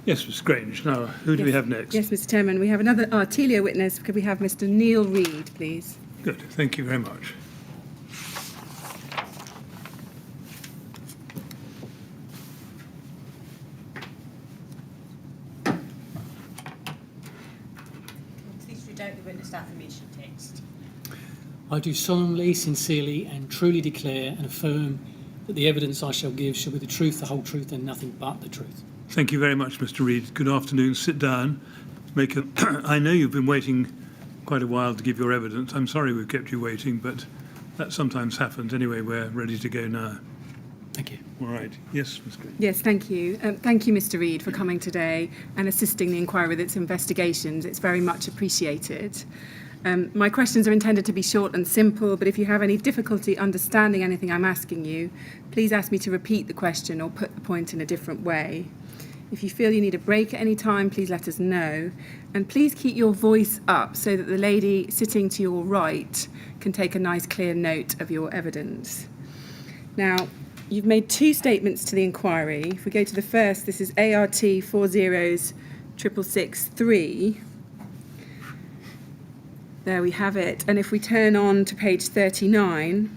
Yes, Ms. Grange. Now, who do we have next? Yes, Mr. Chairman, we have another Artelia witness. Could we have Mr. Neil Reid, please? Good. Thank you very much. Please read out the witness affirmation text. I do solemnly, sincerely and truly declare and affirm that the evidence I shall give shall be the truth, the whole truth and nothing but the truth. Thank you very much, Mr. Reid. Good afternoon. Sit down. I know you've been waiting quite a while to give your evidence. I'm sorry we've kept you waiting, but that sometimes happens. Anyway, we're ready to go now. Thank you. All right. Yes, Ms. Grange. Yes, thank you. Thank you, Mr. Reid, for coming today and assisting the inquiry with its investigations. It's very much appreciated. My questions are intended to be short and simple, but if you have any difficulty understanding anything I'm asking you, please ask me to repeat the question or put the point in a different way. If you feel you need a break at any time, please let us know. And please keep your voice up so that the lady sitting to your right can take a nice clear note of your evidence. Now, you've made two statements to the inquiry. If we go to the first, this is ART 4066663. There we have it. And if we turn on to page 39,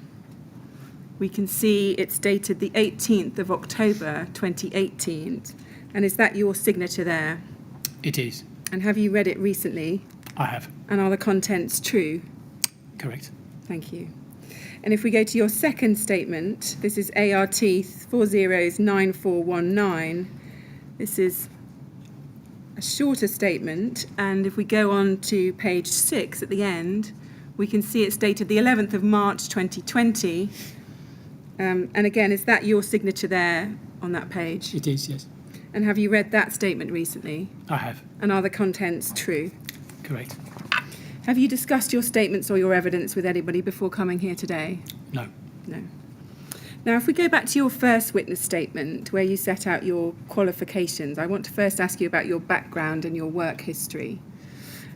we can see it's dated the 18th of October 2018. And is that your signature there? It is. And have you read it recently? I have. And are the contents true? Correct. Thank you. And if we go to your second statement, this is ART 409419. This is a shorter statement, and if we go on to page 6 at the end, we can see it's dated the 11th of March 2020. And again, is that your signature there on that page? It is, yes. And have you read that statement recently? I have. And are the contents true? Correct. Have you discussed your statements or your evidence with anybody before coming here today? No. No. Now, if we go back to your first witness statement where you set out your qualifications, I want to first ask you about your background and your work history.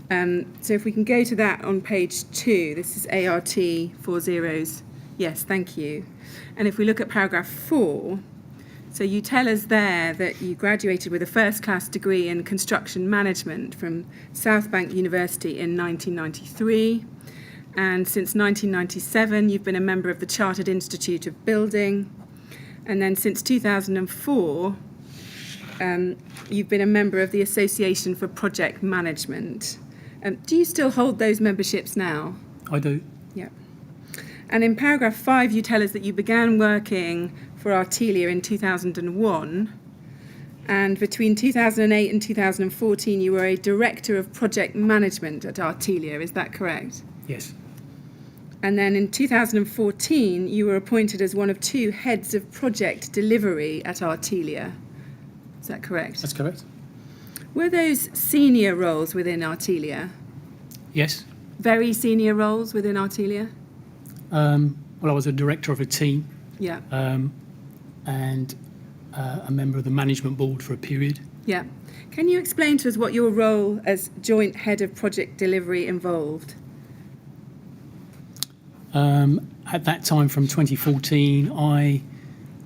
So if we can go to that on page 2, this is ART 40s. Yes, thank you. And if we look at paragraph 4, so you tell us there that you graduated with a first-class degree in construction management from South Bank University in 1993. And since 1997, you've been a member of the Chartered Institute of Building. And then since 2004, you've been a member of the Association for Project Management. Do you still hold those memberships now? I do. Yeah. And in paragraph 5, you tell us that you began working for Artelia in 2001. And between 2008 and 2014, you were a Director of Project Management at Artelia. Is that correct? Yes. And then in 2014, you were appointed as one of 2 heads of project delivery at Artelia. Is that correct? That's correct. Were those senior roles within Artelia? Yes. Very senior roles within Artelia? Well, I was a director of a team. Yeah. And a member of the management board for a period. Yeah. Can you explain to us what your role as joint head of project delivery involved? At that time, from 2014, I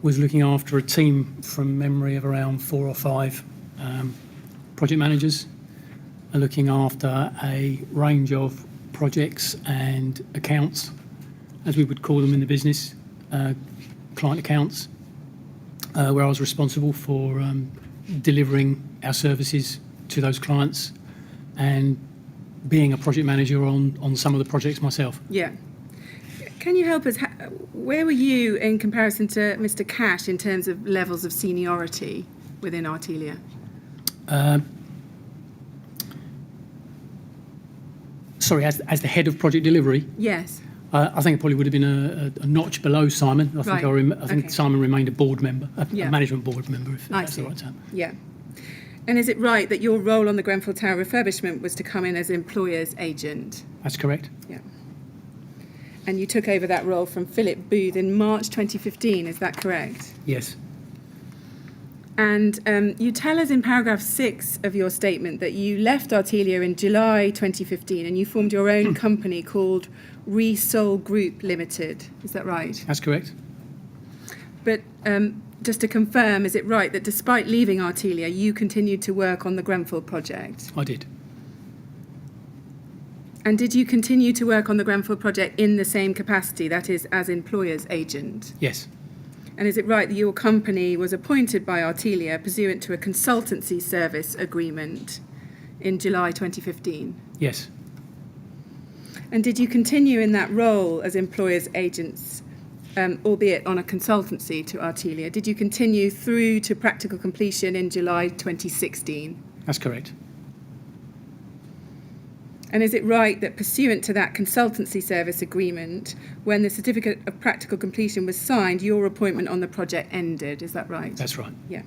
was looking after a team from memory of around 4 or 5 project managers, looking after a range of projects and accounts, as we would call them in the business, client accounts, where I was responsible for delivering our services to those clients and being a project manager on some of the projects myself. Yeah. Can you help us? Where were you in comparison to Mr. Cash in terms of levels of seniority within Artelia? Sorry, as the head of project delivery? Yes. I think it probably would have been a notch below Simon. I think, Right. I think Okay. Simon remained a board member, a Yeah. management board member, if I that's see. the right term. Yeah. And is it right that your role on the Grenfell Tower refurbishment was to come in as employer's agent? That's correct. Yeah. And you took over that role from Phillip Booth in March 2015, is that correct? Yes. And you tell us in paragraph 6 of your statement that you left Artelia in July 2015 and you formed your own company called Resol Group Limited. Is that right? That's correct. But just to confirm, is it right that despite leaving Artelia, you continued to work on the Grenfell project? I did. And did you continue to work on the Grenfell project in the same capacity, that is, as employer's agent? Yes. And is it right that your company was appointed by Artelia pursuant to a consultancy service agreement in July 2015? Yes. And did you continue in that role as employer's agents, albeit on a consultancy to Artelia? Did you continue through to practical completion in July 2016? That's correct. And is it right that pursuant to that consultancy service agreement, when the certificate of practical completion was signed, your appointment on the project ended? Is that right? That's right. Yeah.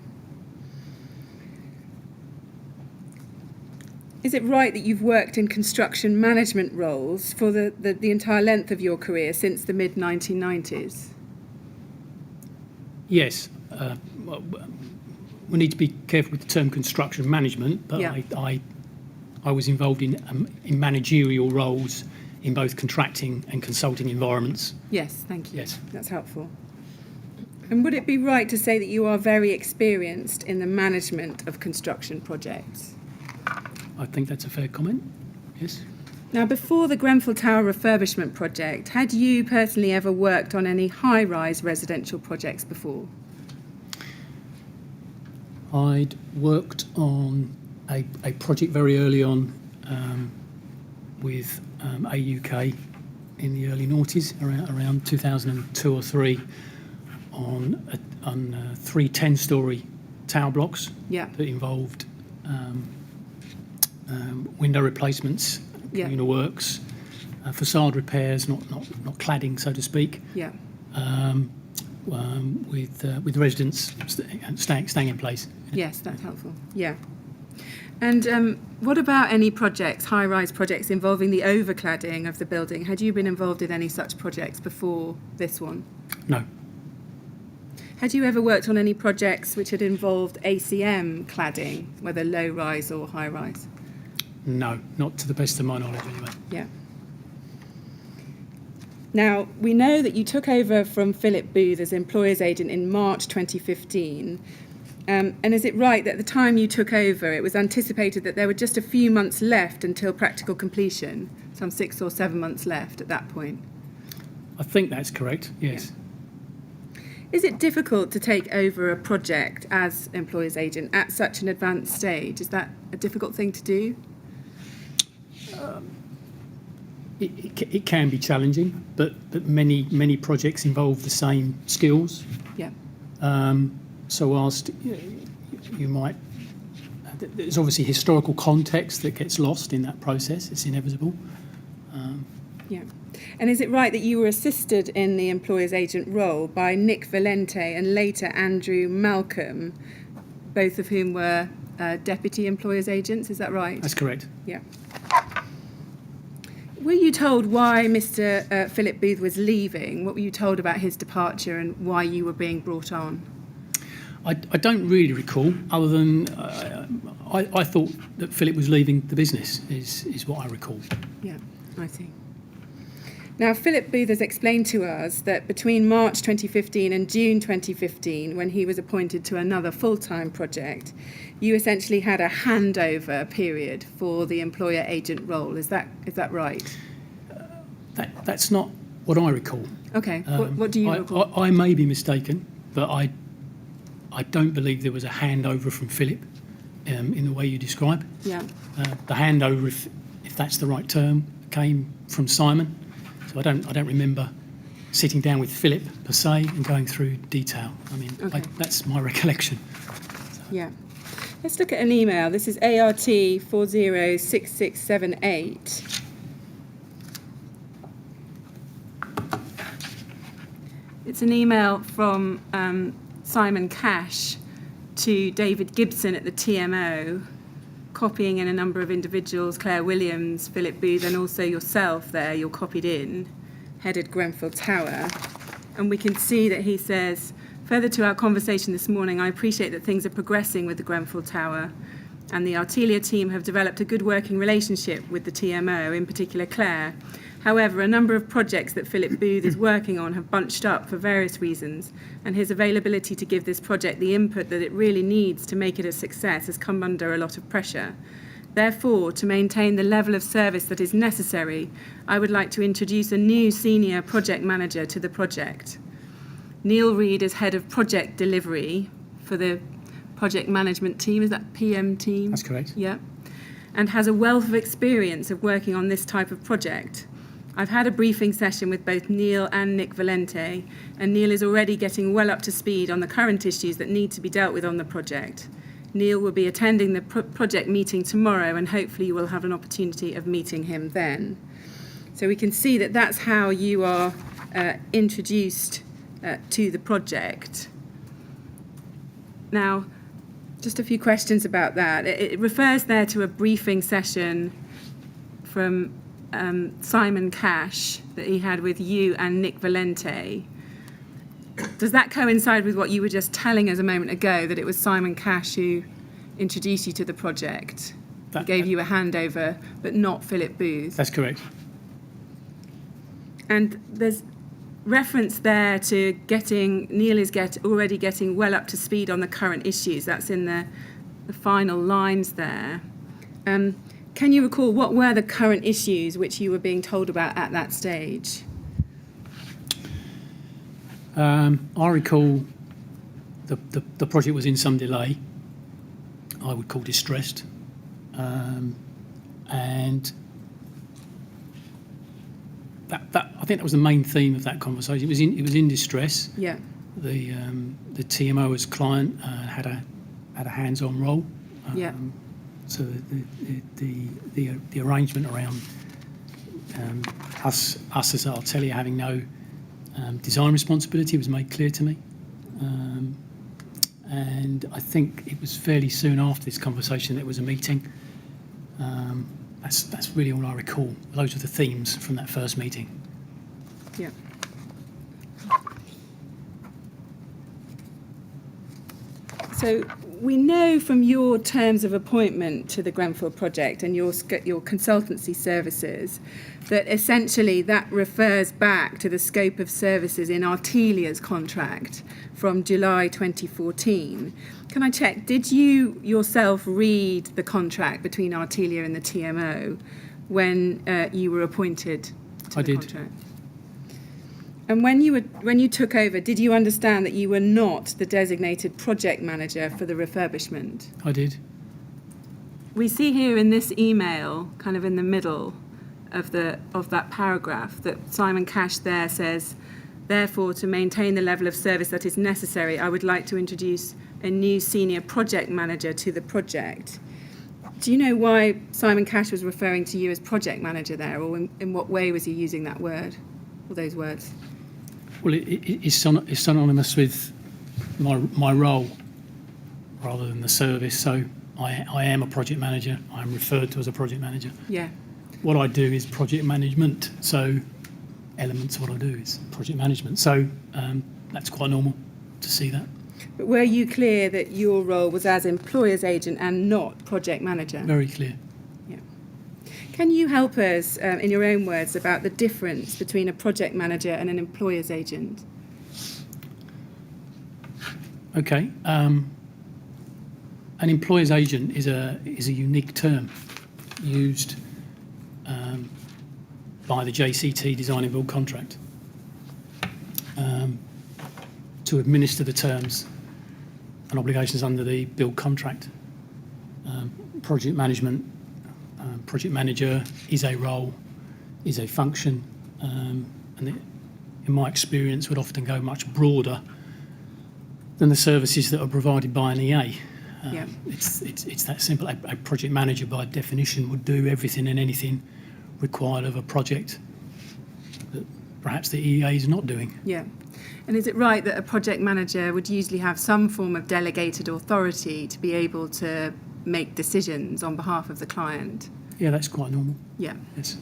Is it right that you've worked in construction management roles for the entire length of your career since the mid-1990s? Yes. Well, we need to be careful with the term construction management, but Yeah. I was involved in managerial roles in both contracting and consulting environments. Yes, thank you. Yes. That's helpful. And would it be right to say that you are very experienced in the management of construction projects? I think that's a fair comment. Yes. Now, before the Grenfell Tower refurbishment project, had you personally ever worked on any high-rise residential projects before? I'd worked on a project very early on with AUK in the early noughties, around 2002 or 3, on 3 10-storey tower blocks Yeah. that involved window replacements, Yeah. communal works, facade repairs, not cladding, so to speak, Yeah. with residents staying in place. Yes, that's helpful. Yeah. And what about any projects, high-rise projects involving the overcladding of the building? Had you been involved in any such projects before this one? No. Had you ever worked on any projects which had involved ACM cladding, whether low-rise or high-rise? No, not to the best of my knowledge anyway. Yeah. Now, we know that you took over from Phillip Booth as employer's agent in March 2015. And is it right that at the time you took over, it was anticipated that there were just a few months left until practical completion, some 6 or 7 months left at that point? I think that's correct, yes. Is it difficult to take over a project as employer's agent at such an advanced stage? Is that a difficult thing to do? It can be challenging, but many projects involve the same skills. Yeah. So whilst you might, there's obviously historical context that gets lost in that process. It's inevitable. Yeah. And is it right that you were assisted in the employer's agent role by Nick Valente and later Andrew Malcolm, both of whom were deputy employer's agents? Is that right? That's correct. Yeah. Were you told why Mr. Phillip Booth was leaving? What were you told about his departure and why you were being brought on? I don't really recall, other than I thought that Philip was leaving the business, is what I recall. Yeah, I see. Now, Phillip Booth has explained to us that between March 2015 and June 2015, when he was appointed to another full-time project, you essentially had a handover period for the employer-agent role. Is that right? That's not what I recall. Okay, what do you recall? I may be mistaken, but I don't believe there was a handover from Philip in the way you describe. Yeah. The handover, if that's the right term, came from Simon. So I don't remember sitting down with Philip per se and going through detail. I mean, Okay. that's my recollection. Yeah. Let's look at an email. This is ART 406678. It's an email from Simon Cash to David Gibson at the TMO, copying in a number of individuals, Claire Williams, Phillip Booth, and also yourself there, you're copied in, headed Grenfell Tower. And we can see that he says, further to our conversation this morning, I appreciate that things are progressing with the Grenfell Tower, and the Artelia team have developed a good working relationship with the TMO, in particular Claire. However, a number of projects that Phillip Booth is working on have bunched up for various reasons, and his availability to give this project the input that it really needs to make it a success has come under a lot of pressure. Therefore, to maintain the level of service that is necessary, I would like to introduce a new senior project manager to the project. Neil Reed is head of project delivery for the project management team. Is that PM team? That's correct. Yeah. And has a wealth of experience of working on this type of project. I've had a briefing session with both Neil and Nick Valente, and Neil is already getting well up to speed on the current issues that need to be dealt with on the project. Neil will be attending the project meeting tomorrow, and hopefully you will have an opportunity of meeting him then. So we can see that that's how you are introduced to the project. Now, just a few questions about that. It refers there to a briefing session from Simon Cash that he had with you and Nick Valente. Does that coincide with what you were just telling us a moment ago, that it was Simon Cash who introduced you to the project, gave you a handover, but not Phillip Booth? That's correct. And there's reference there to Neil is already getting well up to speed on the current issues. That's in the final lines there. Can you recall what were the current issues which you were being told about at that stage? I recall the project was in some delay. I would call distressed, and that I think that was the main theme of that conversation. It was in distress. Yeah. The TMO as client had a hands-on role. Yeah. So the arrangement around us as Artelia having no design responsibility was made clear to me. And I think it was fairly soon after this conversation that there was a meeting. That's really all I recall. Those were the themes from that first meeting. Yeah. So we know from your terms of appointment to the Grenfell project and your consultancy services that essentially that refers back to the scope of services in Artelia's contract from July 2014. Can I check, did you yourself read the contract between Artelia and the TMO when you were appointed to I the did. contract? And when you took over, did you understand that you were not the designated project manager for the refurbishment? I did. We see here in this email, kind of in the middle of that paragraph, that Simon Cash there says, therefore, to maintain the level of service that is necessary, I would like to introduce a new senior project manager to the project. Do you know why Simon Cash was referring to you as project manager there, or in what way was he using that word, or those words? Well, it's synonymous with my role rather than the service. So I am a project manager. I'm referred to as a project manager. Yeah. What I do is project management. So elements of what I do is project management. So that's quite normal to see that. But were you clear that your role was as employer's agent and not project manager? Very clear. Can you help us, in your own words, about the difference between a project manager and an employer's agent? Okay. An employer's agent is a unique term used by the JCT Design and Build contract to administer the terms and obligations under the build contract. Project management. Project manager is a role, is a function, and in my experience would often go much broader than the services that are provided by an EA. It's that simple. A project manager by definition would do everything and anything required of a project that perhaps the EA is not doing. Yeah. And is it right that a project manager would usually have some form of delegated authority to be able to make decisions on behalf of the client? Yeah, that's quite normal. Yeah. Yes.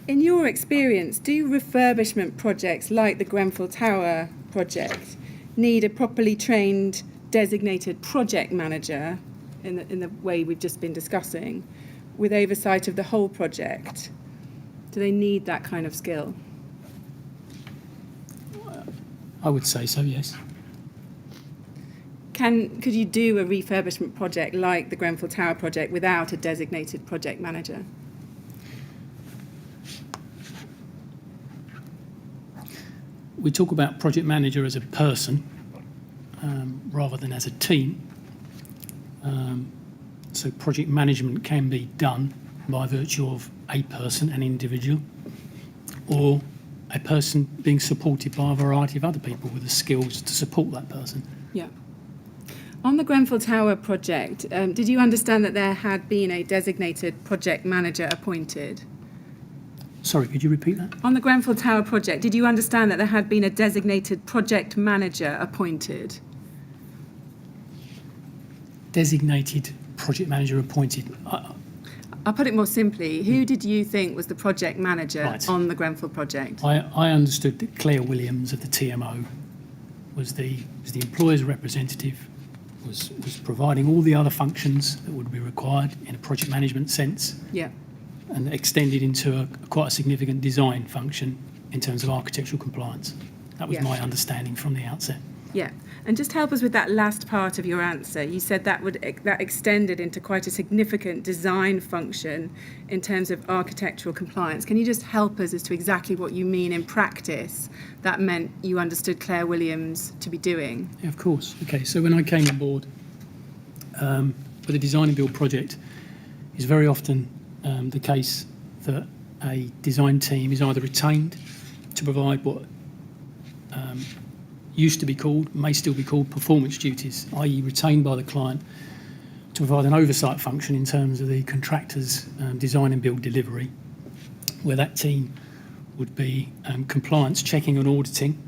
In your experience, do refurbishment projects like the Grenfell Tower project need a properly trained designated project manager in the way we've just been discussing, with oversight of the whole project? Do they need that kind of skill? I would say so, yes. Could you do a refurbishment project like the Grenfell Tower project without a designated project manager? We talk about project manager as a person rather than as a team. So project management can be done by virtue of a person, an individual, or a person being supported by a variety of other people with the skills to support that person. Yeah. On the Grenfell Tower project, did you understand that there had been a designated project manager appointed? Sorry, could you repeat that? On the Grenfell Tower project, did you understand that there had been a designated project manager appointed? Designated project manager appointed. I'll put it more simply. Who did you think was the project manager Right. on the Grenfell project? I understood that Claire Williams of the TMO was the employer's representative, was providing all the other functions that would be required in a project management sense, Yeah. and extended into quite a significant design function in terms of architectural compliance. That was Yeah. my understanding from the outset. Yeah, and just help us with that last part of your answer. You said that extended into quite a significant design function in terms of architectural compliance. Can you just help us as to exactly what you mean in practice that meant you understood Claire Williams to be doing? Yeah, of course. Okay, so when I came on board with a design and build project, it's very often the case that a design team is either retained to provide what used to be called, may still be called, performance duties, i.e. retained by the client to provide an oversight function in terms of the contractor's design and build delivery, where that team would be compliance checking and auditing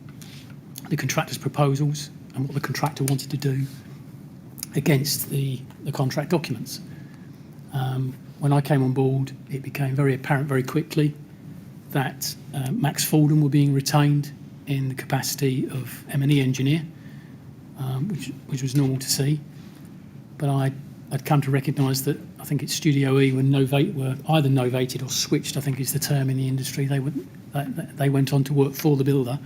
the contractor's proposals and what the contractor wanted to do against the contract documents. When I came on board, it became very apparent very quickly that Max Fordham were being retained in the capacity of M&E engineer, which was normal to see. But I'd come to recognise that I think it's Studio E were either novated or switched, I think is the term in the industry. They went on to work for the builder,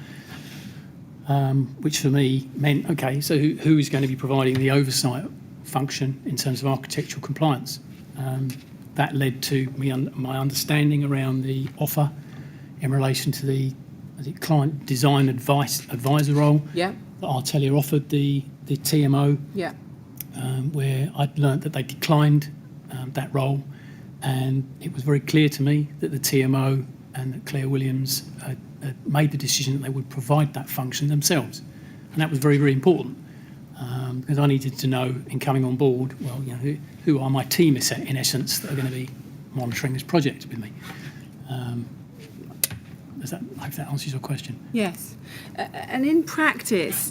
which for me meant, okay, so who is going to be providing the oversight function in terms of architectural compliance? That led to my understanding around the offer in relation to the client design advisor role Yeah, that Artelia offered the TMO, yeah, where I'd learnt that they declined that role, and it was very clear to me that the TMO and that Claire Williams had made the decision that they would provide that function themselves, and that was very, very important because I needed to know in coming on board, well, you know, who are my team in essence that are going to be monitoring this project with me. I hope that answers your question. yes. And in practice,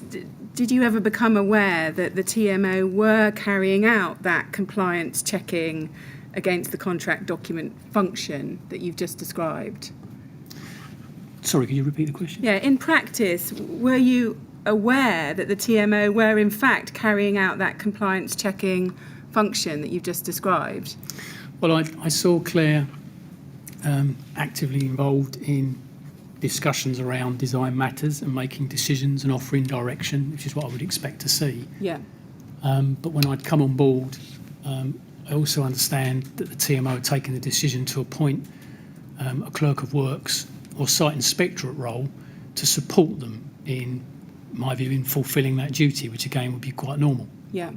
did you ever become aware that the TMO were carrying out that compliance checking against the contract document function that you've just described? Sorry, could you repeat the question? Yeah, in practice, were you aware that the TMO were in fact carrying out that compliance checking function that you've just described? Well, I saw Claire actively involved in discussions around design matters and making decisions and offering direction, which is what I would expect to see. Yeah, But when I'd come on board, I also understand that the TMO had taken the decision to appoint a clerk of works or site inspectorate role to support them in my view, in fulfilling that duty, which again would be quite normal. yeah.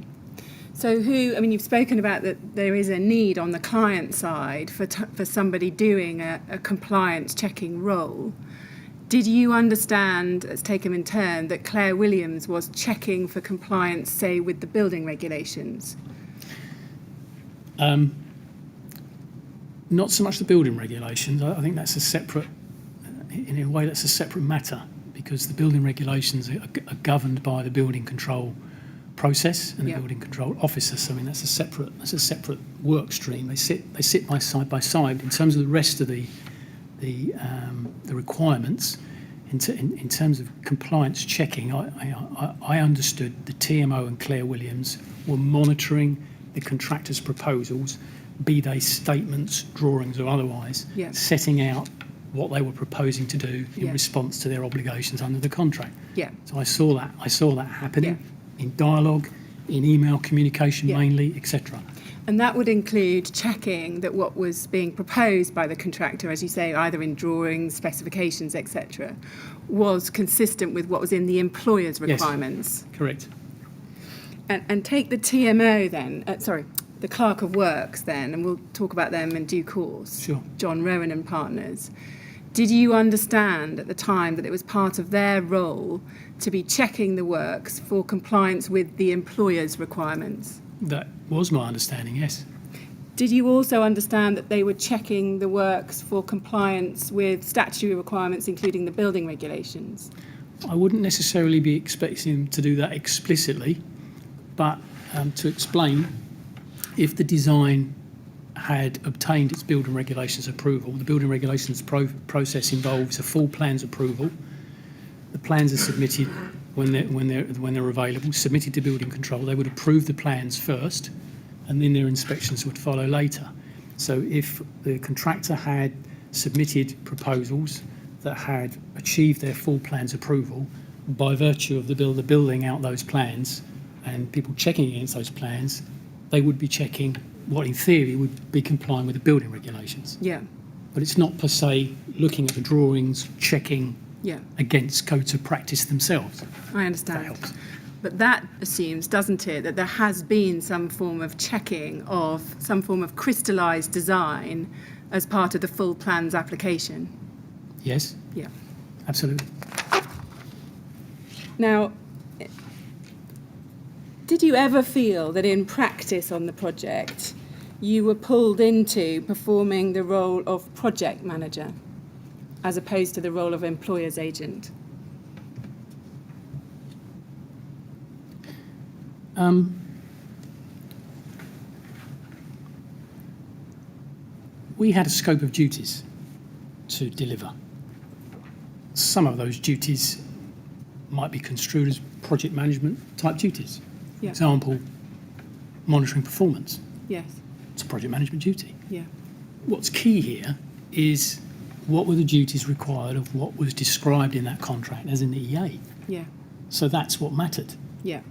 So you've spoken about that there is a need on the client side for somebody doing a compliance checking role. Did you understand, let's take them in turn, that Claire Williams was checking for compliance, say, with the building regulations? Not so much the building regulations. I think that's in a way that's a separate matter, because the building regulations are governed by the building control process and the building control officer. So I mean that's a separate work stream. They sit by side. In terms of the rest of the requirements, in terms of compliance checking, I understood the TMO and Claire Williams were monitoring the contractor's proposals be they statements, drawings or otherwise, Yeah. setting out what they were proposing to do in Yeah. response to their obligations under the contract. Yeah. So I saw that happening Yeah. in dialogue, in email communication Yeah. mainly, etc. And that would include checking that what was being proposed by the contractor, as you say, either in drawings, specifications, etc., was consistent with what was in the employer's Yes. requirements. Correct. And take the TMO then, the Clerk of Works then, and we'll talk about them in due course. Sure. John Rowan and Partners. Did you understand at the time that it was part of their role to be checking the works for compliance with the employer's requirements? That was my understanding, yes. Did you also understand that they were checking the works for compliance with statutory requirements, including the building regulations? I wouldn't necessarily be expecting them to do that explicitly, but to explain, if the design had obtained its building regulations approval, the building regulations process involves a full plans approval. The plans are submitted when they're available, submitted to building control. They would approve the plans first, and then their inspections would follow later. So if the contractor had submitted proposals that had achieved their full plans approval, by virtue of the building out those plans and people checking against those plans, they would be checking what in theory would be complying with the building regulations. Yeah, But it's not per se looking at the drawings, checking yeah, against codes of practice themselves. I That understand. helps. But that assumes, doesn't it, that there has been some form of checking of some form of crystallised design as part of the full plans application? Yes, Yeah. absolutely. Now, did you ever feel that in practice on the project you were pulled into performing the role of project manager as opposed to the role of employer's agent? We had a scope of duties to deliver. Some of those duties might be construed as project management type duties. For Yeah. example, monitoring performance. Yes. It's a project management duty. Yeah. What's key here is what were the duties required of what was described in that contract as an EA. Yeah. So that's what mattered. Yeah.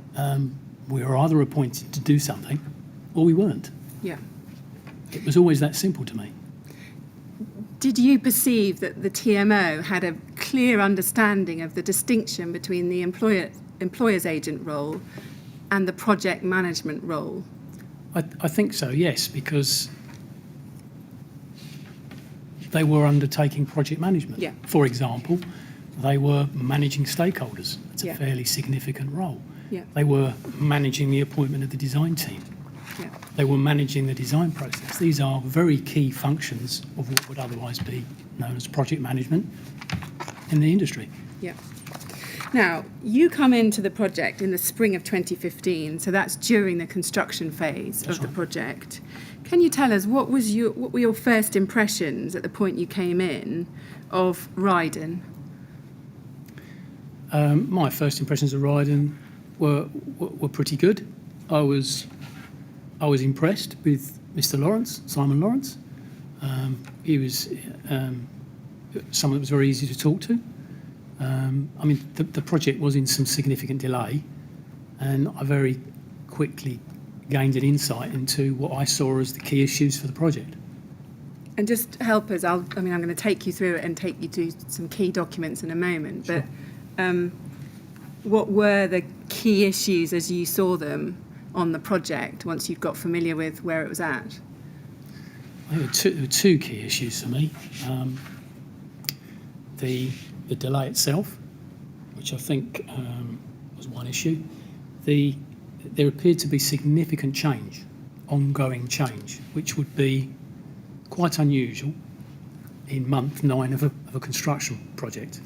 We were either appointed to do something or we weren't. Yeah. It was always that simple to me. Did you perceive that the TMO had a clear understanding of the distinction between the employer's agent role and the project management role? I think so, yes, because they were undertaking project management. Yeah. For example, they were managing stakeholders. It's Yeah. a fairly significant role. Yeah. They were managing the appointment of the design team. Yeah. They were managing the design process. These are very key functions of what would otherwise be known as project management in the industry. Yeah. Now, you come into the project in the spring of 2015, so that's during the construction phase That's of the right. project. Can you tell us what were your first impressions at the point you came in of Ryden? My first impressions of Ryden were pretty good. I was impressed with Mr. Lawrence, Simon Lawrence. He was someone that was very easy to talk to. I mean, the project was in some significant delay, and I very quickly gained an insight into what I saw as the key issues for the project. And just help us, I'm going to take you through it and take you to some key documents in a moment, but what were the key issues as you saw them on the project once you'd got familiar with where it was at? There were two key issues for me. The delay itself, which I think was one issue. There appeared to be significant change, ongoing change, which would be quite unusual in month 9 of a construction project.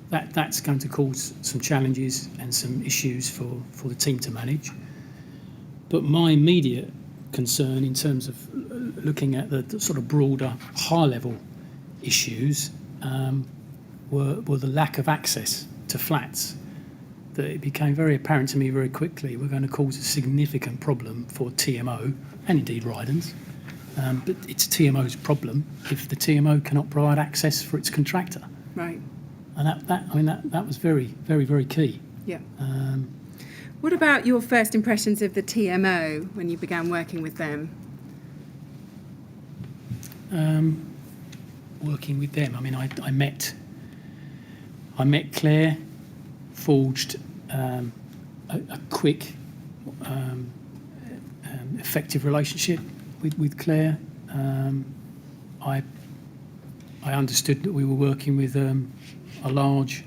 That's going to cause some challenges and some issues for the team to manage. But my immediate concern in terms of looking at the sort of broader, high-level issues were the lack of access to flats. That it became very apparent to me very quickly were going to cause a significant problem for TMO and indeed Rydens But it's TMO's problem if the TMO cannot provide access for its contractor. Right. And that was very, very, very key. Yeah. What about your first impressions of the TMO when you began working with them? Working with them, I met Claire, forged a quick, effective relationship with Claire. I understood that we were working with a large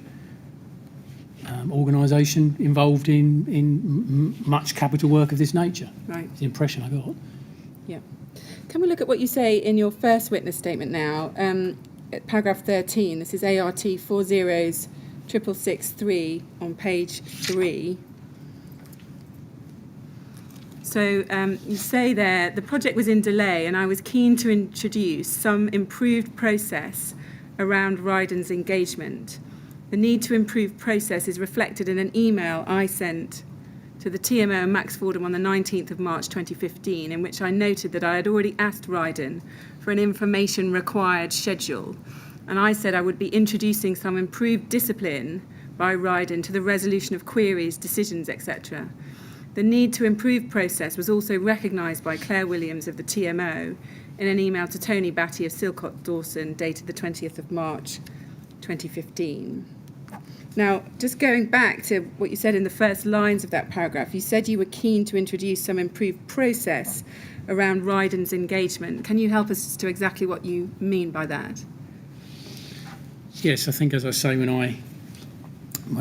organisation involved in much capital work of this nature. Right. That's the impression I got. Yeah. Can we look at what you say in your first witness statement now? At paragraph 13, this is ART 406663 on page 3. So you say there, the project was in delay and I was keen to introduce some improved process around Ryden's engagement. The need to improve process is reflected in an email I sent to the TMO and Max Fordham on the 19th of March 2015, in which I noted that I had already asked Ryden for an information required schedule, and I said I would be introducing some improved discipline by Ryden to the resolution of queries, decisions, etc. The need to improve process was also recognised by Claire Williams of the TMO in an email to Tony Batty of Silcock Dawson dated the 20th of March 2015. Now, just going back to what you said in the first lines of that paragraph, you said you were keen to introduce some improved process around Ryden's engagement. Can you help us as to exactly what you mean by that? Yes, I think, as I say, when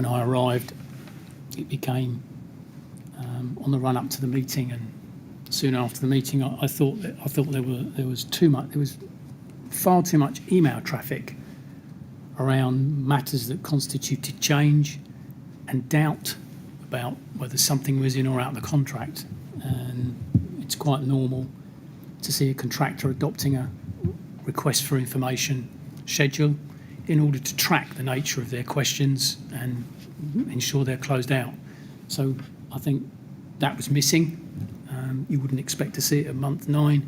I arrived, it became on the run up to the meeting, and soon after the meeting, I thought there was far too much email traffic around matters that constituted change and doubt about whether something was in or out of the contract. And it's quite normal to see a contractor adopting a request for information schedule in order to track the nature of their questions and ensure they're closed out. So I think that was missing. You wouldn't expect to see it at month 9.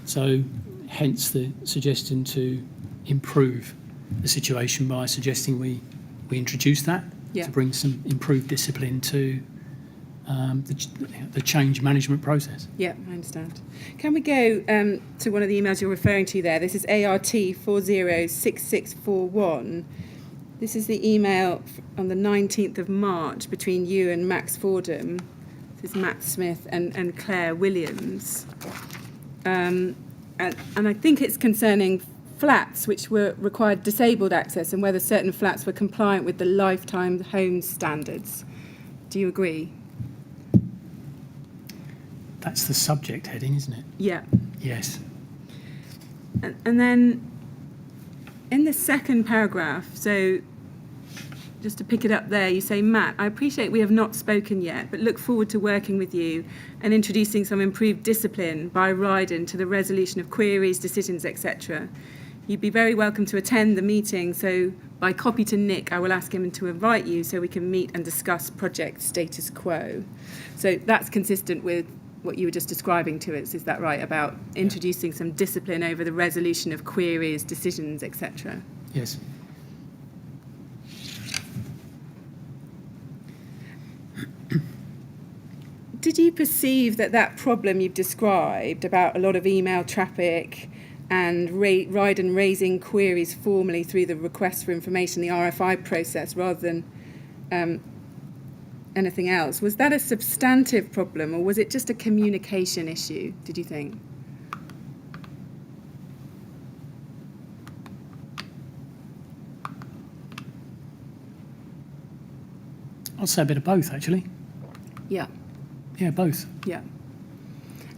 So hence the suggestion to improve the situation by suggesting we introduce that to bring some improved discipline to the change management process. Yeah, I understand. Can we go to one of the emails you're referring to there? This is ART 406641. This is the email on the 19th of March between you and Max Fordham. This is Matt Smith and Claire Williams. And I think it's concerning flats which required disabled access and whether certain flats were compliant with the lifetime home standards. Do you agree? That's the subject heading, isn't it? Yeah. Yes. And then in the second paragraph, so just to pick it up there, you say, Matt, I appreciate we have not spoken yet, but look forward to working with you and introducing some improved discipline by Ryden to the resolution of queries, decisions, etc. You'd be very welcome to attend the meeting, so by copy to Nick, I will ask him to invite you so we can meet and discuss project status quo. So that's consistent with what you were just describing to us, is that right, about introducing some discipline over the resolution of queries, decisions, etc.? Yes. Did you perceive that problem you've described about a lot of email traffic and Ryden raising queries formally through the request for information, the RFI process, rather than anything else, was that a substantive problem or was it just a communication issue, did you think? I'll say a bit of both, actually. Yeah. Yeah, both. Yeah.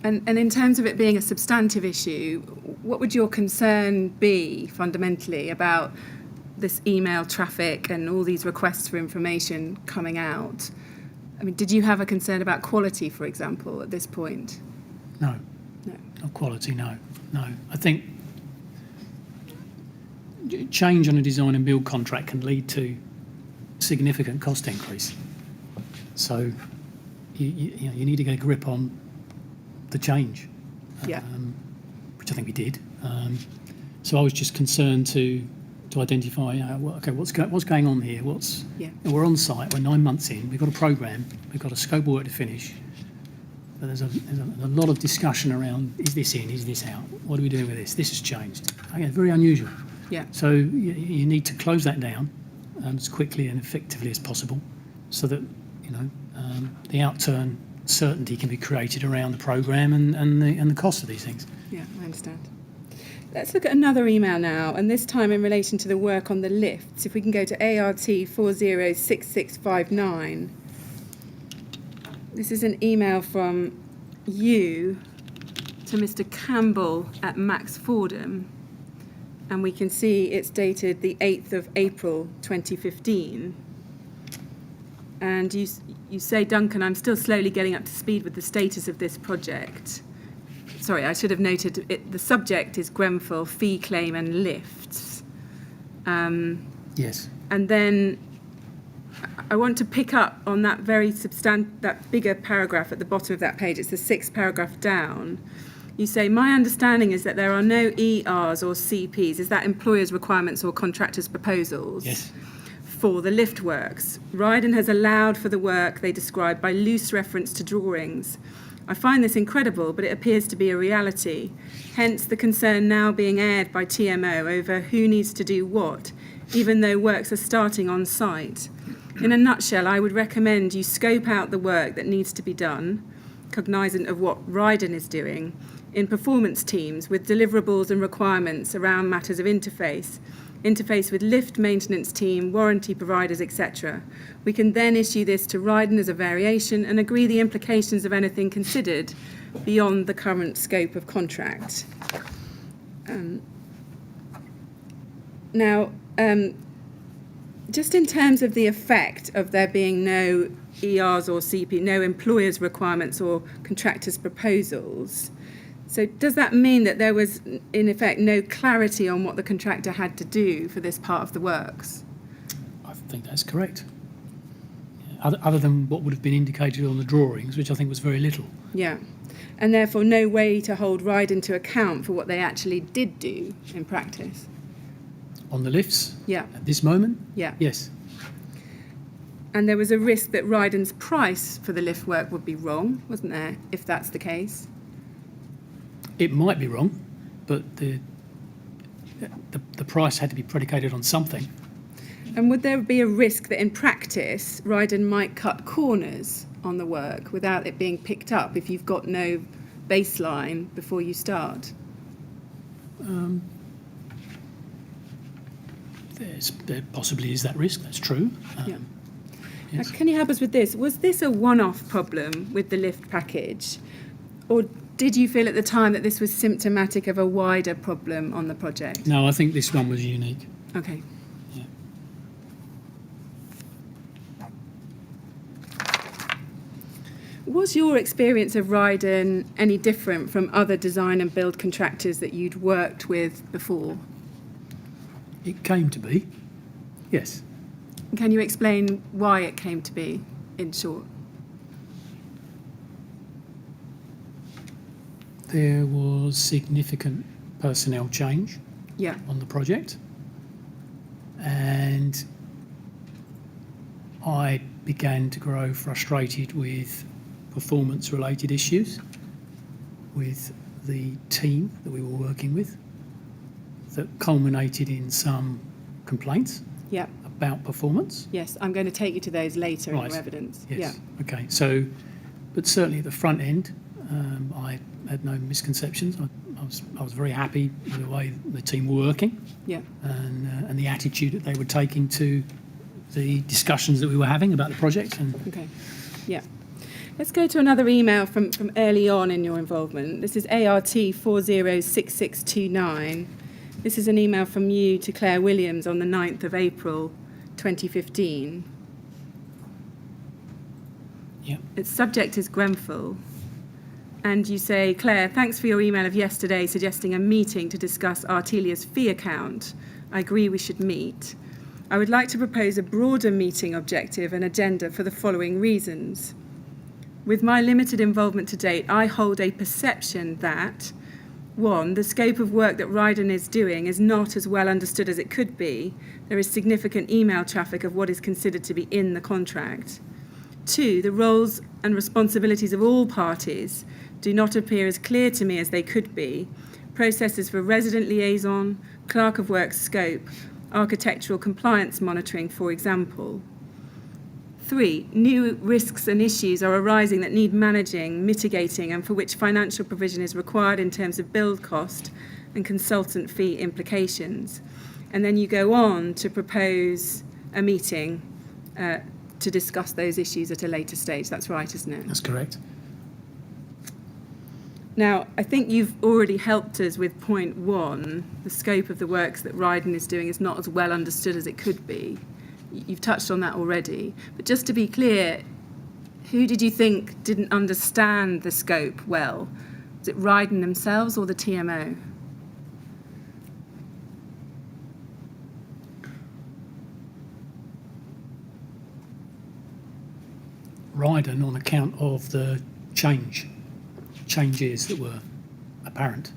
And in terms of it being a substantive issue, what would your concern be fundamentally about this email traffic and all these requests for information coming out? I mean, did you have a concern about quality, for example, at this point? No. No. Not quality, no. I think change on a design and build contract can lead to significant cost increase. So you need to get a grip on the change. Yeah. which I think we did. So I was just concerned to identify, what's going on here? Yeah. We're on site. We're 9 months in. We've got a programme. We've got a scope of work to finish. But there's a lot of discussion around: is this in? Is this out? What are we doing with this? This has changed. Again, very unusual. Yeah. So you need to close that down as quickly and effectively as possible, so that the outturn certainty can be created around the programme and the cost of these things. Yeah, I understand. Let's look at another email now, and this time in relation to the work on the lifts. If we can go to ART 406659. This is an email from you to Mr. Campbell at Max Fordham, and we can see it's dated the 8th of April 2015. And you say, Duncan, I'm still slowly getting up to speed with the status of this project. Sorry, I should have noted the subject is Grenfell, fee claim and lifts. Yes. And then I want to pick up on that that bigger paragraph at the bottom of that page. It's the 6th paragraph down. You say, my understanding is that there are no ERs or CPs. Is that employers' requirements or contractors' proposals? Yes. For the lift works. Ryden has allowed for the work they describe by loose reference to drawings. I find this incredible, but it appears to be a reality. Hence the concern now being aired by TMO over who needs to do what, even though works are starting on site. In a nutshell, I would recommend you scope out the work that needs to be done, cognizant of what Ryden is doing, in performance teams with deliverables and requirements around matters of interface with lift maintenance team, warranty providers, etc. We can then issue this to Ryden as a variation and agree the implications of anything considered beyond the current scope of contract. Just in terms of the effect of there being no ERs or CP, no employers' requirements or contractors' proposals, so does that mean that there was, in effect, no clarity on what the contractor had to do for this part of the works? I think that's correct. Other than what would have been indicated on the drawings, which I think was very little. Yeah. And therefore no way to hold Ryden to account for what they actually did do in practice? On the lifts? Yeah. At this moment? Yeah. Yes. And there was a risk that Ryden's price for the lift work would be wrong, wasn't there, if that's the case? It might be wrong, but the price had to be predicated on something. And would there be a risk that in practice Ryden might cut corners on the work without it being picked up if you've got no baseline before you start? There possibly is that risk, that's true. Yeah. Yes. Can you help us with this? Was this a one-off problem with the lift package? Or did you feel at the time that this was symptomatic of a wider problem on the project? No, I think this one was unique. Okay. Yeah. Was your experience of Ryden any different from other design and build contractors that you'd worked with before? It came to be, yes. Can you explain why it came to be, in short? There was significant personnel change Yeah. on the project, and I began to grow frustrated with performance-related issues with the team that we were working with that culminated in some complaints Yeah. about performance. Yes, I'm going to take you to those later in Right. your evidence. Yes. Yeah. Okay. So, but certainly at the front end, I had no misconceptions. I was very happy with the way the team were working Yeah. and the attitude that they were taking to the discussions that we were having about the project. And Okay. Yeah. Let's go to another email from early on in your involvement. This is ART 406629. This is an email from you to Claire Williams on the 9th of April 2015. yeah, Its subject is Grenfell. And you say, Claire, thanks for your email of yesterday suggesting a meeting to discuss Artelia's fee account. I agree we should meet. I would like to propose a broader meeting objective and agenda for the following reasons. With my limited involvement to date, I hold a perception that 1, the scope of work that Ryden is doing is not as well understood as it could be. There is significant email traffic of what is considered to be in the contract. 2, the roles and responsibilities of all parties do not appear as clear to me as they could be. Processes for resident liaison, clerk of works scope, architectural compliance monitoring, for example. 3, new risks and issues are arising that need managing, mitigating, and for which financial provision is required in terms of build cost and consultant fee implications. And then you go on to propose a meeting to discuss those issues at a later stage. That's right, isn't it? That's correct. Now, I think you've already helped us with point 1. The scope of the works that Ryden is doing is not as well understood as it could be. You've touched on that already. But just to be clear, who did you think didn't understand the scope well? Was it Ryden themselves or the TMO? Ryden, on account of the changes that were apparent.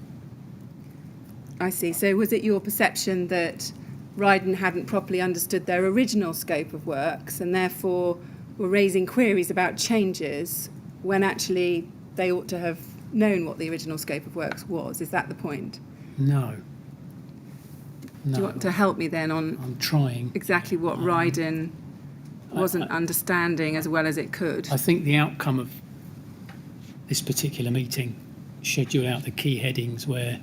I see. So was it your perception that Ryden hadn't properly understood their original scope of works and therefore were raising queries about changes when actually they ought to have known what the original scope of works was? Is that the point? No. Do you want to help me then on I'm trying. exactly what Ryden wasn't understanding as well as it could? I think the outcome of this particular meeting scheduled out the key headings where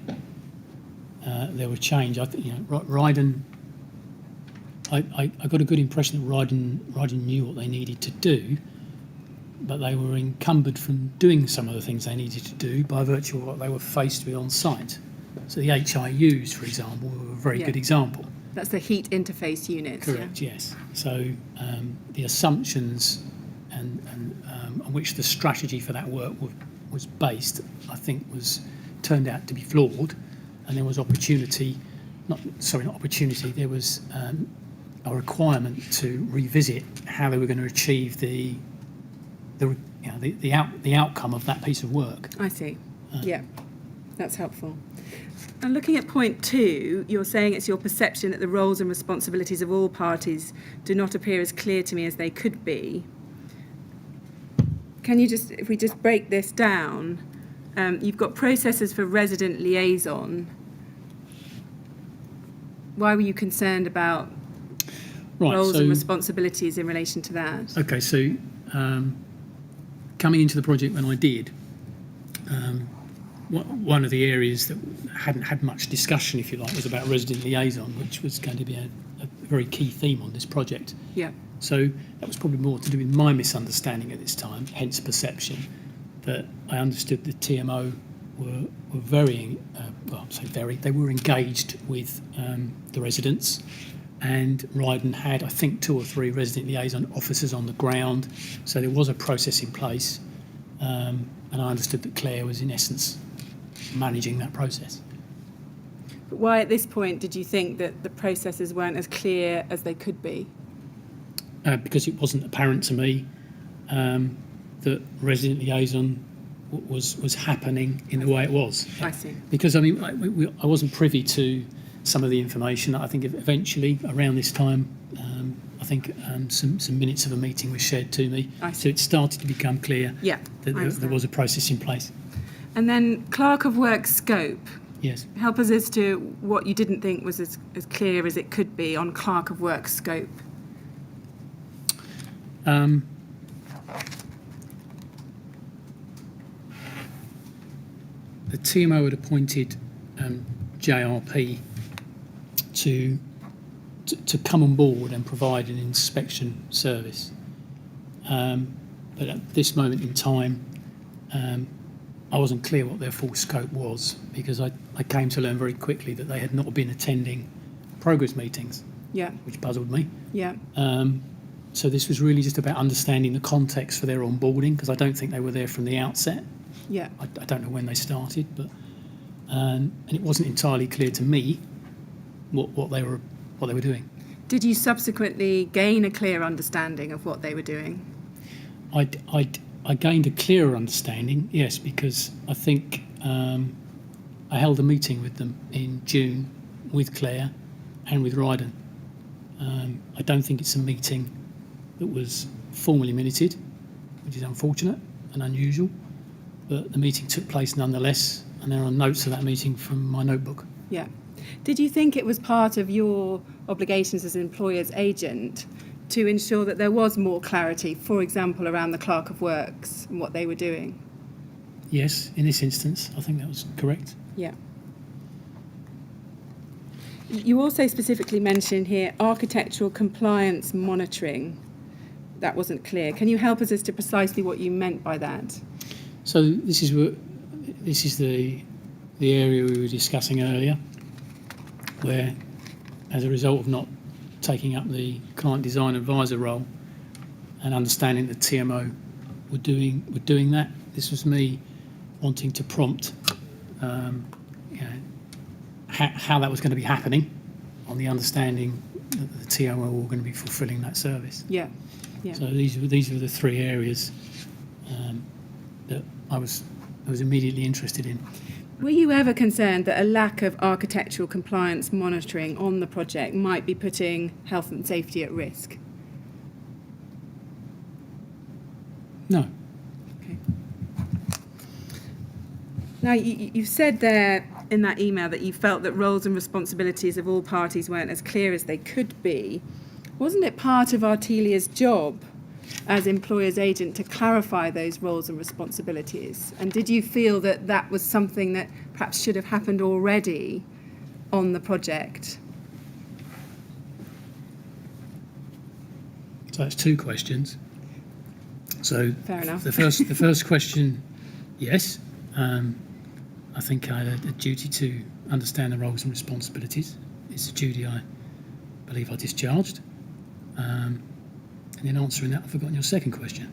there were change. I think, Ryden. I got a good impression that Ryden knew what they needed to do, but they were encumbered from doing some of the things they needed to do by virtue of what they were faced with on site. So the HIUs, for example, were a very good example. That's the heat interface units. Correct. Yes. So the assumptions and on which the strategy for that work was based, I think, turned out to be flawed, and there was There was a requirement to revisit how they were going to achieve the outcome of that piece of work. I see. Yeah, that's helpful. And looking at point 2, you're saying it's your perception that the roles and responsibilities of all parties do not appear as clear to me as they could be. Can you just, if we just break this down, you've got processes for resident liaison. Why were you concerned about roles and responsibilities in relation to that? Okay, so coming into the project when I did, one of the areas that hadn't had much discussion, if you like, was about resident liaison, which was going to be a very key theme on this project. Yeah. So that was probably more to do with my misunderstanding at this time, hence perception, that I understood the TMO were very, they were engaged with the residents, and Ryden had, I think, 2 or 3 resident liaison officers on the ground, so there was a process in place, and I understood that Claire was, in essence, managing that process. But why at this point did you think that the processes weren't as clear as they could be? Because it wasn't apparent to me that resident liaison was happening in the way it was. I see. Because, I mean, I wasn't privy to some of the information. I think eventually, around this time, some minutes of a meeting were shared to me. So it started to become clear that there was a process in place. And then clerk of works scope. Yes. Help us as to what you didn't think was as clear as it could be on clerk of works scope. The TMO had appointed JRP to come on board and provide an inspection service. But at this moment in time, I wasn't clear what their full scope was, because I came to learn very quickly that they had not been attending progress meetings, which puzzled me. So this was really just about understanding the context for their onboarding, because I don't think they were there from the outset. I don't know when they started, but and it wasn't entirely clear to me what they were doing. Did you subsequently gain a clear understanding of what they were doing? I gained a clearer understanding, yes, because I think I held a meeting with them in June with Claire and with Ryden. I don't think it's a meeting that was formally minuted, which is unfortunate and unusual, but the meeting took place nonetheless, and there are notes of that meeting from my notebook. Yeah. Did you think it was part of your obligations as an employer's agent to ensure that there was more clarity, for example, around the Clerk of Works and what they were doing? Yes, in this instance, I think that was correct. Yeah. You also specifically mentioned here architectural compliance monitoring. That wasn't clear. Can you help us as to precisely what you meant by that? So this is the area we were discussing earlier, where, as a result of not taking up the client design advisor role and understanding that TMO were doing that, this was me wanting to prompt how that was going to be happening, on the understanding that the TMO were going to be fulfilling that service. Yeah. Yeah. So these were the three areas that I was immediately interested in. Were you ever concerned that a lack of architectural compliance monitoring on the project might be putting health and safety at risk? No. Okay. Now, you've said there in that email that you felt that roles and responsibilities of all parties weren't as clear as they could be. Wasn't it part of Artelia's job as employer's agent to clarify those roles and responsibilities? And did you feel that that was something that perhaps should have happened already on the project? So that's two questions. So Fair enough. the first question, yes. I think I had a duty to understand the roles and responsibilities. It's a duty I believe I discharged. And in answering that, I've forgotten your second question.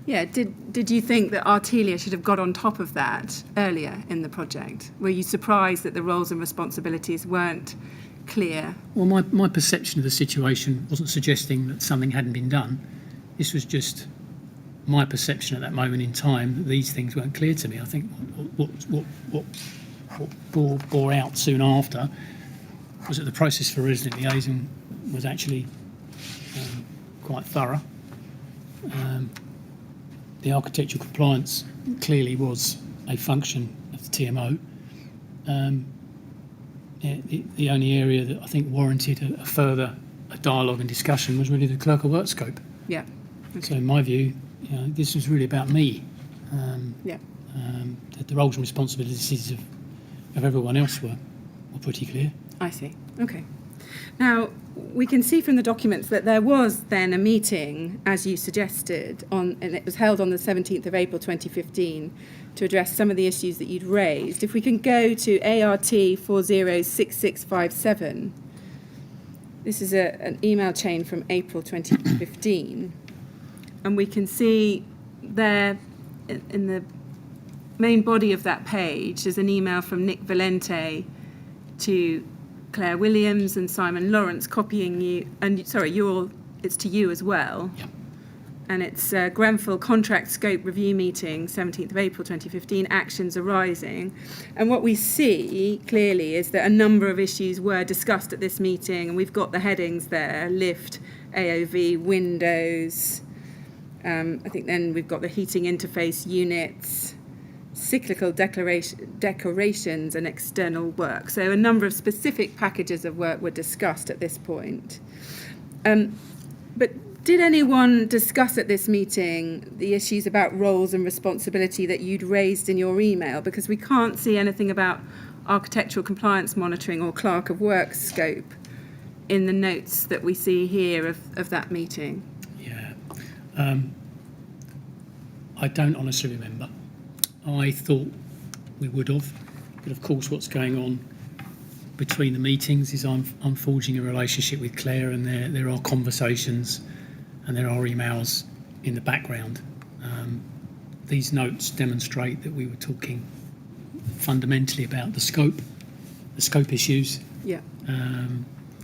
Yeah, did you think that Artelia should have got on top of that earlier in the project? Were you surprised that the roles and responsibilities weren't clear? Well, my perception of the situation wasn't suggesting that something hadn't been done. This was just my perception at that moment in time that these things weren't clear to me. I think what bore out soon after was that the process for resident liaison was actually quite thorough. The architectural compliance clearly was a function of the TMO. The only area that I think warranted a further dialogue and discussion was really the Clerk of Works scope. Yeah. So in my view, this was really about me. Yeah. The roles and responsibilities of everyone else were pretty clear. I see. Okay. Now, we can see from the documents that there was then a meeting, as you suggested, and it was held on the 17th of April 2015 to address some of the issues that you'd raised. If we can go to ART 406657, this is an email chain from April 2015, and we can see there in the main body of that page is an email from Nick Valente to Claire Williams and Simon Lawrence copying you, and sorry, it's to you as well. Yeah. And it's Grenfell Contract Scope Review Meeting, 17th of April 2015, actions arising. And what we see clearly is that a number of issues were discussed at this meeting, and we've got the headings there: lift, AOV, windows. I think then we've got the heating interface units, cyclical decorations and external work. So a number of specific packages of work were discussed at this point. But did anyone discuss at this meeting the issues about roles and responsibility that you'd raised in your email? Because we can't see anything about architectural compliance monitoring or Clerk of Works scope in the notes that we see here of that meeting. Yeah. I don't honestly remember. I thought we would have, but of course what's going on between the meetings is I'm forging a relationship with Claire, and there are conversations and there are emails in the background. These notes demonstrate that we were talking fundamentally about the scope issues. Yeah.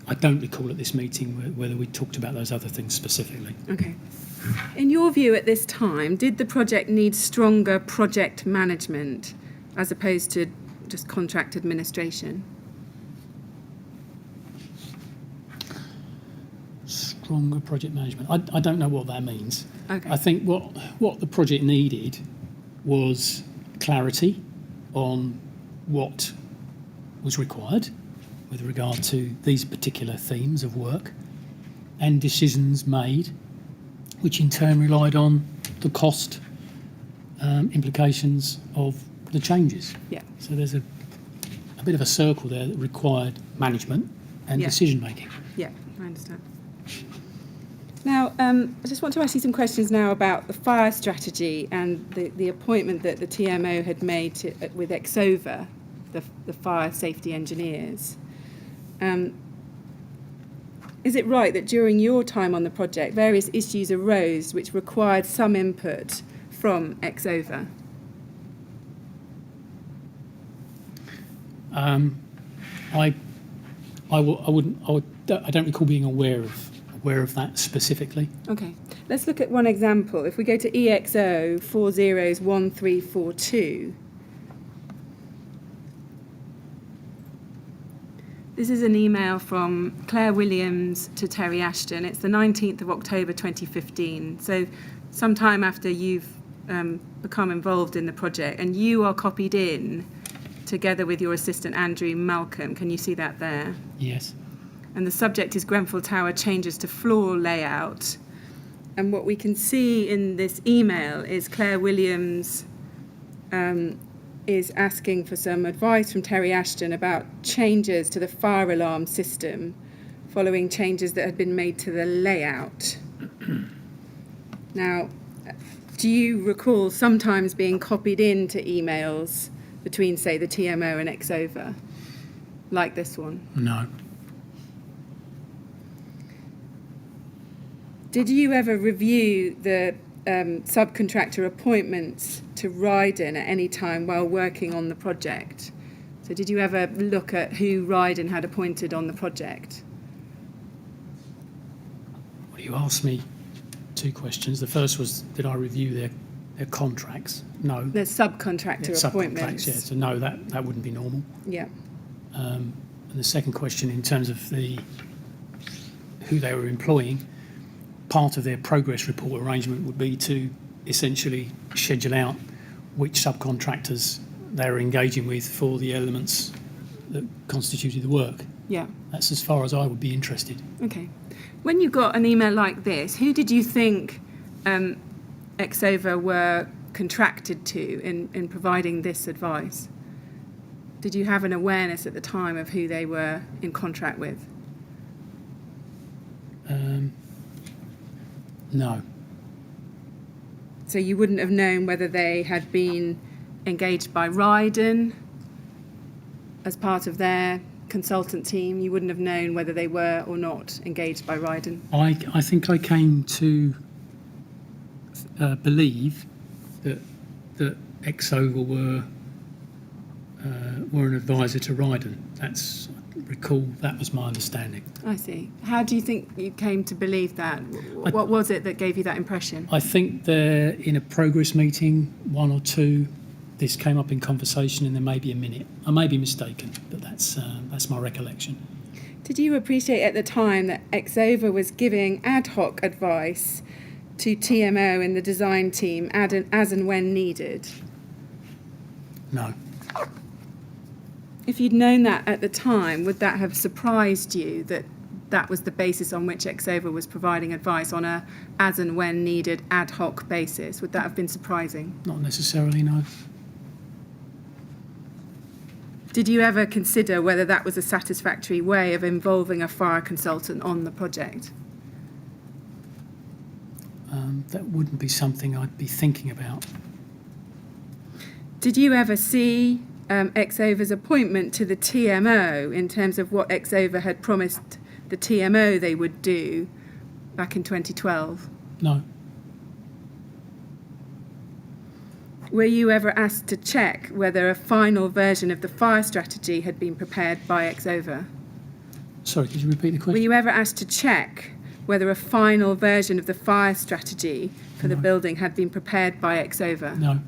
I don't recall at this meeting whether we talked about those other things specifically. Okay. In your view at this time, did the project need stronger project management as opposed to just contract administration? Stronger project management. I don't know what that means. Okay. I think what the project needed was clarity on what was required with regard to these particular themes of work, and decisions made which in turn relied on the cost implications of the changes. Yeah. So there's a bit of a circle there that required management and Yeah. decision making. Yeah, I understand. Now, I just want to ask you some questions now about the fire strategy and the appointment that the TMO had made with Exova, the fire safety engineers. Is it right that during your time on the project, various issues arose which required some input from Exova? I don't recall being aware of that specifically. Okay, let's look at one example. If we go to EXO 401342, this is an email from Claire Williams to Terry Ashton. It's the 19th of October 2015, so sometime after you've become involved in the project, and you are copied in together with your assistant Andrew Malcolm. Can you see that there? Yes. And the subject is Grenfell Tower changes to floor layout. And what we can see in this email is Claire Williams is asking for some advice from Terry Ashton about changes to the fire alarm system following changes that had been made to the layout. Now, do you recall sometimes being copied into emails between, say, the TMO and Exova, like this one? No. Did you ever review the subcontractor appointments to Ryden at any time while working on the project? So did you ever look at who Ryden had appointed on the project? Well, you asked me two questions. The first was, did I review their contracts? No. The subcontractor Yeah, appointments. subcontracts, yeah. So no, that wouldn't be normal. Yeah. And the second question, in terms of who they were employing, part of their progress report arrangement would be to essentially schedule out which subcontractors they were engaging with for the elements that constituted the work. Yeah. That's as far as I would be interested. Okay. When you got an email like this, who did you think Exova were contracted to in providing this advice? Did you have an awareness at the time of who they were in contract with? No. So you wouldn't have known whether they had been engaged by Ryden as part of their consultant team? You wouldn't have known whether they were or not engaged by Ryden? I think I came to believe that Exova were an advisor to Ryden. That was my understanding. I see. How do you think you came to believe that? What was it that gave you that impression? I think they're in a progress meeting, one or two. This came up in conversation, and there may be a minute. I may be mistaken, but that's my recollection. Did you appreciate at the time that Exova was giving ad hoc advice to TMO and the design team as and when needed? No. If you'd known that at the time, would that have surprised you that that was the basis on which Exova was providing advice on a as and when needed ad hoc basis? Would that have been surprising? Not necessarily, no. Did you ever consider whether that was a satisfactory way of involving a fire consultant on the project? That wouldn't be something I'd be thinking about. Did you ever see Exova's appointment to the TMO in terms of what Exova had promised the TMO they would do back in 2012? No. Were you ever asked to check whether a final version of the fire strategy had been prepared by Exova? Sorry, could you repeat the Were question? you ever asked to check whether a final version of the fire strategy for the building had been prepared by Exova? No.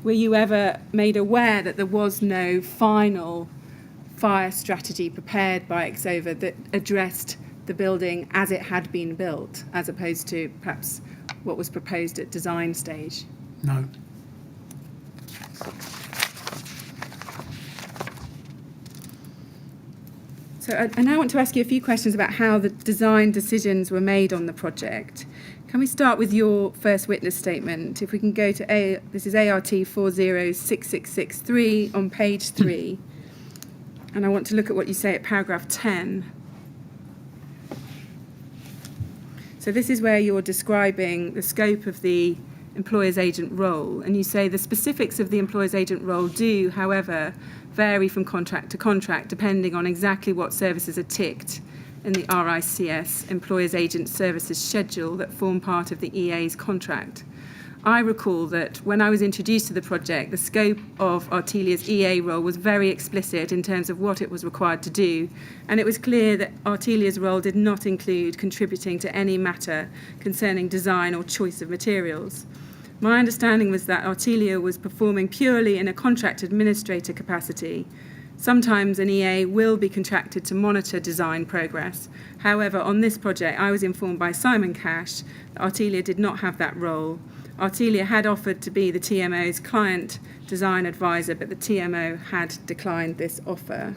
Were you ever made aware that there was no final fire strategy prepared by Exova that addressed the building as it had been built, as opposed to perhaps what was proposed at design stage? No. So I now want to ask you a few questions about how the design decisions were made on the project. Can we start with your first witness statement? If we can go to this is ART 406663 on page 3. And I want to look at what you say at paragraph 10. So this is where you're describing the scope of the employer's agent role, and you say the specifics of the employer's agent role do, however, vary from contract to contract depending on exactly what services are ticked in the RICS employer's agent services schedule that form part of the EA's contract. I recall that when I was introduced to the project, the scope of Artelia's EA role was very explicit in terms of what it was required to do, and it was clear that Artelia's role did not include contributing to any matter concerning design or choice of materials. My understanding was that Artelia was performing purely in a contract administrator capacity. Sometimes an EA will be contracted to monitor design progress. However, on this project, I was informed by Simon Cash that Artelia did not have that role. Artelia had offered to be the TMO's client design advisor, but the TMO had declined this offer.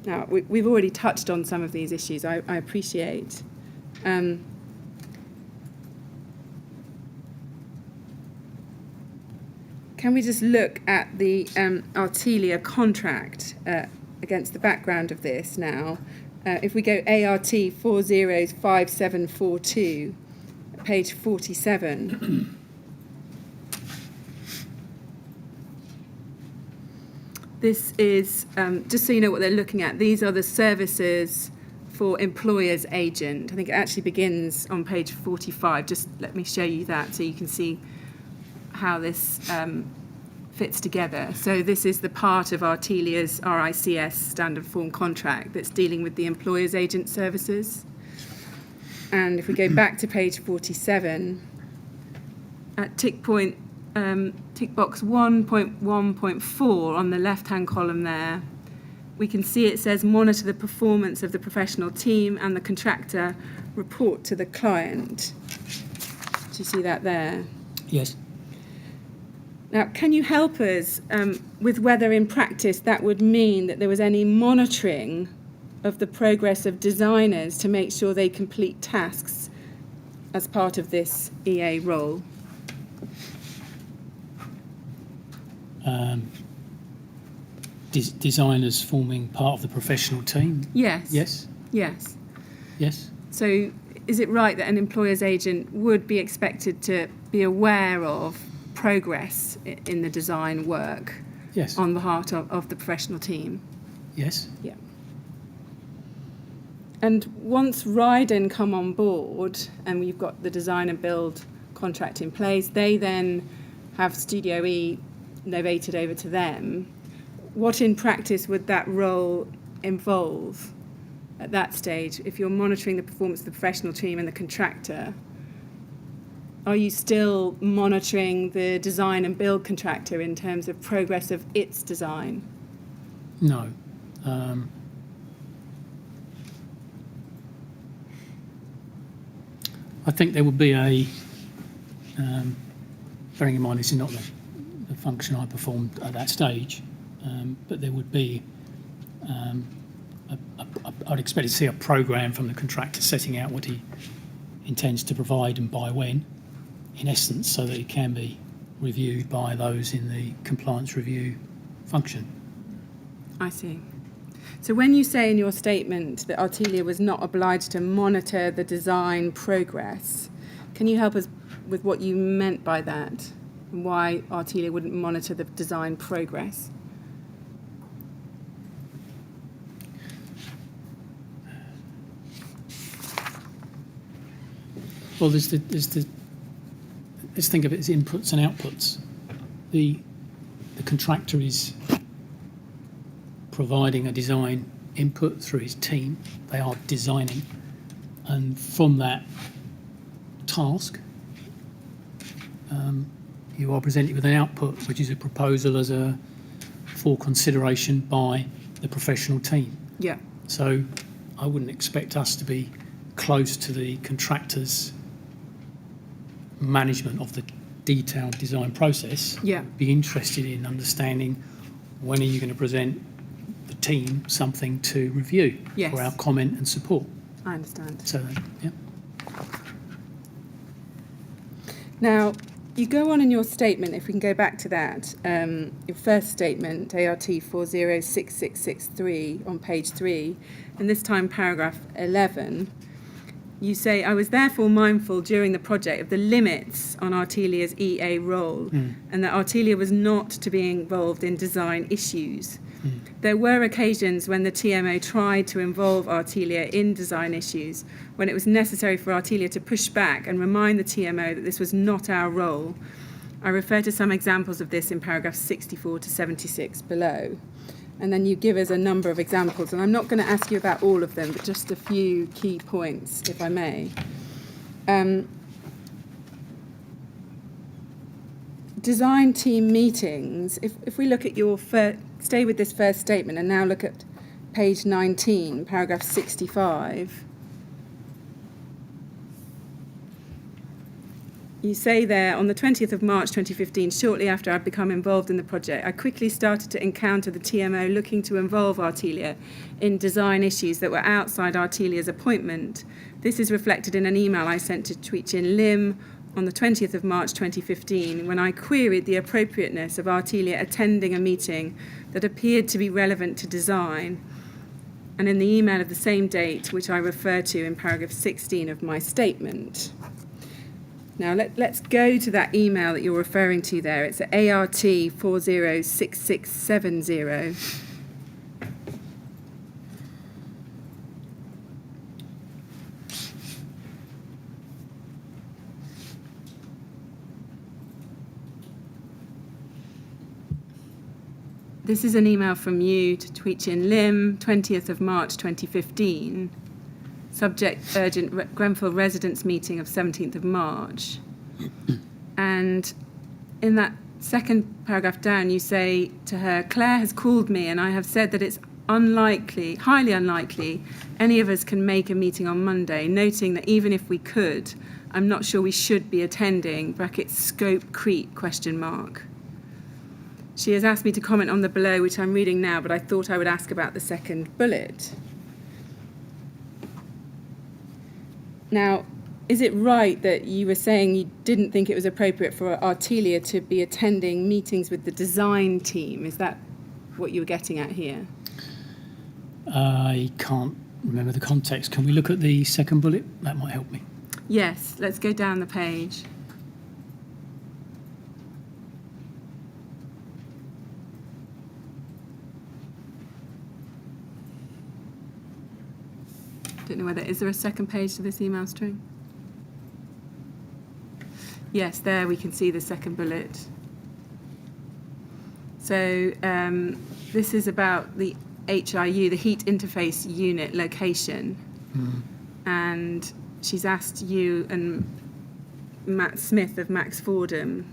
Now, we've already touched on some of these issues, I appreciate. Can we just look at the Artelia contract against the background of this now? If we go ART 405742, page 47. This is, just so you know what they're looking at, these are the services for employer's agent. I think it actually begins on page 45. Just let me show you that so you can see how this fits together. So this is the part of Artelia's RICS standard form contract that's dealing with the employer's agent services. And if we go back to page 47, at tick box 1.1.4 on the left-hand column there, we can see it says monitor the performance of the professional team and the contractor report to the client. Do you see that there? Yes. Now, can you help us with whether in practice that would mean that there was any monitoring of the progress of designers to make sure they complete tasks as part of this EA role? Designers forming part of the professional team? Yes. Yes. Yes. Yes. So is it right that an employer's agent would be expected to be aware of progress in the design work Yes. on behalf of the professional team? Yes. Yeah. And once Ryden come on board and we've got the design and build contract in place, they then have Studio E novated over to them. What in practice would that role involve at that stage? If you're monitoring the performance of the professional team and the contractor, are you still monitoring the design and build contractor in terms of progress of its design? No. I think there would be a, bearing in mind this is not the function I performed at that stage, but there would be, I'd expect to see a programme from the contractor setting out what he intends to provide and by when, in essence, so that it can be reviewed by those in the compliance review function. I see. So when you say in your statement that Artelia was not obliged to monitor the design progress, can you help us with what you meant by that and why Artelia wouldn't monitor the design progress? Well, let's think of it as inputs and outputs. The contractor is providing a design input through his team. They are designing, and from that task, you are presented with an output, which is a proposal for consideration by the professional team. Yeah. So I wouldn't expect us to be close to the contractor's management of the detailed design process. Yeah. Be interested in understanding when are you going to present the team something to review Yes. for our comment and support. I understand. So, yeah. Now, you go on in your statement, if we can go back to that, your first statement, ART 406663 on page 3, and this time paragraph 11, you say, I was therefore mindful during the project of the limits on Artelia's EA role and that Artelia was not to be involved in design issues. There were occasions when the TMO tried to involve Artelia in design issues, when it was necessary for Artelia to push back and remind the TMO that this was not our role. I refer to some examples of this in paragraphs 64 to 76 below. And then you give us a number of examples, and I'm not going to ask you about all of them, but just a few key points, if I may. Design team meetings, if we look at your stay with this first statement and now look at page 19, paragraph 65. You say there, on the 20th of March 2015, shortly after I'd become involved in the project, I quickly started to encounter the TMO looking to involve Artelia in design issues that were outside Artelia's appointment. This is reflected in an email I sent to Twitch in Lim on the 20th of March 2015, when I queried the appropriateness of Artelia attending a meeting that appeared to be relevant to design, and in the email of the same date, which I refer to in paragraph 16 of my statement. Now, let's go to that email that you're referring to there. It's ART 406670. This is an email from you to Tweechin Lim, 20th of March 2015. Subject urgent Grenfell residents meeting of 17th of March. And in that second paragraph down, you say to her, Claire has called me and I have said that it's unlikely, highly unlikely, any of us can make a meeting on Monday, noting that even if we could, I'm not sure we should be attending, brackets scope creep, question mark. She has asked me to comment on the below, which I'm reading now, but I thought I would ask about the second bullet. Now, is it right that you were saying you didn't think it was appropriate for Artelia to be attending meetings with the design team? Is that what you were getting at here? I can't remember the context. Can we look at the second bullet? That might help me. Yes, let's go down the page. Don't know whether, is there a second page to this email string? Yes, there we can see the second bullet. So this is about the HIU, the heat interface unit location. And she's asked you and Matt Smith of Max Fordham,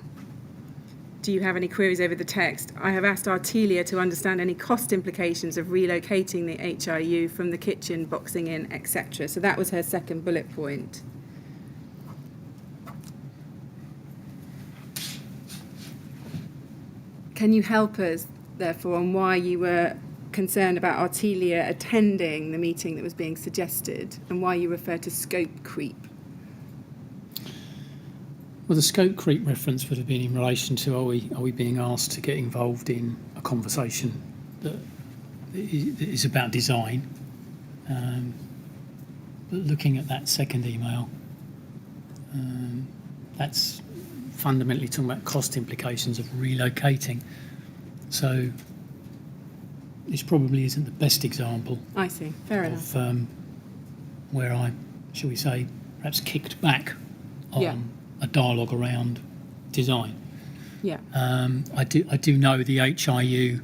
do you have any queries over the text? I have asked Artelia to understand any cost implications of relocating the HIU from the kitchen, boxing in, etc. So that was her second bullet point. Can you help us, therefore, on why you were concerned about Artelia attending the meeting that was being suggested and why you refer to scope creep? Well, the scope creep reference would have been in relation to are we being asked to get involved in a conversation that is about design. But looking at that second email, that's fundamentally talking about cost implications of relocating. So this probably isn't the best example I see, fair enough. of where I, shall we say, perhaps kicked back on a dialogue around design. Yeah. I do know the HIU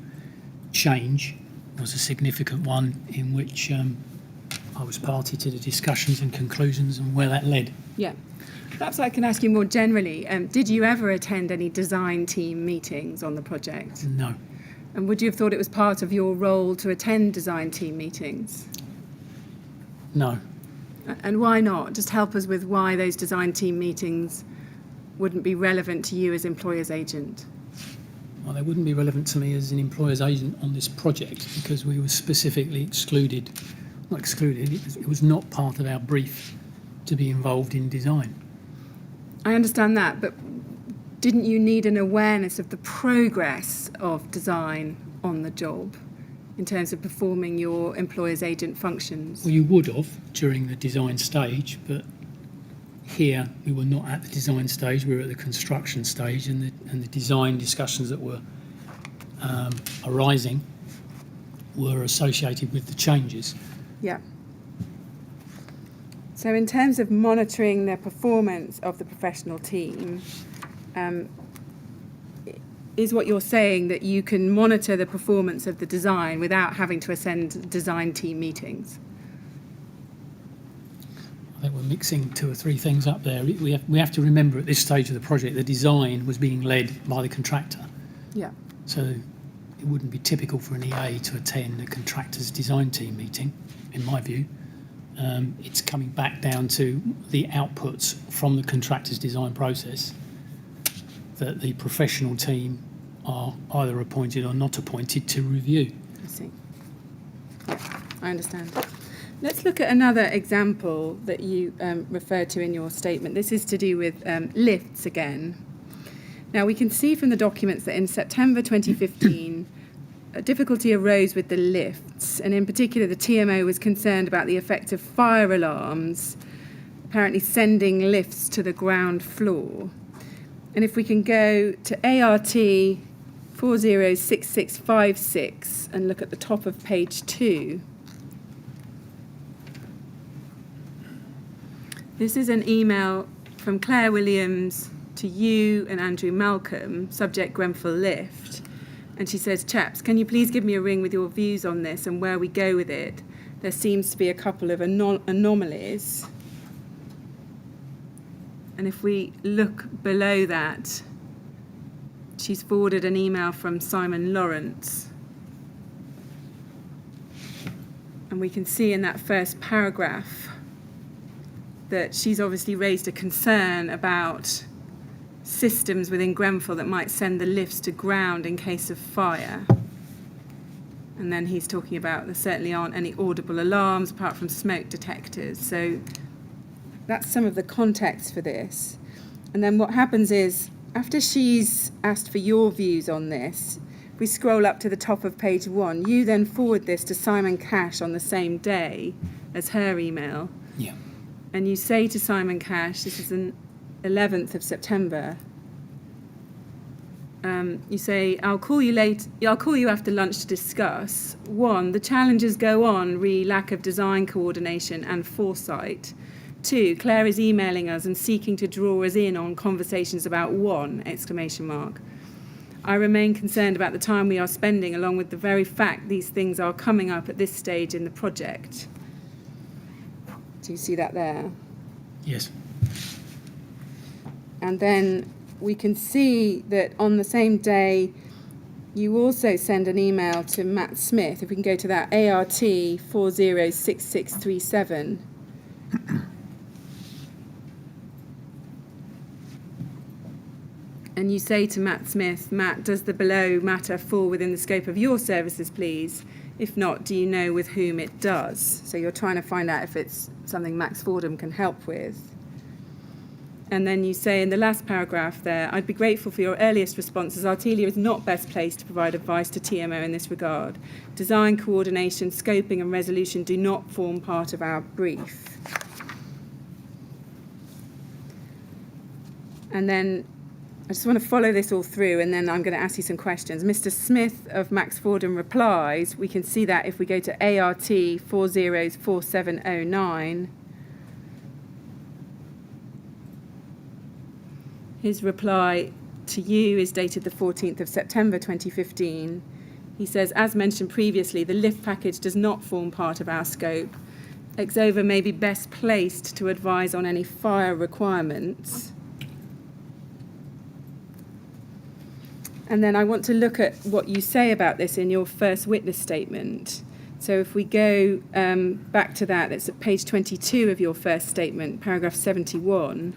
change was a significant one in which I was party to the discussions and conclusions and where that led. Yeah. Perhaps I can ask you more generally, did you ever attend any design team meetings on the project? No. And would you have thought it was part of your role to attend design team meetings? No. And why not? Just help us with why those design team meetings wouldn't be relevant to you as employer's agent. Well, they wouldn't be relevant to me as an employer's agent on this project because we were specifically excluded. Not excluded, it was not part of our brief to be involved in design. I understand that, but didn't you need an awareness of the progress of design on the job in terms of performing your employer's agent functions? Well, you would have during the design stage, but here we were not at the design stage, we were at the construction stage, and the design discussions that were arising were associated with the changes. Yeah. So in terms of monitoring the performance of the professional team, is what you're saying that you can monitor the performance of the design without having to attend design team meetings? I think we're mixing two or three things up there. We have to remember at this stage of the project the design was being led by the contractor. Yeah. So it wouldn't be typical for an EA to attend a contractor's design team meeting, in my view. It's coming back down to the outputs from the contractor's design process that the professional team are either appointed or not appointed to review. I see. Yeah, I understand. Let's look at another example that you referred to in your statement. This is to do with lifts again. Now, we can see from the documents that in September 2015, a difficulty arose with the lifts, and in particular, the TMO was concerned about the effect of fire alarms, apparently sending lifts to the ground floor. And if we can go to ART 406656 and look at the top of page 2. This is an email from Claire Williams to you and Andrew Malcolm, subject Grenfell lift. And she says, chaps, can you please give me a ring with your views on this and where we go with it? There seems to be a couple of anomalies. And if we look below that, she's forwarded an email from Simon Lawrence. And we can see in that first paragraph that she's obviously raised a concern about systems within Grenfell that might send the lifts to ground in case of fire. And then he's talking about there certainly aren't any audible alarms apart from smoke detectors. So that's some of the context for this. And then what happens is, after she's asked for your views on this, we scroll up to the top of page 1. You then forward this to Simon Cash on the same day as her email. Yeah. And you say to Simon Cash, this is the 11th of September, you say, I'll call you after lunch to discuss. 1, the challenges go on, re lack of design coordination and foresight. 2, Claire is emailing us and seeking to draw us in on conversations about 1! I remain concerned about the time we are spending, along with the very fact these things are coming up at this stage in the project. Do you see that there? Yes. And then we can see that on the same day, you also send an email to Matt Smith. If we can go to that, ART 406637. And you say to Matt Smith, Matt, does the below matter fall within the scope of your services, please? If not, do you know with whom it does? So you're trying to find out if it's something Max Fordham can help with. And then you say in the last paragraph there, I'd be grateful for your earliest responses. Artelia is not best placed to provide advice to TMO in this regard. Design, coordination, scoping and resolution do not form part of our brief. And then I just want to follow this all through, and then I'm going to ask you some questions. Mr. Smith of Max Fordham replies, we can see that if we go to ART 404709, his reply to you is dated the 14th of September 2015. He says, as mentioned previously, the lift package does not form part of our scope. Exova may be best placed to advise on any fire requirements. And then I want to look at what you say about this in your first witness statement. So if we go back to that, it's at page 22 of your first statement, paragraph 71.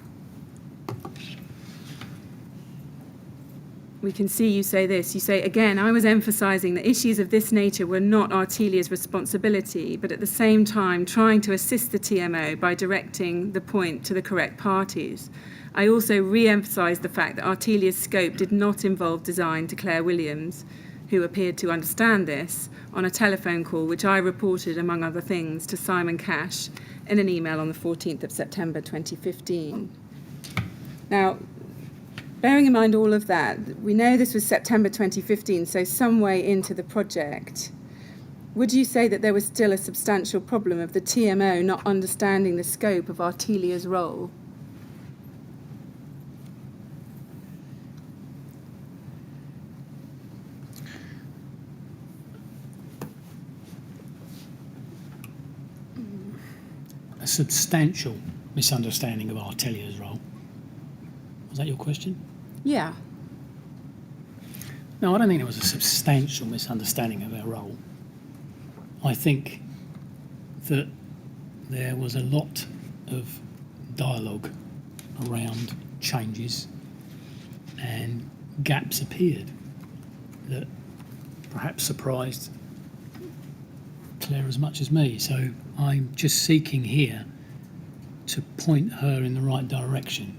We can see you say this. You say, again, I was emphasising that issues of this nature were not Artelia's responsibility, but at the same time trying to assist the TMO by directing the point to the correct parties. I also re-emphasised the fact that Artelia's scope did not involve design to Claire Williams, who appeared to understand this, on a telephone call which I reported, among other things, to Simon Cash in an email on the 14th of September 2015. Now, bearing in mind all of that, we know this was September 2015, so some way into the project. Would you say that there was still a substantial problem of the TMO not understanding the scope of Artelia's role? A substantial misunderstanding of Artelia's role. Was that your question? Yeah. No, I don't think there was a substantial misunderstanding of our role. I think that there was a lot of dialogue around changes and gaps appeared that perhaps surprised Claire as much as me. So I'm just seeking here to point her in the right direction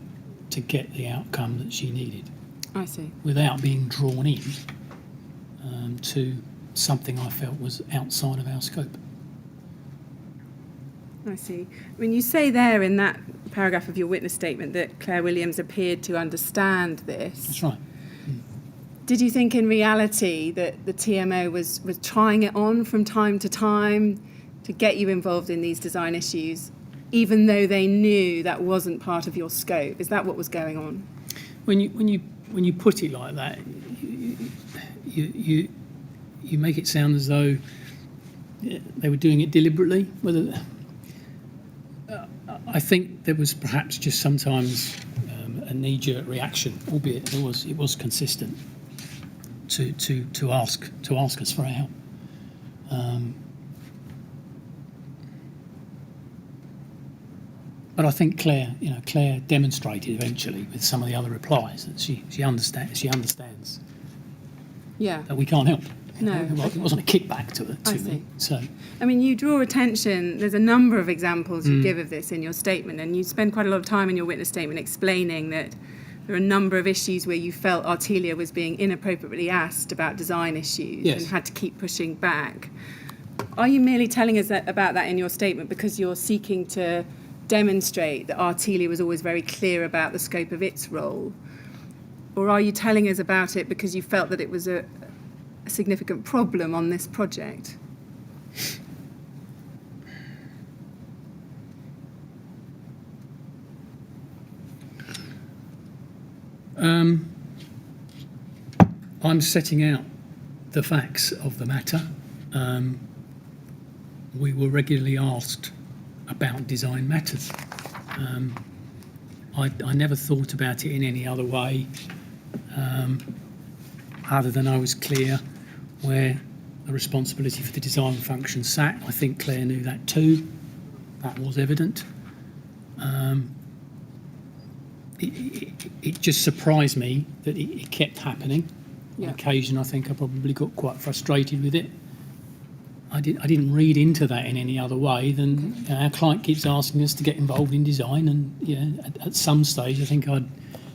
to get the outcome that she needed, I see. without being drawn in to something I felt was outside of our scope. I see. I mean, you say there in that paragraph of your witness statement that Claire Williams appeared to understand this. That's right. Did you think in reality that the TMO was trying it on from time to time to get you involved in these design issues, even though they knew that wasn't part of your scope? Is that what was going on? When you put it like that, you make it sound as though they were doing it deliberately. Whether I think there was perhaps just sometimes a knee-jerk reaction, albeit it was consistent to ask us for our help. But I think Claire demonstrated eventually with some of the other replies that she understands Yeah. that we can't help. No. It wasn't a kickback to I me. see. So I mean, you draw attention, there's a number of examples you give of this in your statement, and you spend quite a lot of time in your witness statement explaining that there are a number of issues where you felt Artelia was being inappropriately asked about design issues Yes. and had to keep pushing back. Are you merely telling us about that in your statement because you're seeking to demonstrate that Artelia was always very clear about the scope of its role? Or are you telling us about it because you felt that it was a significant problem on this project? I'm setting out the facts of the matter. We were regularly asked about design matters. I never thought about it in any other way, other than I was clear where the responsibility for the design function sat. I think Claire knew that too. That was evident. It just surprised me that it kept happening. On Yeah. occasion, I think I probably got quite frustrated with it. I didn't read into that in any other way than our client keeps asking us to get involved in design, and at some stage I think I'd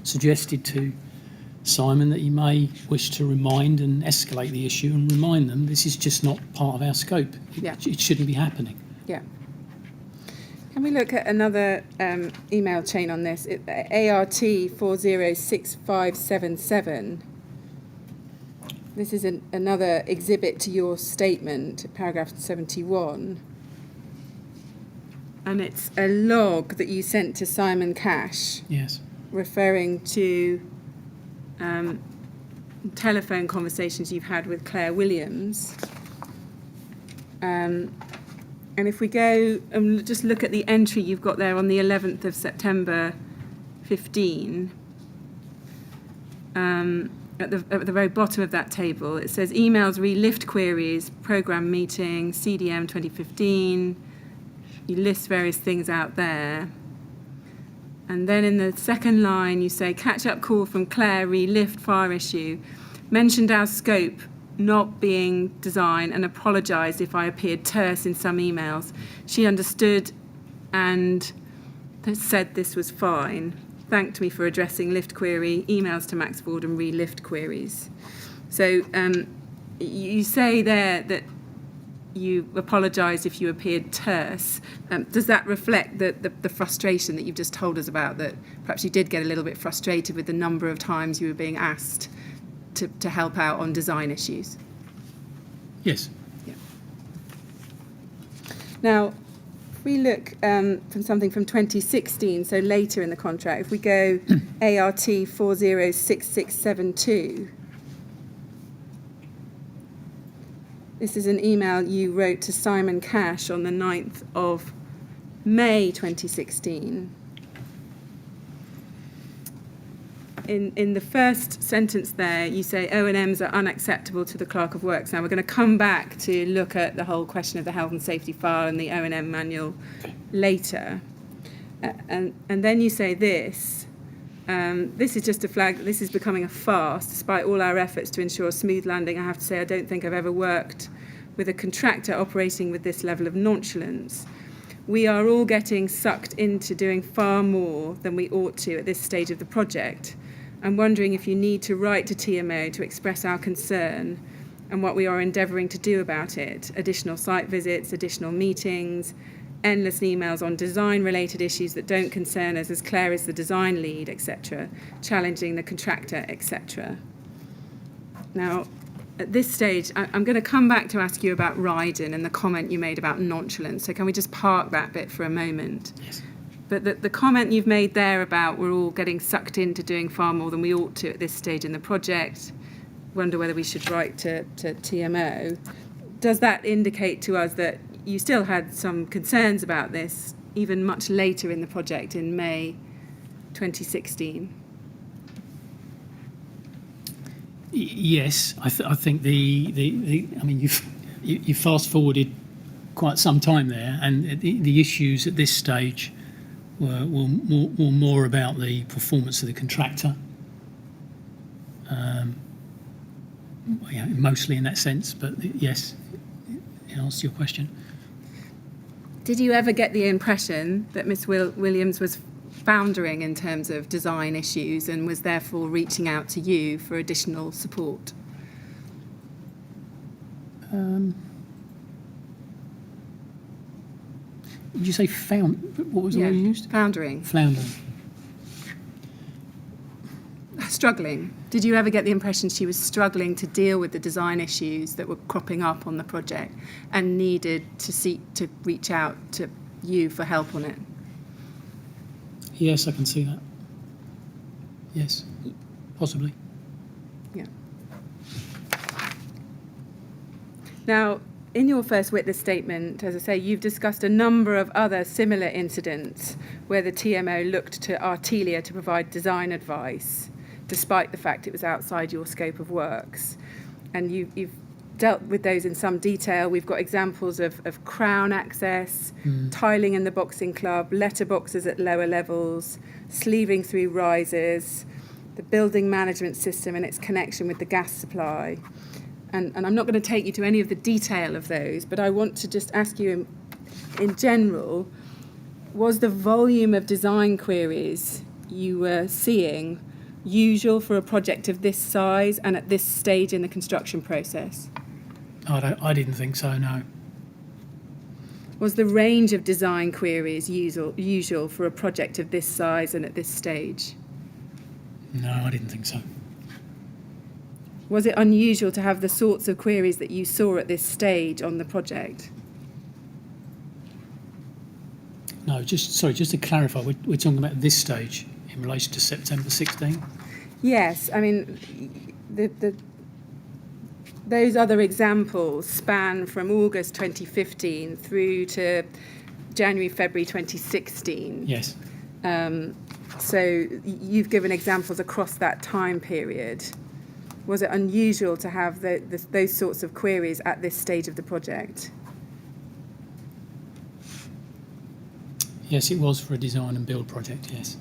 suggested to Simon that he may wish to remind and escalate the issue and remind them this is just not part of our scope. It shouldn't be happening. Yeah. Can we look at another email chain on this? ART 406577. This is another exhibit to your statement, paragraph 71. And it's a log that you sent to Simon Cash, Yes. referring to telephone conversations you've had with Claire Williams. And if we go and just look at the entry you've got there on the 11th of September 15, at the very bottom of that table, it says emails, lift queries, program meeting, CDM 2015. You list various things out there. And then in the second line, you say catch-up call from Claire, lift fire issue. Mentioned our scope not being design and apologised if I appeared terse in some emails. She understood and said this was fine. Thanked me for addressing lift query, emails to Max Ford and lift queries. So you say there that you apologised if you appeared terse. Does that reflect the frustration that you've just told us about, that perhaps you did get a little bit frustrated with the number of times you were being asked to help out on design issues? Yes. Yeah. Now, if we look from something from 2016, so later in the contract, if we go ART 406672, this is an email you wrote to Simon Cash on the 9th of May 2016. In the first sentence there, you say O&Ms are unacceptable to the Clerk of Works. Now, we're going to come back to look at the whole question of the health and safety file and the O&M manual later. And then you say this. This is just a flag that this is becoming a farce. Despite all our efforts to ensure a smooth landing, I have to say I don't think I've ever worked with a contractor operating with this level of nonchalance. We are all getting sucked into doing far more than we ought to at this stage of the project. I'm wondering if you need to write to TMO to express our concern and what we are endeavouring to do about it. Additional site visits, additional meetings, endless emails on design-related issues that don't concern us as Claire is the design lead, etc., challenging the contractor, etc. Now, at this stage, I'm going to come back to ask you about Ryden and the comment you made about nonchalance. So can we just park that bit for a moment? Yes. But the comment you've made there about we're all getting sucked into doing far more than we ought to at this stage in the project, wonder whether we should write to TMO, does that indicate to us that you still had some concerns about this even much later in the project in May 2016? Yes, I think I mean you fast forwarded quite some time there, and the issues at this stage were more about the performance of the contractor, mostly in that sense. But yes, in answer to your question. Did you ever get the impression that Miss Williams was foundering in terms of design issues and was therefore reaching out to you for additional support? Did you say found? What was the word you used? Foundering. Floundering. Struggling. Did you ever get the impression she was struggling to deal with the design issues that were cropping up on the project and needed to reach out to you for help on it? Yes, I can see that. Yes, possibly. Yeah. Now, in your first witness statement, as I say, you've discussed a number of other similar incidents where the TMO looked to Artelia to provide design advice, despite the fact it was outside your scope of works. And you've dealt with those in some detail. We've got examples of crown access, tiling in the boxing club, letterboxes at lower levels, sleeving through rises, the building management system and its connection with the gas supply. And I'm not going to take you to any of the detail of those, but I want to just ask you in general, was the volume of design queries you were seeing usual for a project of this size and at this stage in the construction process? I didn't think so, no. Was the range of design queries usual for a project of this size and at this stage? No, I didn't think so. Was it unusual to have the sorts of queries that you saw at this stage on the project? No, just to clarify, we're talking about this stage in relation to September 16? Yes, I mean, those other examples span from August 2015 through to January, February 2016. Yes. So you've given examples across that time period. Was it unusual to have those sorts of queries at this stage of the project? Yes, it was for a design and build project, yes.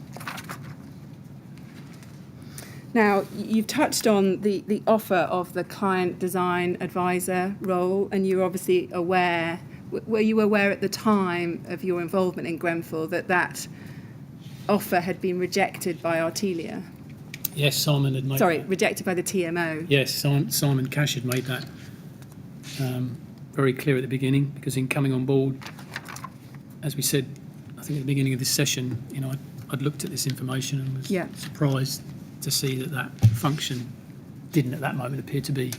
Now, you've touched on the offer of the client design advisor role, and you're obviously aware, were you aware at the time of your involvement in Grenfell that offer had been rejected by Artelia? Yes, Simon had made that. Rejected by the TMO. Yes, Simon Cash had made that very clear at the beginning, because in coming on board, as we said, I think at the beginning of this session, I'd looked at this information and was surprised to see that function didn't at that moment appear to be,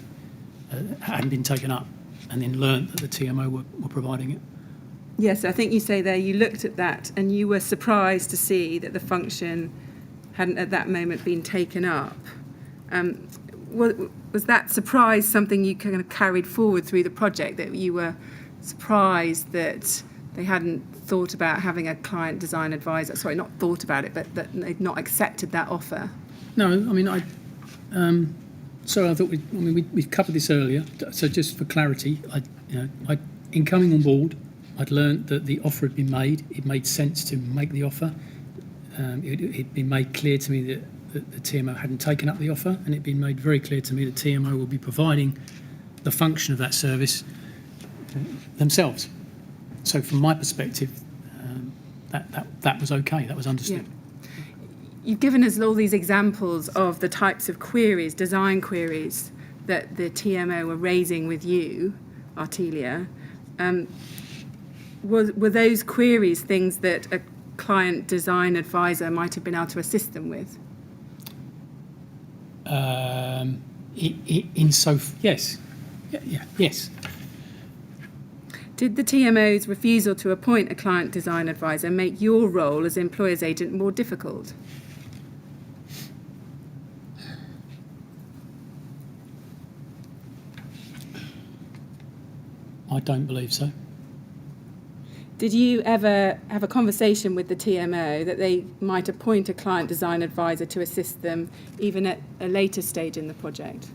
hadn't been taken up, and then learnt that the TMO were providing it. Yes, I think you say there you looked at that and you were surprised to see that the function hadn't at that moment been taken up. Was that surprise something you kind of carried forward through the project, that you were surprised that they hadn't thought about having a client design advisor? Sorry, not thought about it, but that they'd not accepted that offer? No, I mean, I thought we've covered this earlier. So just for clarity, in coming on board, I'd learnt that the offer had been made. It made sense to make the offer. It'd been made clear to me that the TMO hadn't taken up the offer, and it'd been made very clear to me that TMO will be providing the function of that service themselves. So from my perspective, that was okay. That was understood. Yeah. You've given us all these examples of the types of queries, design queries, that the TMO were raising with you, Artelia. Were those queries things that a client design advisor might have been able to assist them with? Yes. Yes. Did the TMO's refusal to appoint a client design advisor make your role as employer's agent more difficult? I don't believe so. Did you ever have a conversation with the TMO that they might appoint a client design advisor to assist them even at a later stage in the project?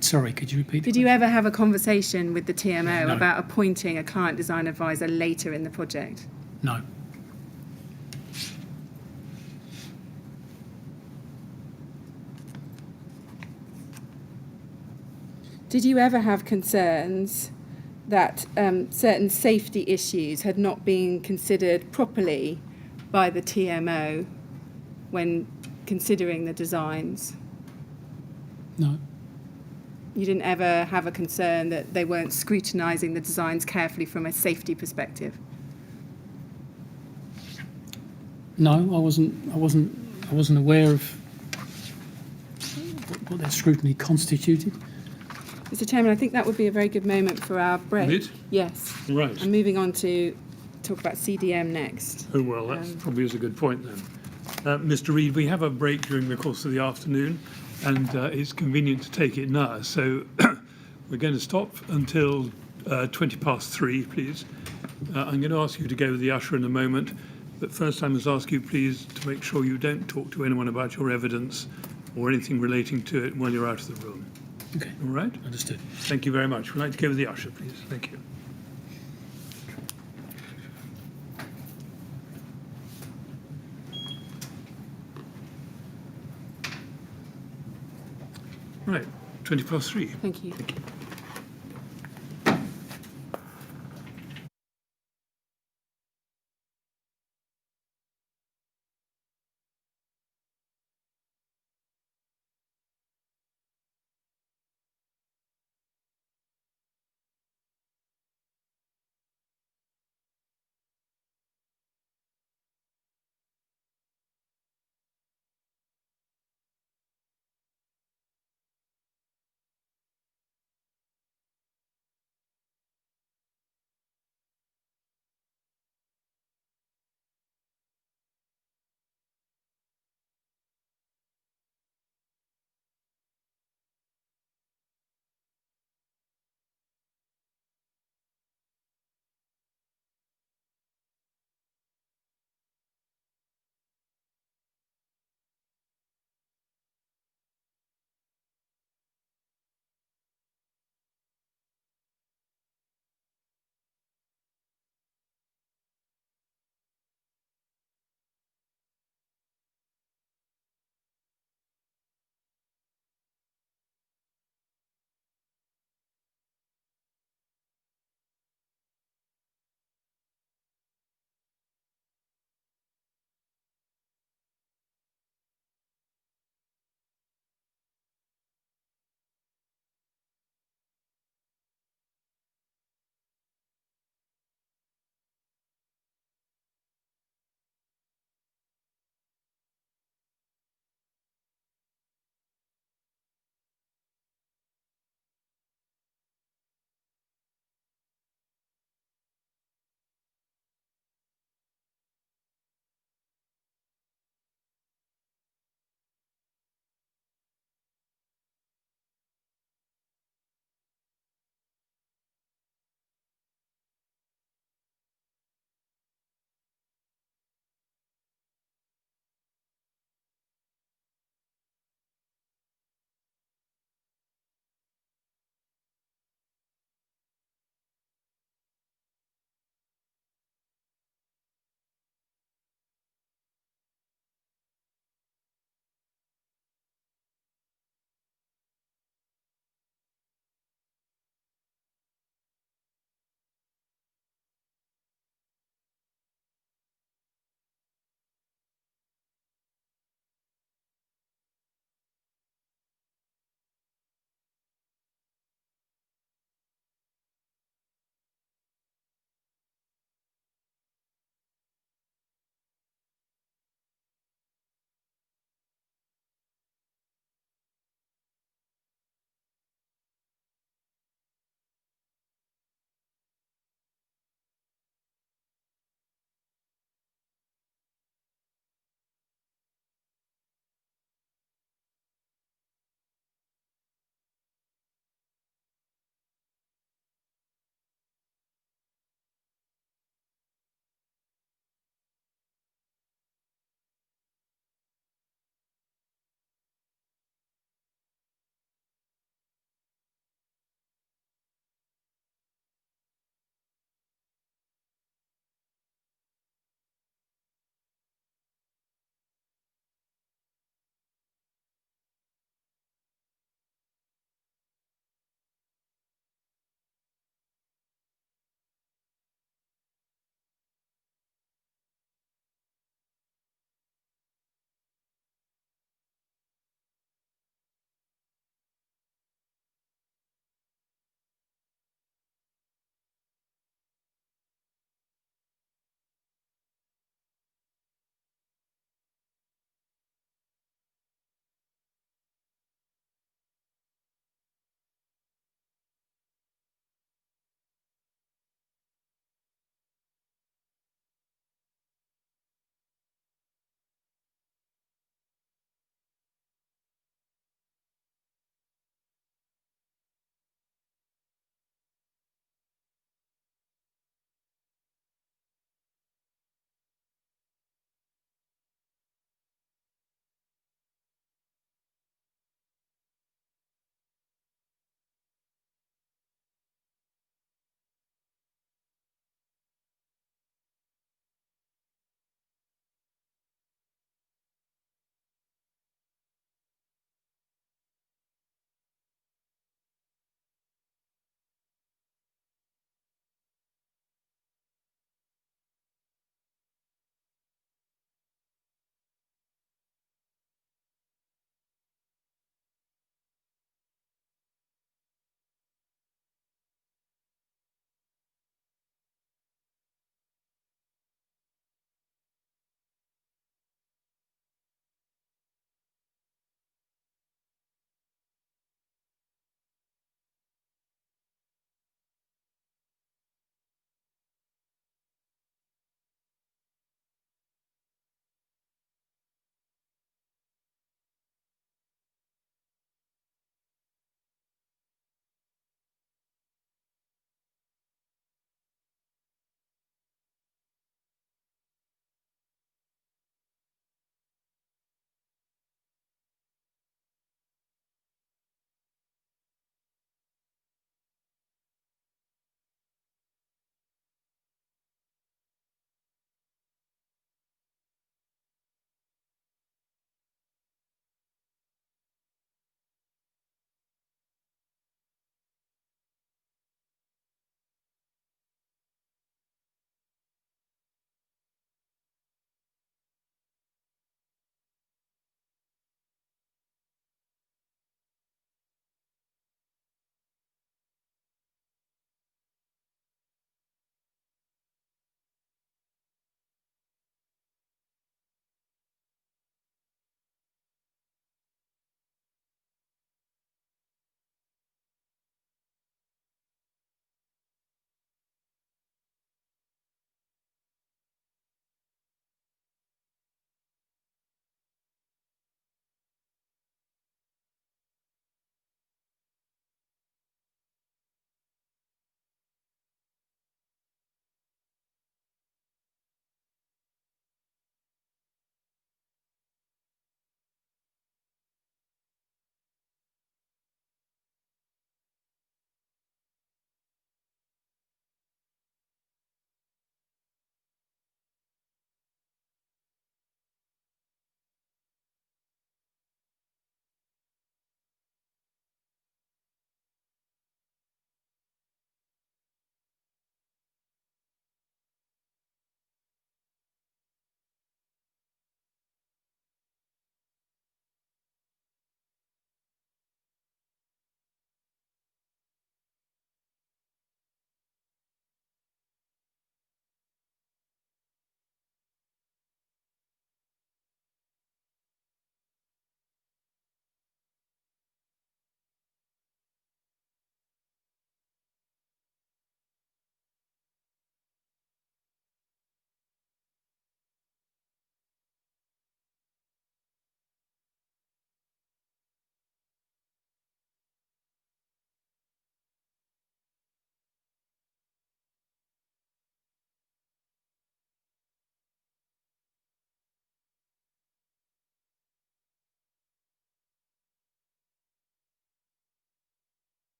Sorry, could you repeat? Did you ever have a conversation with the TMO No. about appointing a client design advisor later in the project? No. Did you ever have concerns that certain safety issues had not been considered properly by the TMO when considering the designs? No. You didn't ever have a concern that they weren't scrutinising the designs carefully from a safety perspective? No, I wasn't aware of what their scrutiny constituted. Mr. Chairman, I think that would be a very good moment for our break. Would it? Yes. Right. I'm moving on to talk about CDM next. Oh, well, that probably is a good point then. Mr. Reid, we have a break during the course of the afternoon, and it's convenient to take it now. So we're going to stop until 3:20, please. I'm going to ask you to go with the usher in a moment, but first I must ask you, please, to make sure you don't talk to anyone about your evidence or anything relating to it while you're out of the room. Okay. All right? Understood. Thank you very much. We'd like to go with the usher, please. Thank you. Right, 3:20. Thank you. Thank you.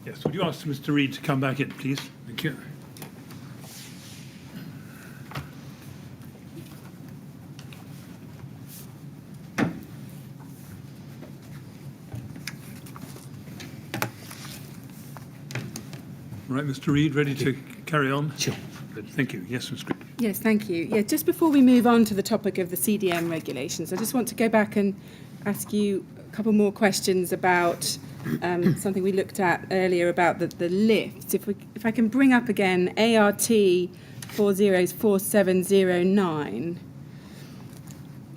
Yes, would you ask Mr. Reid to come back in, please? Thank you. Right, Mr. Reid, ready to carry on? Sure. Good, thank you. Yes, Ms. Green. Yes, thank you. Yeah, just before we move on to the topic of the CDM regulations, I just want to go back and ask you a couple more questions about something we looked at earlier about the lifts. If I can bring up again ART 404709.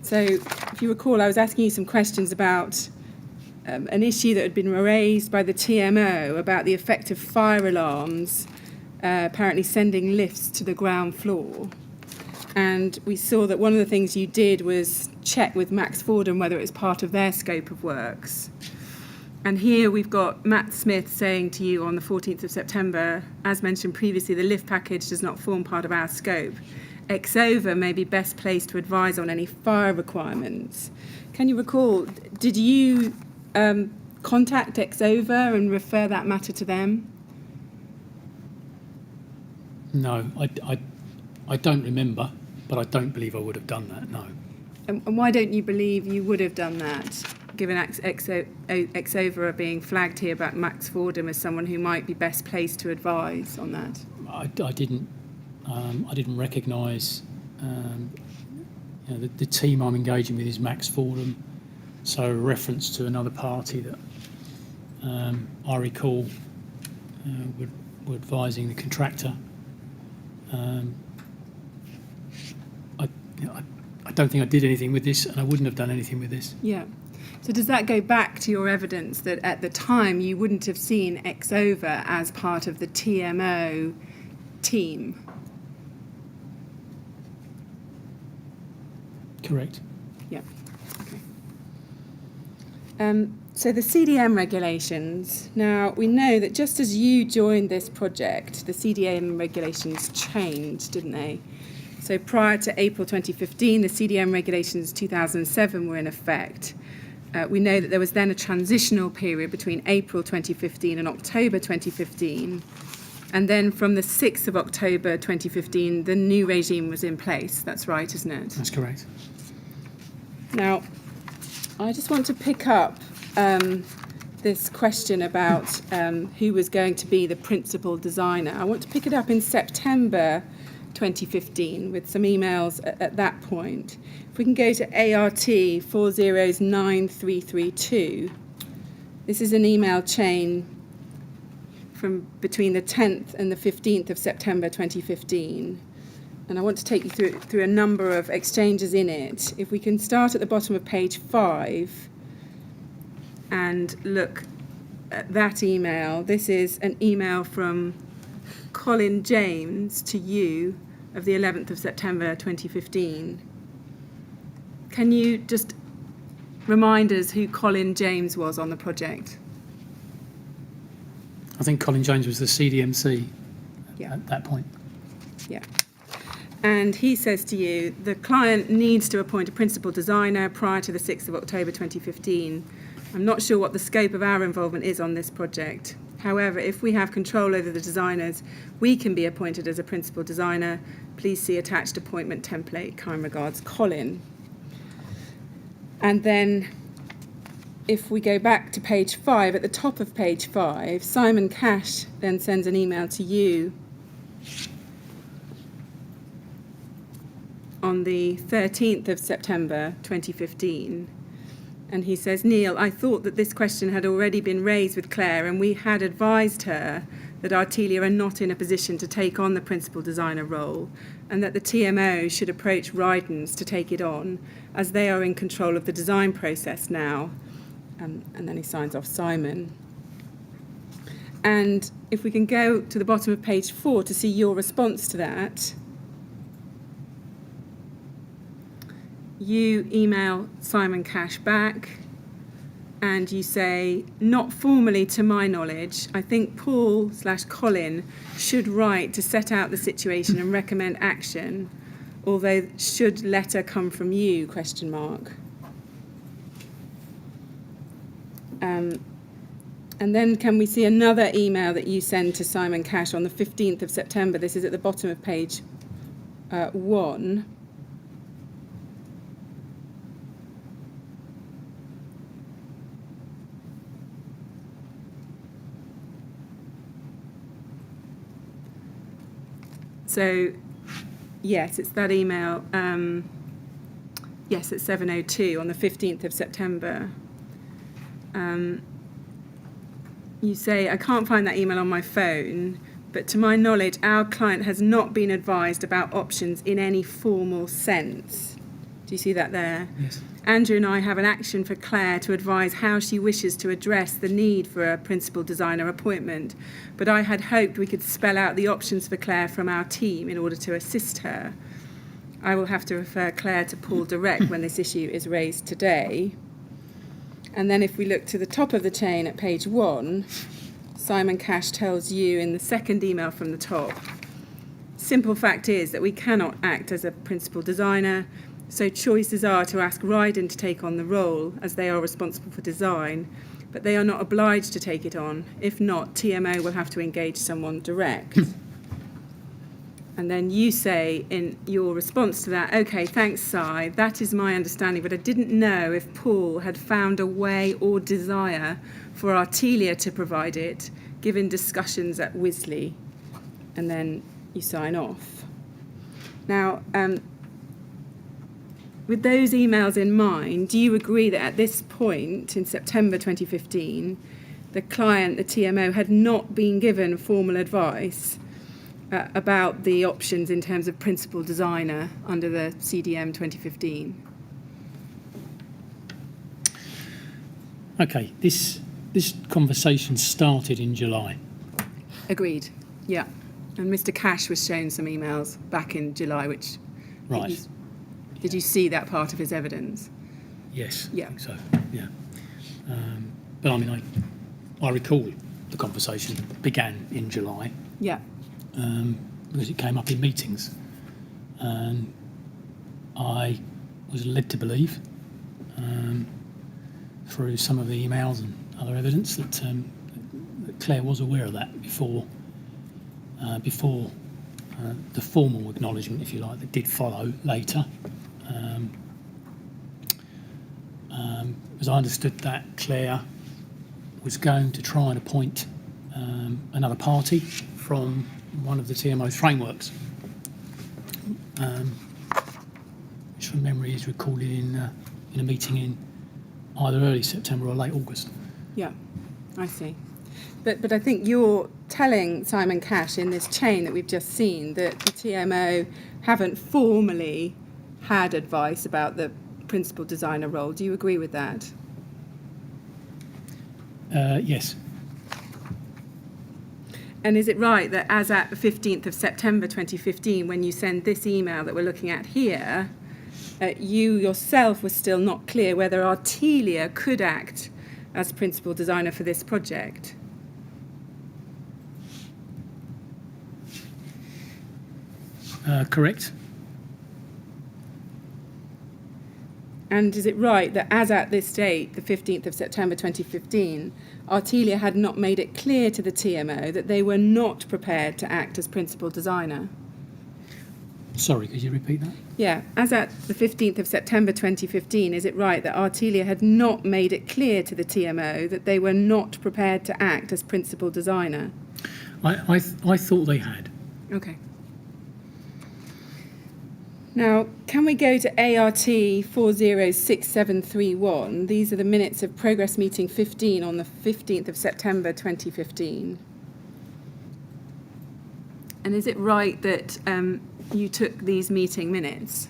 So if you recall, I was asking you some questions about an issue that had been raised by the TMO about the effect of fire alarms apparently sending lifts to the ground floor. And we saw that one of the things you did was check with Max Fordham whether it was part of their scope of works. And here we've got Matt Smith saying to you on the 14th of September, as mentioned previously, the lift package does not form part of our scope. Exova may be best placed to advise on any fire requirements. Can you recall, did you contact Exova and refer that matter to them? No, I don't remember, but I don't believe I would have done that, no. And why don't you believe you would have done that, given Exova are being flagged here about Max Fordham as someone who might be best placed to advise on that? I didn't recognise the team I'm engaging with is Max Fordham, so a reference to another party that I recall were advising the contractor. I don't think I did anything with this, and I wouldn't have done anything with this. Yeah. So does that go back to your evidence that at the time you wouldn't have seen Exova as part of the TMO team? Correct. Yeah. Okay. So the CDM regulations, now we know that just as you joined this project, the CDM regulations changed, didn't they? So prior to April 2015, the CDM regulations 2007 were in effect. We know that there was then a transitional period between April 2015 and October 2015. And then from the 6th of October 2015, the new regime was in place. That's right, isn't it? That's correct. Now, I just want to pick up this question about who was going to be the principal designer. I want to pick it up in September 2015 with some emails at that point. If we can go to ART 409332, this is an email chain from between the 10th and the 15th of September 2015. And I want to take you through a number of exchanges in it. If we can start at the bottom of page 5 and look at that email. This is an email from Colin James to you of the 11th of September 2015. Can you just remind us who Colin James was on the project? I think Colin James was the CDMC Yeah. at that point. Yeah. And he says to you, the client needs to appoint a principal designer prior to the 6th of October 2015. I'm not sure what the scope of our involvement is on this project. However, if we have control over the designers, we can be appointed as a principal designer. Please see attached appointment template. Kind regards, Colin. And then if we go back to page 5, at the top of page 5, Simon Cash then sends an email to you on the 13th of September 2015. And he says, Neil, I thought that this question had already been raised with Claire and we had advised her that Artelia are not in a position to take on the principal designer role and that the TMO should approach Rydens to take it on as they are in control of the design process now. And then he signs off Simon. And if we can go to the bottom of page 4 to see your response to that, you email Simon Cash back and you say, not formally to my knowledge, I think Paul/Colin should write to set out the situation and recommend action, although should letter come from you, ? And then can we see another email that you send to Simon Cash on the 15th of September? This is at the bottom of page 1. So, yes, it's that email. Yes, at 7:02 on the 15th of September. You say, I can't find that email on my phone, but to my knowledge, our client has not been advised about options in any formal sense. Do you see that there? Yes. Andrew and I have an action for Claire to advise how she wishes to address the need for a principal designer appointment, but I had hoped we could spell out the options for Claire from our team in order to assist her. I will have to refer Claire to Paul direct when this issue is raised today. And then if we look to the top of the chain at page 1, Simon Cash tells you in the second email from the top, simple fact is that we cannot act as a principal designer, so choices are to ask Ryden to take on the role as they are responsible for design, but they are not obliged to take it on. If not, TMO will have to engage someone direct. And then you say in your response to that, OK, thanks, Si, that is my understanding, but I didn't know if Paul had found a way or desire for Artelia to provide it, given discussions at Wisley. And then you sign off. Now, with those emails in mind, do you agree that at this point, in September 2015, the client, the TMO, had not been given formal advice about the options in terms of principal designer under the CDM 2015? Okay, this conversation started in July. Agreed, yeah. And Mr. Cash was shown some emails back in July, which... Right. Did you see that part of his evidence? Yes, Yeah. I think so, yeah. But I mean, I recall the conversation began in July. Yeah. Because it came up in meetings. And I was led to believe, through some of the emails and other evidence, that Claire was aware of that before the formal acknowledgement, if you like, that did follow later. As I understood that, Claire was going to try and appoint another party from one of the TMO's frameworks, which from memory is recorded in a meeting in either early September or late August. Yeah, I see. But I think you're telling Simon Cash in this chain that we've just seen that the TMO haven't formally had advice about the principal designer role. Do you agree with that? Yes. And is it right that as at the 15th of September 2015, when you send this email that we're looking at here, you yourself were still not clear whether Artelia could act as principal designer for this project? Correct. And is it right that as at this date, the 15th of September 2015, Artelia had not made it clear to the TMO that they were not prepared to act as principal designer? Sorry, could you repeat that? Yeah, as at the 15th of September 2015, is it right that Artelia had not made it clear to the TMO that they were not prepared to act as principal designer? I thought they had. Okay. Now, can we go to ART 406731? These are the minutes of Progress Meeting 15 on the 15th of September 2015. And is it right that you took these meeting minutes?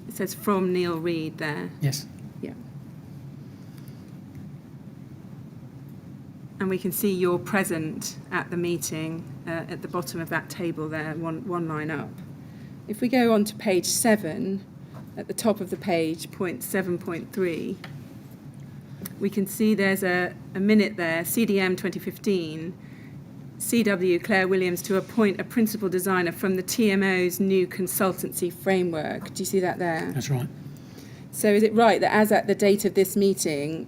It says from Neil Reed there. Yes. Yeah. And we can see you're present at the meeting at the bottom of that table there, one line up. If we go on to page 7, at the top of the page, point 7.3, we can see there's a minute there, CDM 2015, CW Claire Williams to appoint a principal designer from the TMO's new consultancy framework. Do you see that there? That's right. So is it right that as at the date of this meeting,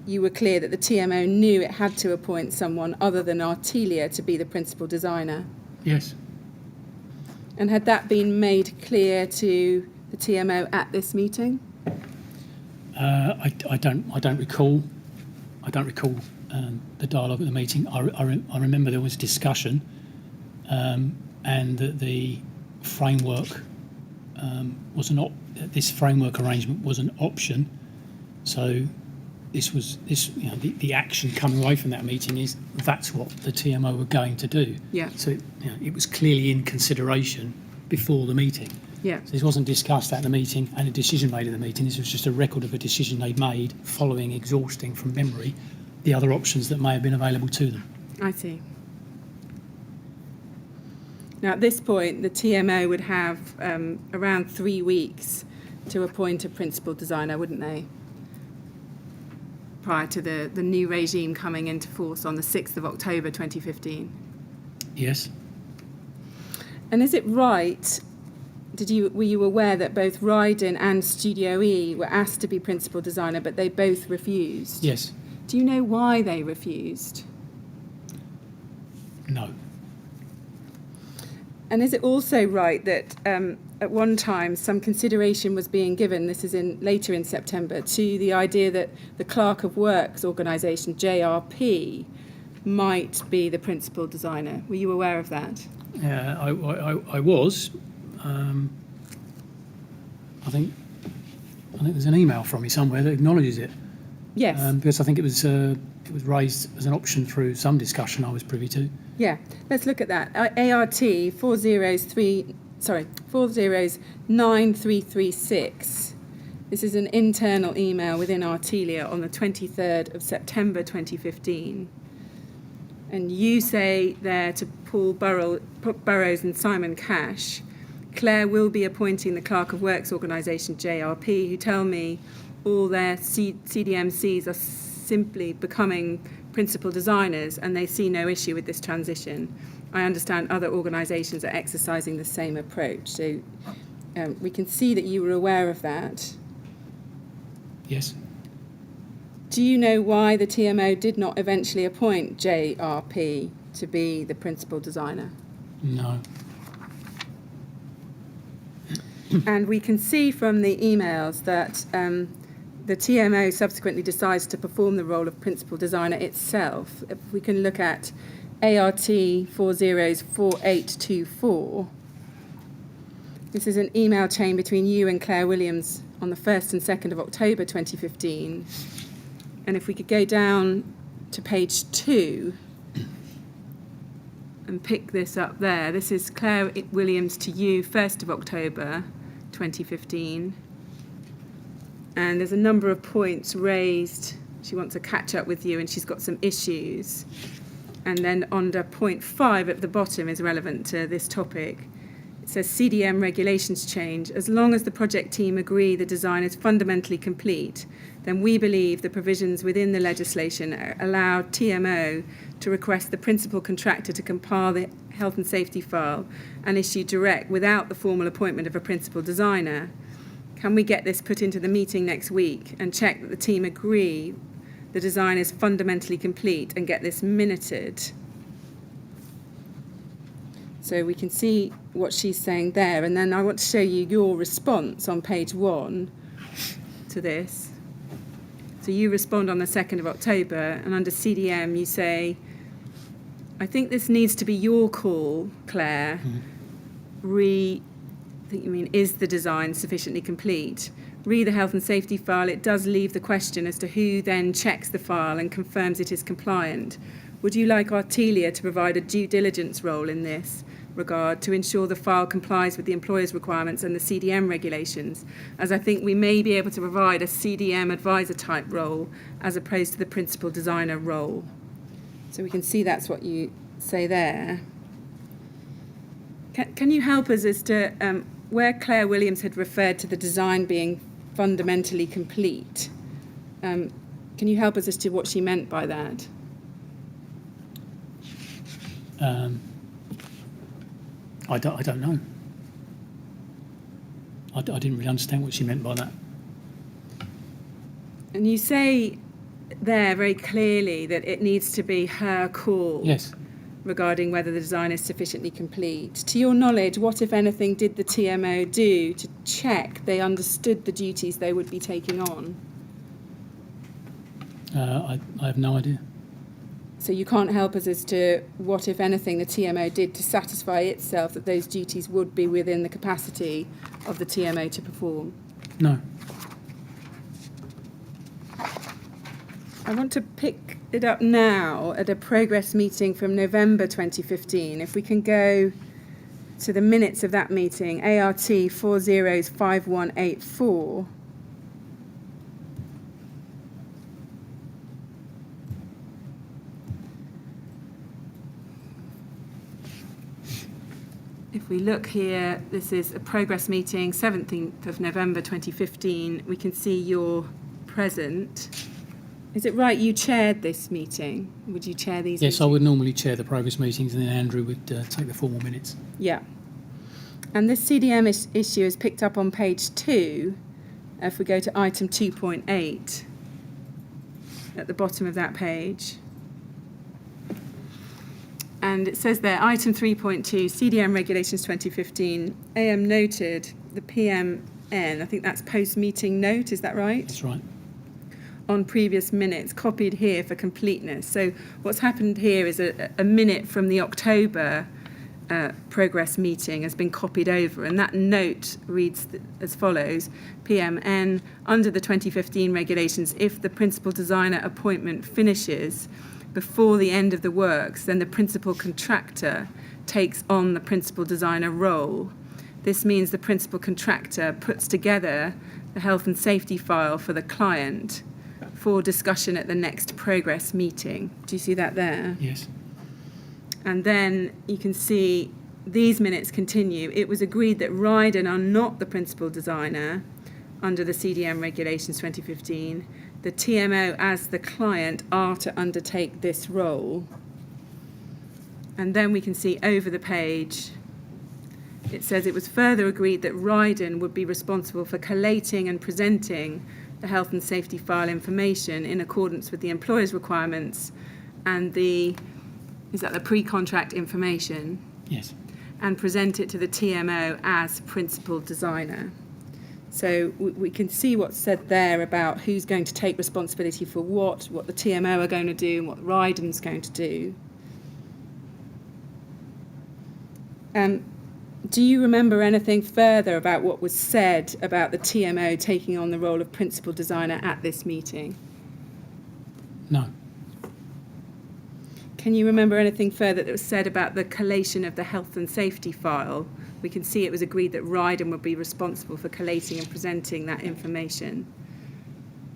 you were clear that the TMO knew it had to appoint someone other than Artelia to be the principal designer. Yes. And had that been made clear to the TMO at this meeting? I don't recall. I don't recall the dialogue at the meeting. I remember there was discussion, and that the framework this framework arrangement was an option. So the action coming away from that meeting is that's what the TMO were going to do. Yeah. So it was clearly in consideration before the meeting. Yeah. So this wasn't discussed at the meeting and a decision made at the meeting. This was just a record of a decision they'd made following exhausting from memory the other options that may have been available to them. I see. Now, at this point, the TMO would have around 3 weeks to appoint a principal designer, wouldn't they? Prior to the new regime coming into force on the 6th of October 2015. Yes. And is it right, were you aware that both Ryden and Studio E were asked to be principal designer, but they both refused? Yes. Do you know why they refused? No. And is it also right that at one time some consideration was being given, this is later in September, to the idea that the Clerk of Works organisation, JRP, might be the principal designer? Were you aware of that? Yeah, I was. I think there's an email from me somewhere that acknowledges it. Yes. Because I think it was raised as an option through some discussion I was privy to. Yeah, let's look at that. ART 4093336. This is an internal email within Artelia on the 23rd of September 2015. And you say there to Paul Burrows and Simon Cash, Claire will be appointing the Clerk of Works organisation, JRP, who tell me all their CDMCs are simply becoming principal designers and they see no issue with this transition. I understand other organisations are exercising the same approach. So we can see that you were aware of that. Yes. Do you know why the TMO did not eventually appoint JRP to be the principal designer? No. And we can see from the emails that the TMO subsequently decides to perform the role of principal designer itself. If we can look at ART 404824. This is an email chain between you and Claire Williams on the 1st and 2nd of October 2015. And if we could go down to page 2 and pick this up there. This is Claire Williams to you, 1st of October 2015. And there's a number of points raised. She wants to catch up with you and she's got some issues. And then under point 5 at the bottom is relevant to this topic. It says CDM regulations change. As long as the project team agree the design is fundamentally complete, then we believe the provisions within the legislation allow TMO to request the principal contractor to compile the health and safety file and issue direct without the formal appointment of a principal designer. Can we get this put into the meeting next week and check that the team agree the design is fundamentally complete and get this minuted? So we can see what she's saying there, and then I want to show you your response on page 1 to this. So you respond on the 2nd of October, and under CDM you say, I think this needs to be your call, Claire. I think you mean, is the design sufficiently complete? Read the health and safety file. It does leave the question as to who then checks the file and confirms it is compliant. Would you like Artelia to provide a due diligence role in this regard to ensure the file complies with the employer's requirements and the CDM regulations, as I think we may be able to provide a CDM advisor type role as opposed to the principal designer role? So we can see that's what you say there. Can you help us as to where Claire Williams had referred to the design being fundamentally complete? Can you help us as to what she meant by that? I don't know. I didn't really understand what she meant by that. And you say there very clearly that it needs to be her call Yes. regarding whether the design is sufficiently complete. To your knowledge, what, if anything, did the TMO do to check they understood the duties they would be taking on? I have no idea. So you can't help us as to what, if anything, the TMO did to satisfy itself that those duties would be within the capacity of the TMO to perform? No. I want to pick it up now at a progress meeting from November 2015. If we can go to the minutes of that meeting, ART 405184. If we look here, this is a progress meeting, 17th of November 2015. We can see you're present. Is it right you chaired this meeting? Would you chair these Yes, meetings? I would normally chair the progress meetings, and then Andrew would take the formal minutes. Yeah. And this CDM issue is picked up on page 2. If we go to item 2.8, at the bottom of that page. And it says there, item 3.2, CDM Regulations 2015, AM noted, the PMN, I think that's post-meeting note, is that right? That's right. On previous minutes, copied here for completeness. So what's happened here is a minute from the October progress meeting has been copied over, and that note reads as follows: PMN, under the 2015 regulations, if the principal designer appointment finishes before the end of the works, then the principal contractor takes on the principal designer role. This means the principal contractor puts together the health and safety file for the client for discussion at the next progress meeting. Do you see that there? Yes. And then you can see these minutes continue. It was agreed that Ryden are not the principal designer under the CDM Regulations 2015. The TMO as the client are to undertake this role. And then we can see over the page, it says it was further agreed that Ryden would be responsible for collating and presenting the health and safety file information in accordance with the employer's requirements and the pre-contract information, Yes. and present it to the TMO as principal designer. So we can see what's said there about who's going to take responsibility for what the TMO are going to do and what Ryden's going to do. Do you remember anything further about what was said about the TMO taking on the role of principal designer at this meeting? No. Can you remember anything further that was said about the collation of the health and safety file? We can see it was agreed that Ryden would be responsible for collating and presenting that information.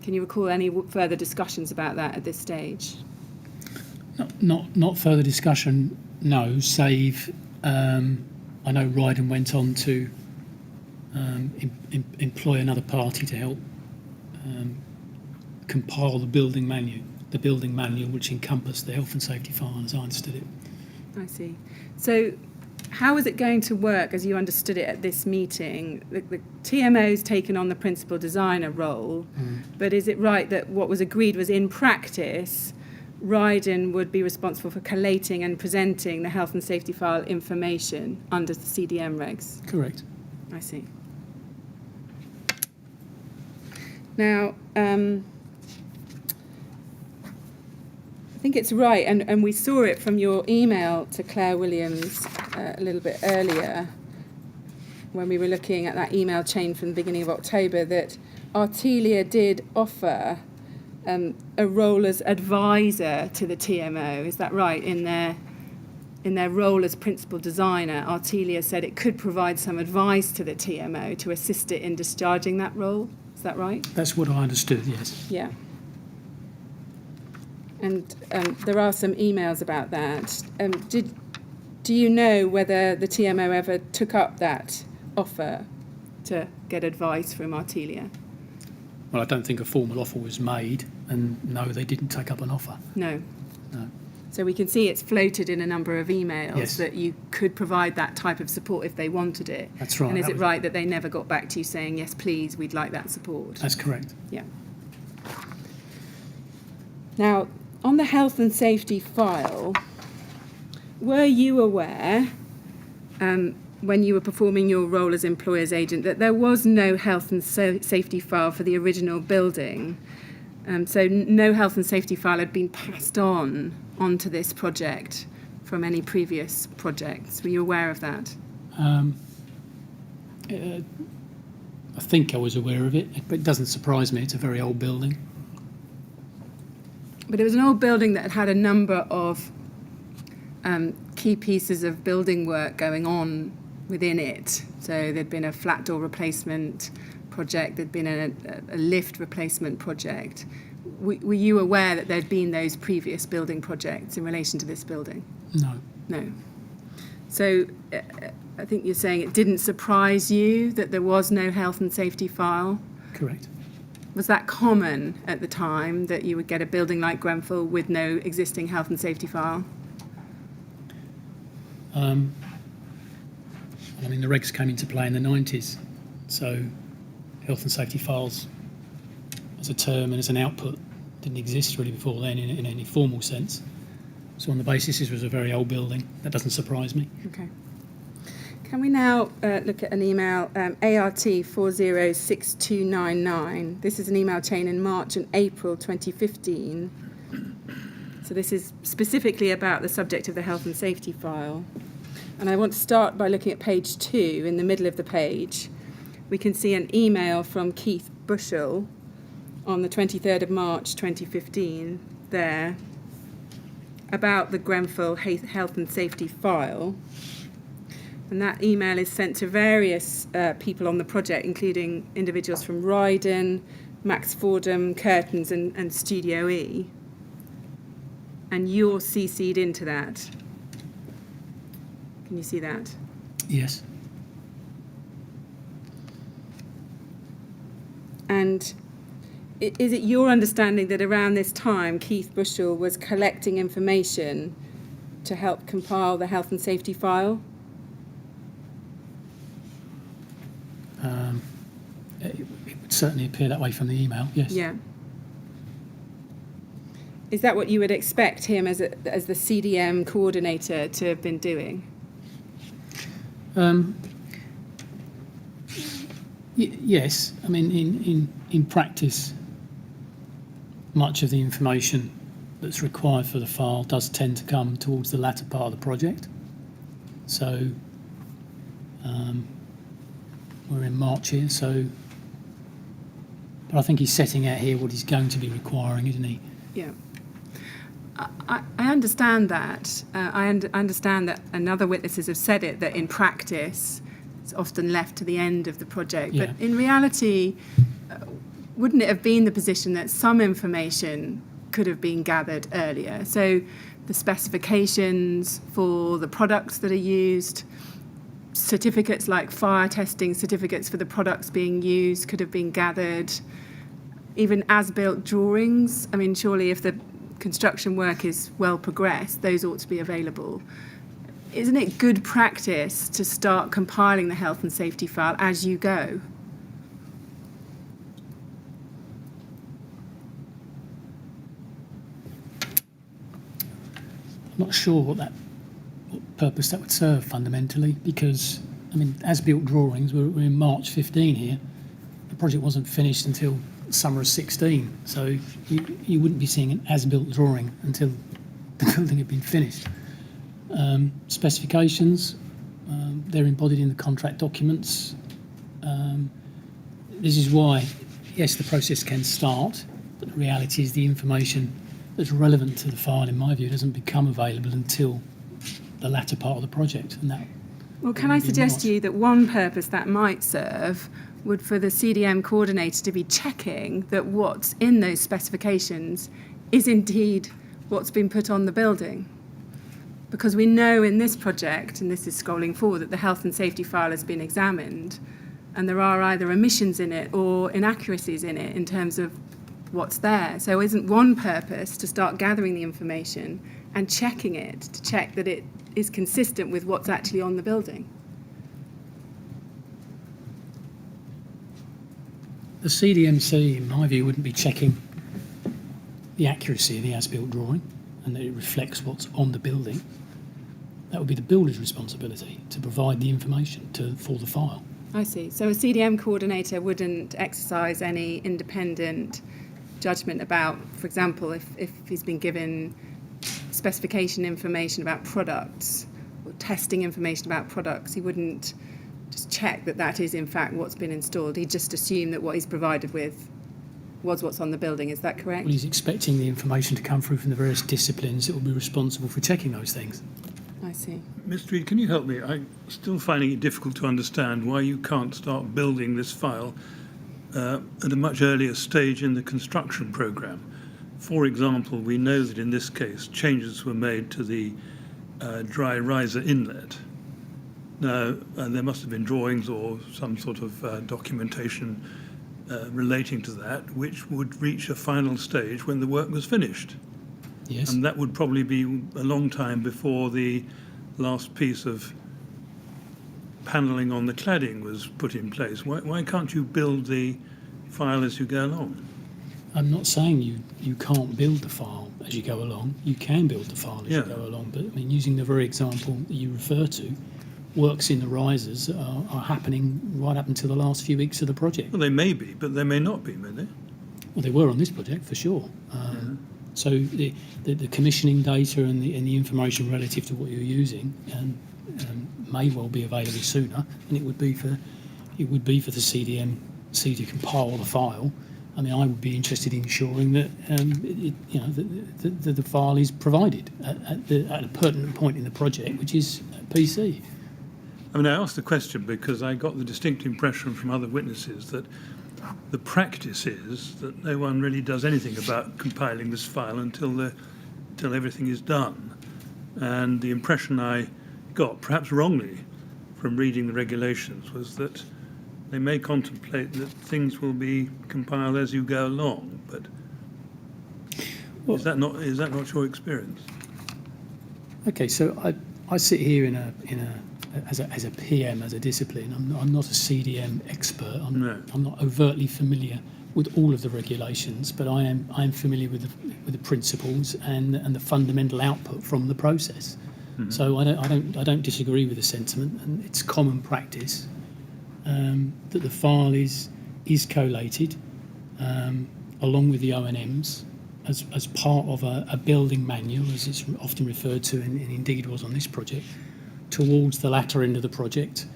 Can you recall any further discussions about that at this stage? Not further discussion, no, save I know Ryden went on to employ another party to help compile the building manual which encompassed the health and safety file, as I understood it. I see. So how is it going to work as you understood it at this meeting? The TMO's taken on the principal designer role, but is it right that what was agreed was in practice Ryden would be responsible for collating and presenting the health and safety file information under the CDM regs? Correct. I see. Now, I think it's right, and we saw it from your email to Claire Williams a little bit earlier when we were looking at that email chain from the beginning of October, that Artelia did offer a role as advisor to the TMO. Is that right? In their role as principal designer, Artelia said it could provide some advice to the TMO to assist it in discharging that role. Is that right? That's what I understood, yes. Yeah. And there are some emails about that. Do you know whether the TMO ever took up that offer to get advice from Artelia? Well, I don't think a formal offer was made, and no, they didn't take up an offer. No. No. So we can see it's floated in a number of emails Yes. that you could provide that type of support if they wanted it. That's right. And is that it was- right that they never got back to you saying, yes, please, we'd like that support? That's correct. Yeah. Now, on the health and safety file, were you aware, when you were performing your role as employer's agent, that there was no health and safety file for the original building? So no health and safety file had been passed on onto this project from any previous projects. Were you aware of that? I think I was aware of it, but it doesn't surprise me. It's a very old building. But it was an old building that had a number of key pieces of building work going on within it. So there'd been a flat door replacement project, there'd been a lift replacement project. Were you aware that there'd been those previous building projects in relation to this building? No. No. So I think you're saying it didn't surprise you that there was no health and safety file? Correct. Was that common at the time, that you would get a building like Grenfell with no existing health and safety file? I mean, the regs came into play in the 90s, so health and safety files as a term and as an output didn't exist really before then in any formal sense. So on the basis this was a very old building, that doesn't surprise me. Okay. Can we now look at an email, ART 406299. This is an email chain in March and April 2015. So this is specifically about the subject of the health and safety file. And I want to start by looking at page 2. In the middle of the page, we can see an email from Keith Bushell on the 23rd of March 2015 there about the Grenfell health and safety file. And that email is sent to various people on the project, including individuals from Ryden, Max Fordham, Curtains and Studio E. And you're CC'd into that. Can you see that? Yes. And is it your understanding that around this time Keith Bushell was collecting information to help compile the health and safety file? It would certainly appear that way from the email, yes. Yeah. Is that what you would expect him as the CDM coordinator to have been doing? Yes. I mean, in practice, much of the information that's required for the file does tend to come towards the latter part of the project. So we're in March here, but I think he's setting out here what he's going to be requiring, isn't he? Yeah. I understand that. I understand that, and other witnesses have said it, that in practice it's often left to the end of the project. Yeah. But in reality, wouldn't it have been the position that some information could have been gathered earlier? So the specifications for the products that are used, certificates like fire testing certificates for the products being used could have been gathered. Even as-built drawings. I mean, surely if the construction work is well progressed, those ought to be available. Isn't it good practice to start compiling the health and safety file as you go? I'm not sure what purpose that would serve fundamentally, because, I mean, as-built drawings, we're in March 15 here. The project wasn't finished until summer of 16, so you wouldn't be seeing an as-built drawing until the building had been finished. Specifications, they're embodied in the contract documents. This is why, yes, the process can start, but the reality is the information that's relevant to the file, in my view, doesn't become available until the latter part of the project. And that. Well, can I suggest to you that one purpose that might serve would for the CDM coordinator to be checking that what's in those specifications is indeed what's been put on the building. Because we know in this project, and this is scrolling forward, that the health and safety file has been examined and there are either omissions in it or inaccuracies in it in terms of what's there. So isn't one purpose to start gathering the information and checking it, to check that it is consistent with what's actually on the building? The CDMC, in my view, wouldn't be checking the accuracy of the as-built drawing and that it reflects what's on the building, that would be the builder's responsibility to provide the information for the file. I see. So a CDM coordinator wouldn't exercise any independent judgment about, for example, if he's been given specification information about products or testing information about products, he wouldn't just check that that is in fact what's been installed. He'd just assume that what he's provided with was what's on the building. Is that correct? Well, he's expecting the information to come through from the various disciplines that will be responsible for checking those things. I see. Mr. Reed, can you help me? I'm still finding it difficult to understand why you can't start building this file at a much earlier stage in the construction programme. For example, we know that in this case changes were made to the dry riser inlet. Now, there must have been drawings or some sort of documentation relating to that, which would reach a final stage when the work was finished. Yes. And that would probably be a long time before the last piece of panelling on the cladding was put in place. Why can't you build the file as you go along? I'm not saying you can't build the file as you go along. You can build the file as you go along. But, I mean, using the very example that you refer to, works in the risers are happening right up until the last few weeks of the project. Well, they may be, but they may not be, may they? Well, they were on this project, for sure. So the commissioning data and the information relative to what you're using may well be available sooner, and it would be for the CDMC to compile the file. I mean, I would be interested in ensuring that the file is provided at a pertinent point in the project, which is PC. I mean, I asked the question because I got the distinct impression from other witnesses that the practice is that no one really does anything about compiling this file until everything is done. And the impression I got, perhaps wrongly, from reading the regulations was that they may contemplate that things will be compiled as you go along. But is that not your experience? Okay, so I sit here as a PM, as a discipline. I'm not a CDM expert. I'm not overtly familiar with all of the regulations, but I am familiar with the principles and the fundamental output from the process. Mm-hmm. So I don't disagree with the sentiment, and it's common practice that the file is collated along with the O&Ms as part of a building manual, as it's often referred to, and indeed was on this project, towards the latter end of the project,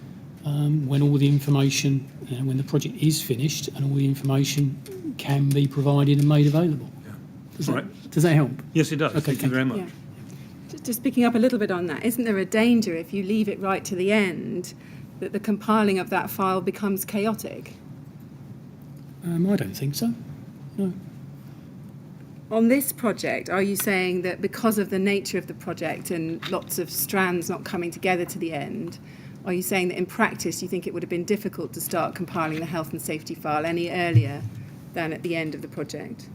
when all the information, when the project is finished and all the information can be provided and made available. Yeah. Does that help? Yes, it does. Okay, thank you very much. Yeah. Just picking up a little bit on that, isn't there a danger if you leave it right to the end that the compiling of that file becomes chaotic? I don't think so. No. On this project, are you saying that because of the nature of the project and lots of strands not coming together to the end, are you saying that in practice you think it would have been difficult to start compiling the health and safety file any earlier than at the end of the project?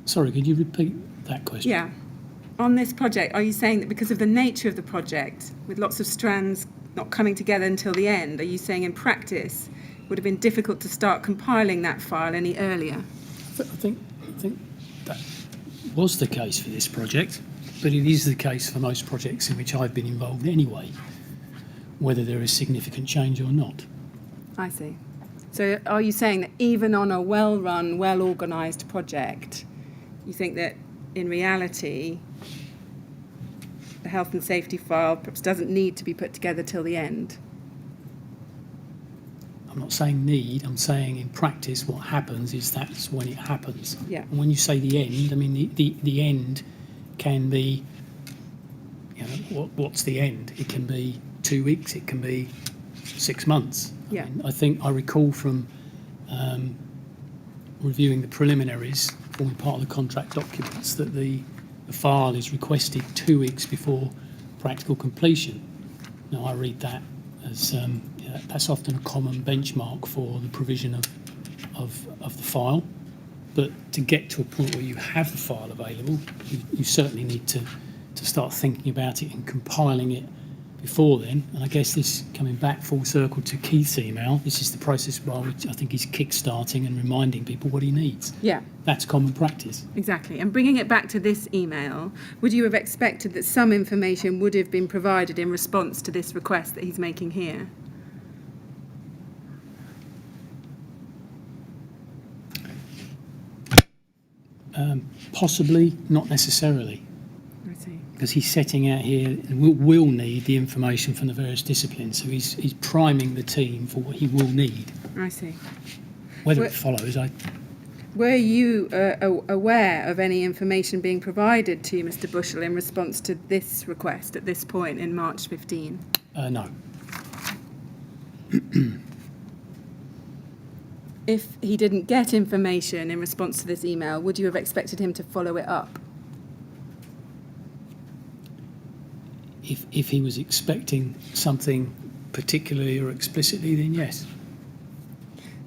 Sorry, could you repeat that question? Yeah. On this project, are you saying that because of the nature of the project, with lots of strands not coming together until the end, are you saying in practice it would have been difficult to start compiling that file any earlier? I think that was the case for this project, but it is the case for most projects in which I've been involved anyway, whether there is significant change or not. I see. So are you saying that even on a well-run, well-organised project, you think that in reality the health and safety file perhaps doesn't need to be put together till the end? I'm not saying need, I'm saying in practice what happens is that's when it happens. Yeah. And when you say the end, I mean the end can be, what's the end? It can be 2 weeks, it can be 6 months. Yeah. I recall from reviewing the preliminaries, forming part of the contract documents, that the file is requested 2 weeks before practical completion. Now I read that as that's often a common benchmark for the provision of the file, but to get to a point where you have the file available, you certainly need to start thinking about it and compiling it before then, and I guess this coming back full circle to Keith's email, this is the process by which I think he's kick-starting and reminding people what he needs. Yeah, That's common practice. exactly. And bringing it back to this email, would you have expected that some information would have been provided in response to this request that he's making here? Possibly, not necessarily, I see. because he's setting out here and will need the information from the various disciplines. So he's priming the team for what he will need. I see. Whether Well- it follows, Were you aware of any information being provided to Mr. Bushell in response to this request at this point in March 15? no. If he didn't get information in response to this email, would you have expected him to follow it up? If he was expecting something particularly or explicitly, then yes.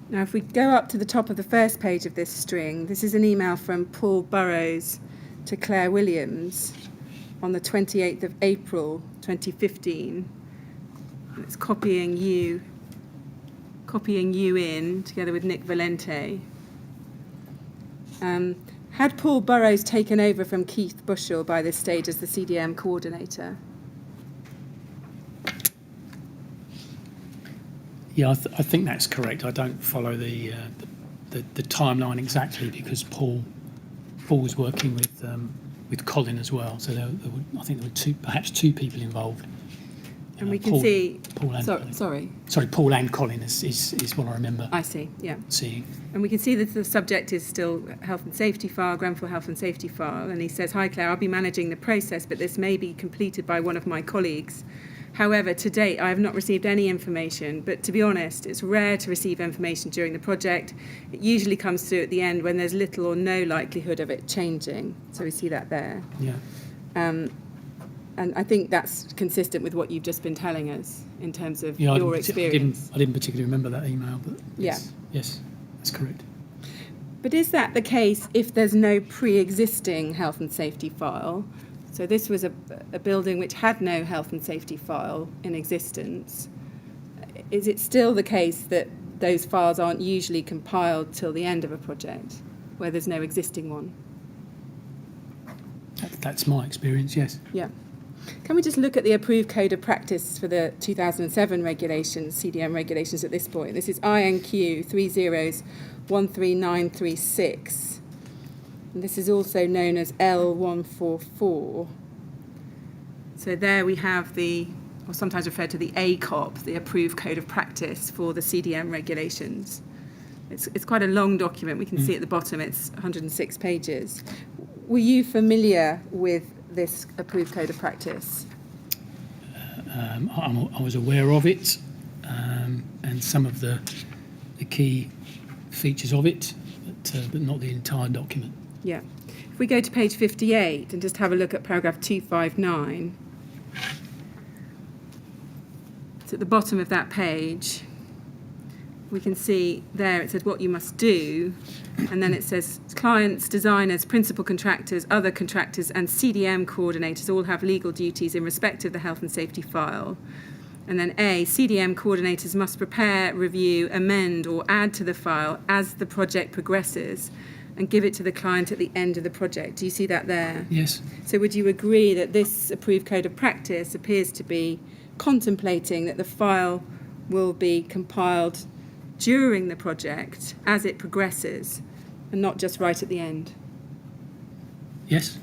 Now, if we go up to the top of the first page of this string, this is an email from Paul Burrows to Claire Williams on the 28th of April 2015. And it's copying you in together with Nick Valente. Had Paul Burrows taken over from Keith Bushell by this stage as the CDM coordinator? Yeah, I think that's correct. I don't follow the timeline exactly because Paul was working with Colin as well. So I think there were perhaps two people involved. And we can see... Paul and Colin. Sorry. Sorry, Paul and Colin is what I remember I see, yeah. seeing. And we can see that the subject is still health and safety file, Grenfell health and safety file. And he says, "Hi Claire, I'll be managing the process, but this may be completed by one of my colleagues. However, to date, I have not received any information, but to be honest, it's rare to receive information during the project. It usually comes through at the end when there's little or no likelihood of it changing." So we see that there. Yeah. And I think that's consistent with what you've just been telling us in terms of Yeah, your experience. I didn't particularly remember that email, but Yeah. yes, that's correct. But is that the case if there's no pre-existing health and safety file? So this was a building which had no health and safety file in existence. Is it still the case that those files aren't usually compiled till the end of a project, where there's no existing one? That's my experience, yes. Yeah. Can we just look at the approved code of practice for the 2007 regulations, CDM regulations at this point? This is INQ 30.13936. And this is also known as L144. So there we have or sometimes referred to the ACOP, the approved code of practice for the CDM regulations. It's quite a long document. We can see at the bottom it's 106 pages. Were you familiar with this approved code of practice? I was aware of it and some of the key features of it, but not the entire document. Yeah. If we go to page 58 and just have a look at paragraph 259, it's at the bottom of that page. We can see there it says what you must do, and then it says clients, designers, principal contractors, other contractors and CDM coordinators all have legal duties in respect of the health and safety file. And then A, CDM coordinators must prepare, review, amend or add to the file as the project progresses and give it to the client at the end of the project. Do you see that there? Yes. So would you agree that this approved code of practice appears to be contemplating that the file will be compiled during the project as it progresses and not just right at the end? Yes.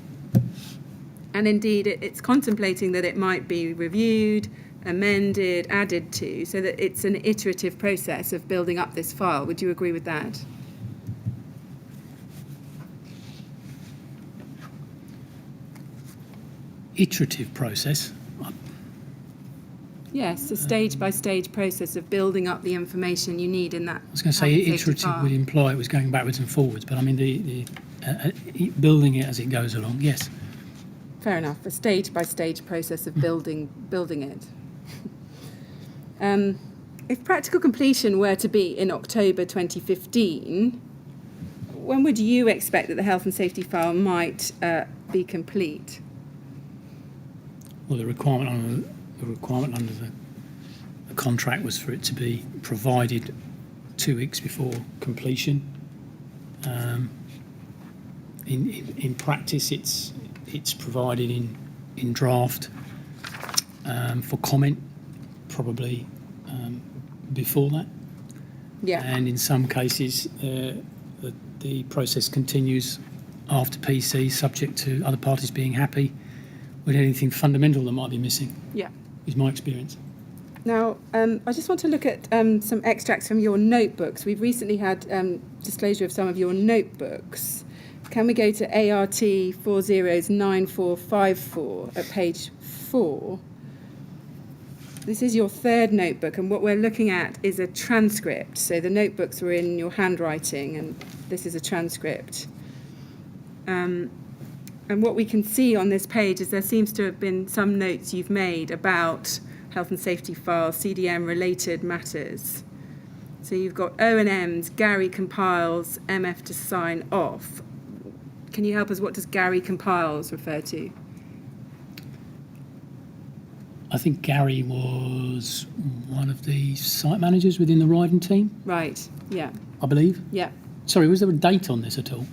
And indeed, it's contemplating that it might be reviewed, amended, added to, so that it's an iterative process of building up this file. Would you agree with that? Iterative process. Yes, a stage-by-stage process of building up the information you need in that. I was going to say health and safety iterative file. would imply it was going backwards and forwards, but I mean the building it as it goes along. Yes. Fair enough. A stage-by-stage process of building it. If practical completion were to be in October 2015, when would you expect that the health and safety file might be complete? Well, the requirement on the requirement under the contract was for it to be provided 2 weeks before completion. In practice, it's provided in draft for comment, probably before that. Yeah. And in some cases, the process continues after PC, subject to other parties being happy with anything fundamental that might be missing, Yeah. is my experience. Now, I just want to look at some extracts from your notebooks. We've recently had disclosure of some of your notebooks. Can we go to ART 409454 at page 4? This is your third notebook, and what we're looking at is a transcript. So the notebooks were in your handwriting, and this is a transcript. And what we can see on this page is there seems to have been some notes you've made about health and safety files, CDM-related matters. So you've got O&Ms, Gary compiles, MF to sign off. Can you help us? What does Gary compiles refer to? I think Gary was one of the site managers within the riding team, Right, yeah, I believe. yeah. Sorry, was there a date on this at all?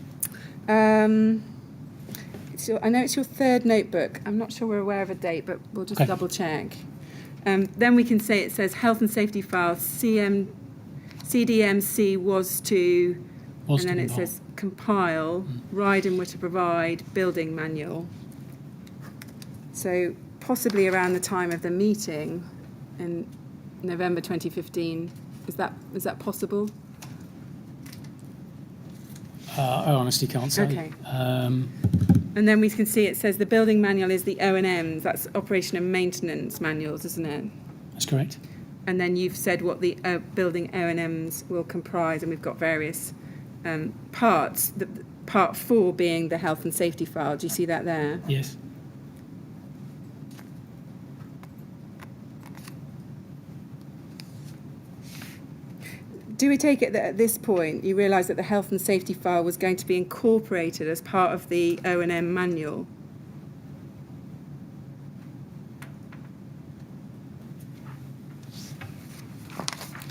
I know it's your third notebook. I'm not sure we're aware of a date, but we'll just Okay. double check. Then we can say it says health and safety file, CDMC was to, Was and then to it compile. says compile, Ryden were to provide building manual. So possibly around the time of the meeting in November 2015. Is that possible? I honestly can't say. Okay. And then we can see it says the building manual is the O&Ms. That's operation and maintenance manuals, isn't it? That's correct. And then you've said what the building O&Ms will comprise, and we've got various parts. Part 4 being the health and safety file. Do you see that there? Yes. Do we take it that at this point you realise that the health and safety file was going to be incorporated as part of the O&M manual?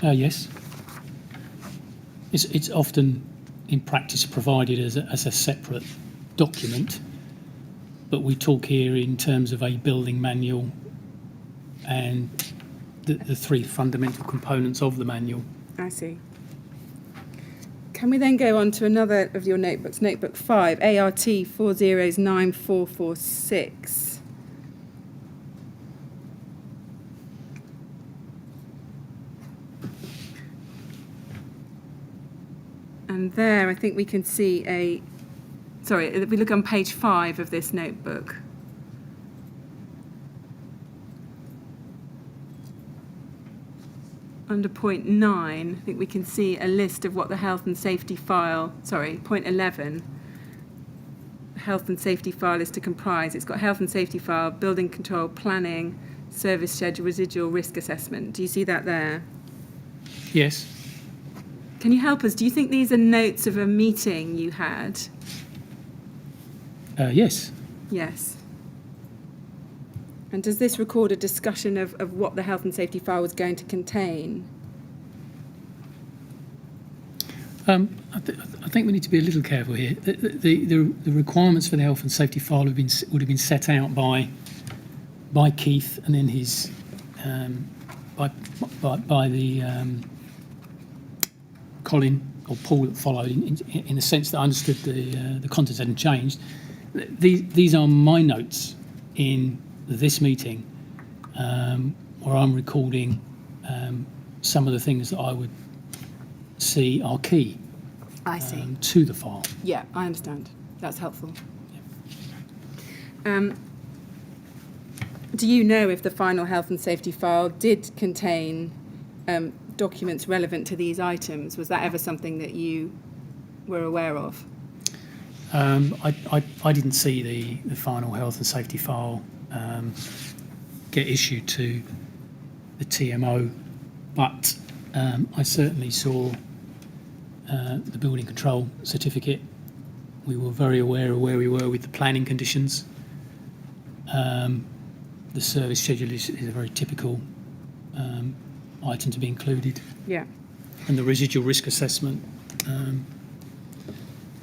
Yes. It's often in practice provided as a separate document, but we talk here in terms of a building manual and the 3 fundamental components of the manual. I see. Can we then go on to another of your notebooks, notebook 5, ART 409446. And there I think we can see if we look on page 5 of this notebook. Under point 9, I think we can see a list of what the health and safety file, point 11, the health and safety file is to comprise. It's got health and safety file, building control, planning, service schedule, residual risk assessment. Do you see that there? Yes. Can you help us? Do you think these are notes of a meeting you had? Yes. Yes. And does this record a discussion of what the health and safety file was going to contain? I think we need to be a little careful here. The requirements for the health and safety file would have been set out by Keith, and then his by the Colin or Paul that followed. In the sense that I understood the contents hadn't changed. These are my notes in this meeting, where I'm recording some of the things that I would see are key I see. to the file. Yeah, I understand. That's helpful. Do you know if the final health and safety file did contain documents relevant to these items? Was that ever something that you were aware of? I didn't see the final health and safety file get issued to the TMO, but I certainly saw the building control certificate. We were very aware of where we were with the planning conditions. the service schedule is a very typical item to be included. Yeah. And the residual risk assessment,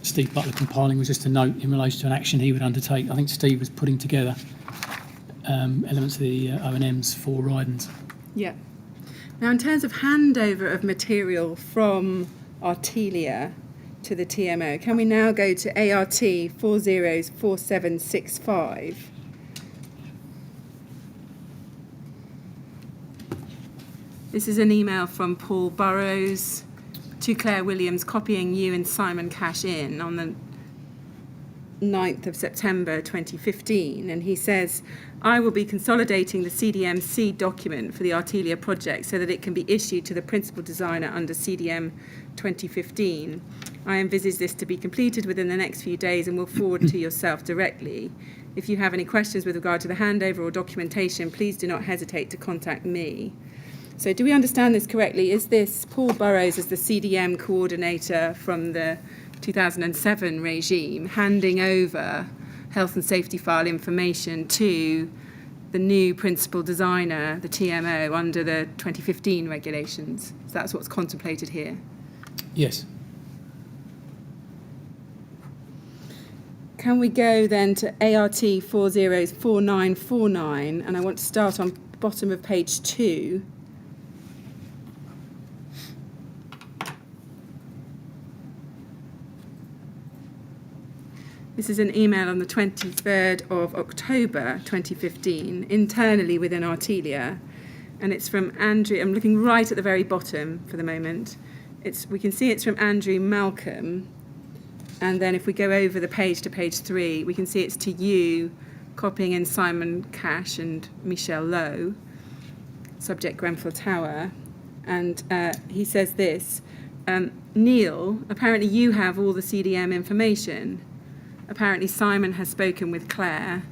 Steve Butler compiling was just a note in relation to an action he would undertake. I think Steve was putting together elements of the O&Ms for Rydens. Yeah. Now, in terms of handover of material from Artelia to the TMO, can we now go to ART 404765? This is an email from Paul Burrows to Claire Williams, copying you and Simon Cash in on the 9th of September 2015, and he says, I will be consolidating the CDM-C document for the Artelia project so that it can be issued to the principal designer under CDM 2015. I envisage this to be completed within the next few days and will forward to yourself directly. If you have any questions with regard to the handover or documentation, please do not hesitate to contact me. So do we understand this correctly? Is this Paul Burrows as the CDM coordinator from the 2007 regime handing over health and safety file information to the new principal designer, the TMO, under the 2015 regulations? So that's what's contemplated here. Yes. Can we go then to ART 404949, and I want to start on bottom of page 2. This is an email on the 23rd of October 2015, internally within Artelia, and it's from Andrew. I'm looking right at the very bottom for the moment. We can see it's from Andrew Malcolm, and then if we go over the page to page 3, we can see it's to you, copying in Simon Cash and Michelle Lowe, subject Grenfell Tower, and he says this, Neil, apparently you have all the CDM information. Apparently Simon has spoken with Claire.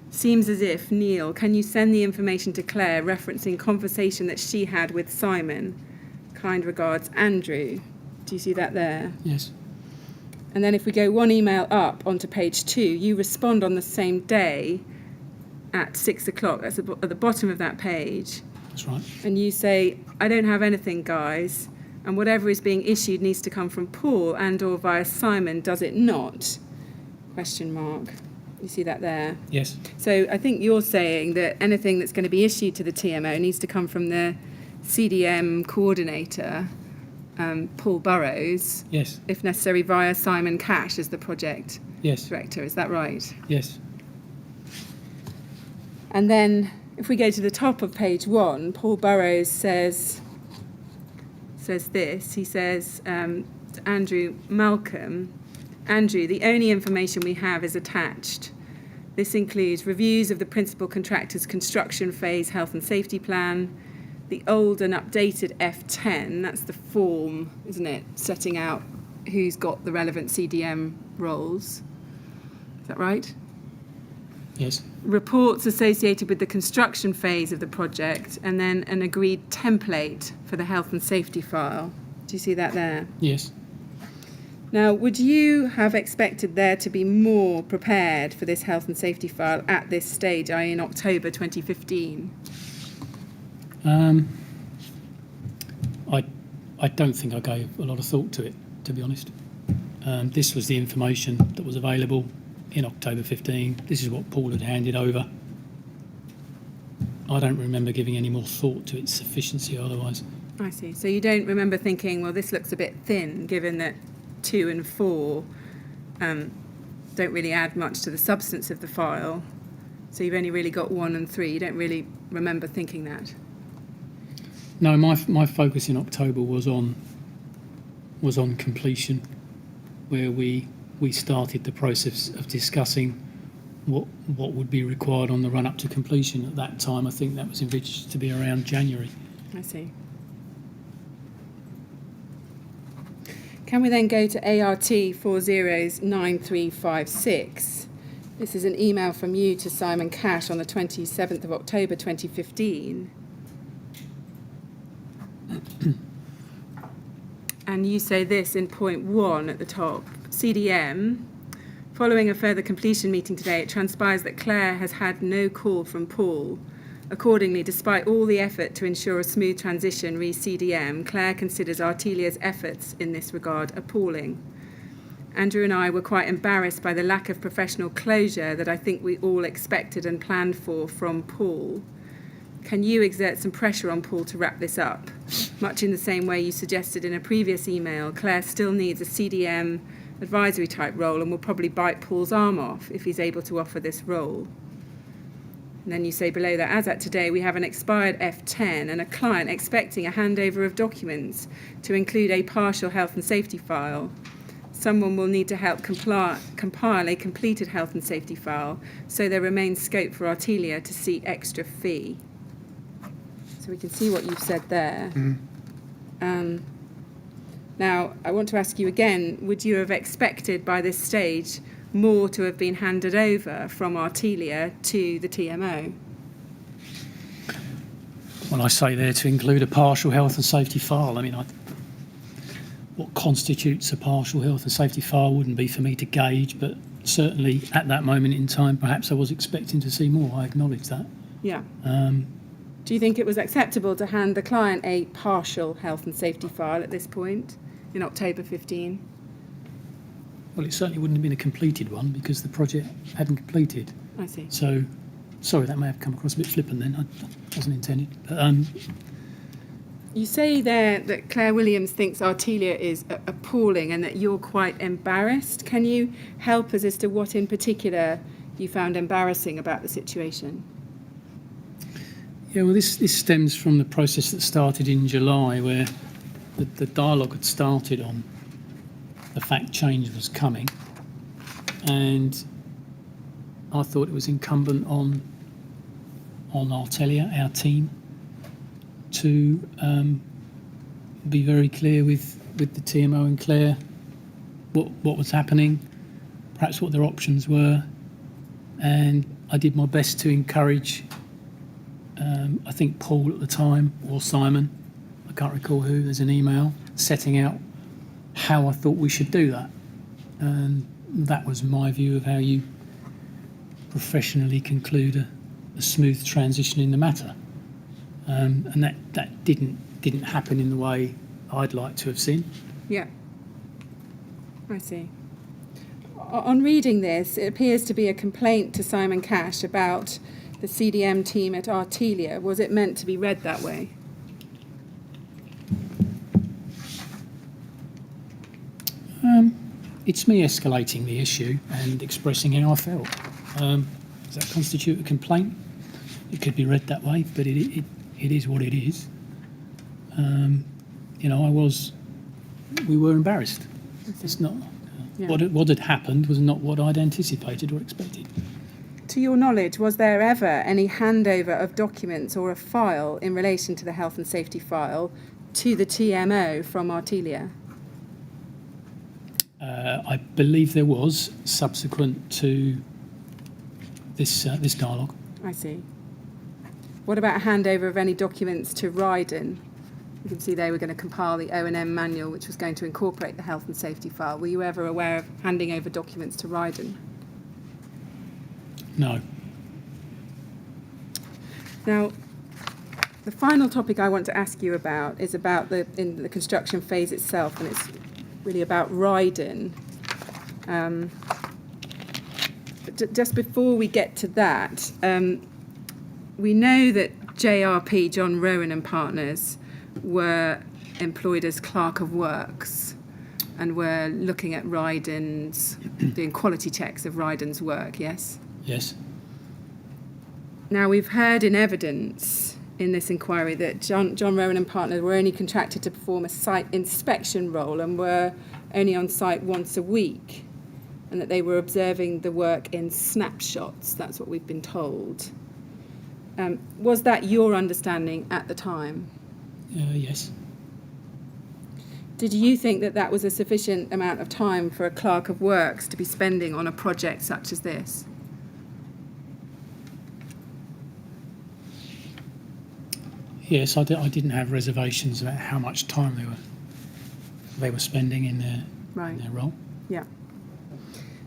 Seems as if, Neil, can you send the information to Claire referencing conversation that she had with Simon? Kind regards, Andrew. Do you see that there? Yes. And then if we go one email up onto page 2, you respond on the same day at 6 o'clock. That's at the bottom of that page. That's right. And you say, I don't have anything, guys, and whatever is being issued needs to come from Paul and or via Simon, does it not? Question mark. You see that there? Yes. So I think you're saying that anything that's going to be issued to the TMO needs to come from the CDM coordinator, Paul Burrows. Yes. If necessary, via Simon Cash as the project Yes. director. Is that right? Yes. And then if we go to the top of page 1, Paul Burrows says this. He says to Andrew Malcolm, Andrew, the only information we have is attached. This includes reviews of the principal contractor's construction phase health and safety plan, the old and updated F10, that's the form, isn't it, setting out who's got the relevant CDM roles. Is that right? Yes. Reports associated with the construction phase of the project, and then an agreed template for the health and safety file. Do you see that there? Yes. Now, would you have expected there to be more prepared for this health and safety file at this stage, i.e. in October 2015? I don't think I gave a lot of thought to it, to be honest. This was the information that was available in October 15. This is what Paul had handed over. I don't remember giving any more thought to its sufficiency otherwise. I see. So you don't remember thinking, well, this looks a bit thin, given that 2 and 4 don't really add much to the substance of the file. So you've only really got 1 and 3. You don't really remember thinking that. No, my focus in October was on completion, where we started the process of discussing what would be required on the run up to completion. At that time, I think that was envisaged to be around January. I see. Can we then go to ART 409356? This is an email from you to Simon Cash on the 27th of October 2015. And you say this in point 1 at the top. CDM Following a further completion meeting today, it transpires that Claire has had no call from Paul. Accordingly, despite all the effort to ensure a smooth transition re CDM, Claire considers Artelia's efforts in this regard appalling. Andrew and I were quite embarrassed by the lack of professional closure that I think we all expected and planned for from Paul. Can you exert some pressure on Paul to wrap this up? Much in the same way you suggested in a previous email, Claire still needs a CDM advisory type role and will probably bite Paul's arm off if he's able to offer this role. And then you say below that, as at today, we have an expired F10 and a client expecting a handover of documents to include a partial health and safety file. Someone will need to help compile a completed health and safety file, so there remains scope for Artelia to seek extra fee. So we can see what you've said there. Now, I want to ask you again, would you have expected by this stage more to have been handed over from Artelia to the TMO? When I say there to include a partial health and safety file, I mean, what constitutes a partial health and safety file wouldn't be for me to gauge, but certainly at that moment in time, perhaps I was expecting to see more. I acknowledge that. Yeah. Do you think it was acceptable to hand the client a partial health and safety file at this point in October 15? Well, it certainly wouldn't have been a completed one because the project hadn't completed. I see. So, sorry, that may have come across a bit flippant then. I wasn't intended. But, you say there that Claire Williams thinks Artelia is appalling and that you're quite embarrassed. Can you help us as to what in particular you found embarrassing about the situation? yeah, well, this stems from the process that started in July where the dialogue had started on the fact change was coming, and I thought it was incumbent on Artelia, our team, to be very clear with the TMO and Claire what was happening, perhaps what their options were, and I did my best to encourage, I think Paul at the time, or Simon, I can't recall who, there's an email setting out how I thought we should do that. And that was my view of how you professionally conclude a smooth transition in the matter. And that didn't happen in the way I'd like to have seen. Yeah, I see. On reading this, it appears to be a complaint to Simon Cash about the CDM team at Artelia. Was it meant to be read that way? It's me escalating the issue and expressing how I felt. Does that constitute a complaint? It could be read that way, but it is what it is. We were embarrassed. It's not Yeah. what had happened was not what I'd anticipated or expected. To your knowledge, was there ever any handover of documents or a file in relation to the health and safety file to the TMO from Artelia? I believe there was subsequent to this dialogue. I see. What about a handover of any documents to Ryden? You can see they were going to compile the O&M manual, which was going to incorporate the health and safety file. Were you ever aware of handing over documents to Ryden? No. Now, the final topic I want to ask you about is about in the construction phase itself, and it's really about Ryden. But just before we get to that, we know that JRP, John Rowan and Partners, were employed as clerk of works and were looking at Ryden's, doing quality checks of Ryden's work, yes? Yes. Now, we've heard in evidence in this inquiry that John Rowan and Partners were only contracted to perform a site inspection role and were only on site once a week, and that they were observing the work in snapshots. That's what we've been told. Was that your understanding at the time? Yes. Did you think that that was a sufficient amount of time for a clerk of works to be spending on a project such as this? Yes, I didn't have reservations about how much time they were spending in their Right. in their role. Yeah.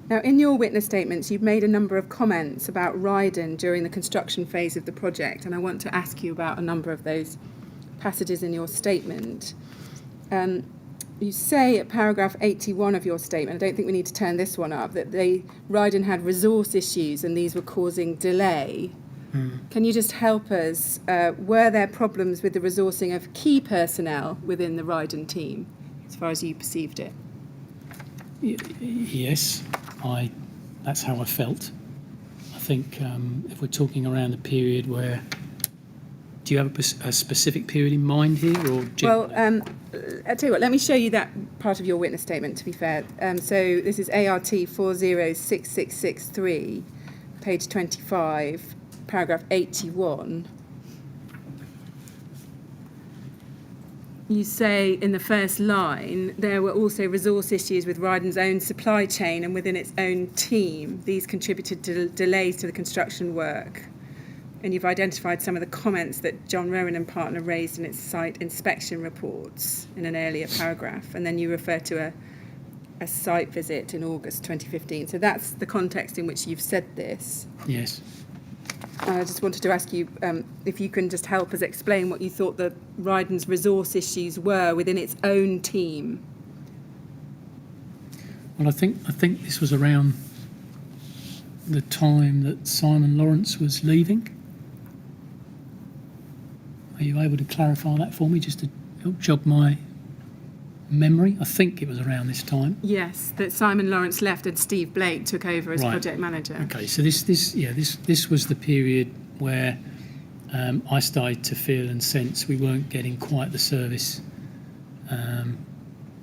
Now, in your witness statements, you've made a number of comments about Ryden during the construction phase of the project, and I want to ask you about a number of those passages in your statement. You say at paragraph 81 of your statement, I don't think we need to turn this one up, that Ryden had resource issues and these were causing delay. Can you just help us? Were there problems with the resourcing of key personnel within the Ryden team, as far as you perceived it? Yes, that's how I felt. I think if we're talking around a period where, do you have a specific period in mind here, or generally? Well, I'll tell you what, let me show you that part of your witness statement, to be fair. So this is ART 406663, page 25, paragraph 81. You say in the first line, there were also resource issues with Ryden's own supply chain and within its own team. These contributed to delays to the construction work. And you've identified some of the comments that John Rowan and partner raised in its site inspection reports in an earlier paragraph. And then you refer to a site visit in August 2015. So that's the context in which you've said this. Yes. I just wanted to ask you if you can just help us explain what you thought the Ryden's resource issues were within its own team. Well, I think this was around the time that Simon Lawrence was leaving. Are you able to clarify that for me, just to help jog my memory? I think it was around this time. Yes, that Simon Lawrence left and Steve Blake took over as project manager. Okay, so this was the period where I started to feel and sense we weren't getting quite the service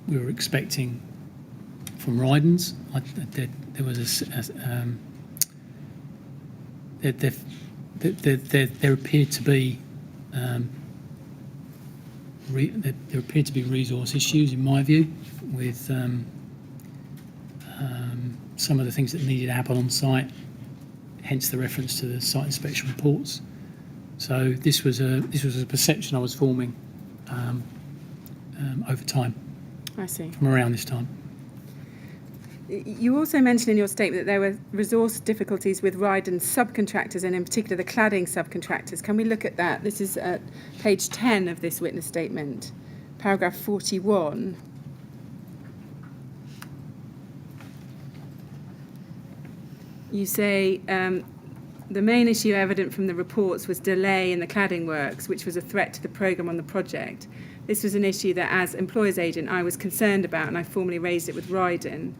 we were expecting from Ryden's. There was there appeared to be there appeared to be resource issues, in my view, with some of the things that needed to happen on site, hence the reference to the site inspection reports. So this was a perception I was forming over time. I see. From around this time. You also mentioned in your statement that there were resource difficulties with Ryden's subcontractors and in particular the cladding subcontractors. Can we look at that? This is at page 10 of this witness statement, paragraph 41. You say the main issue evident from the reports was delay in the cladding works, which was a threat to the programme on the project. This was an issue that, as employer's agent, I was concerned about, and I formally raised it with Ryden.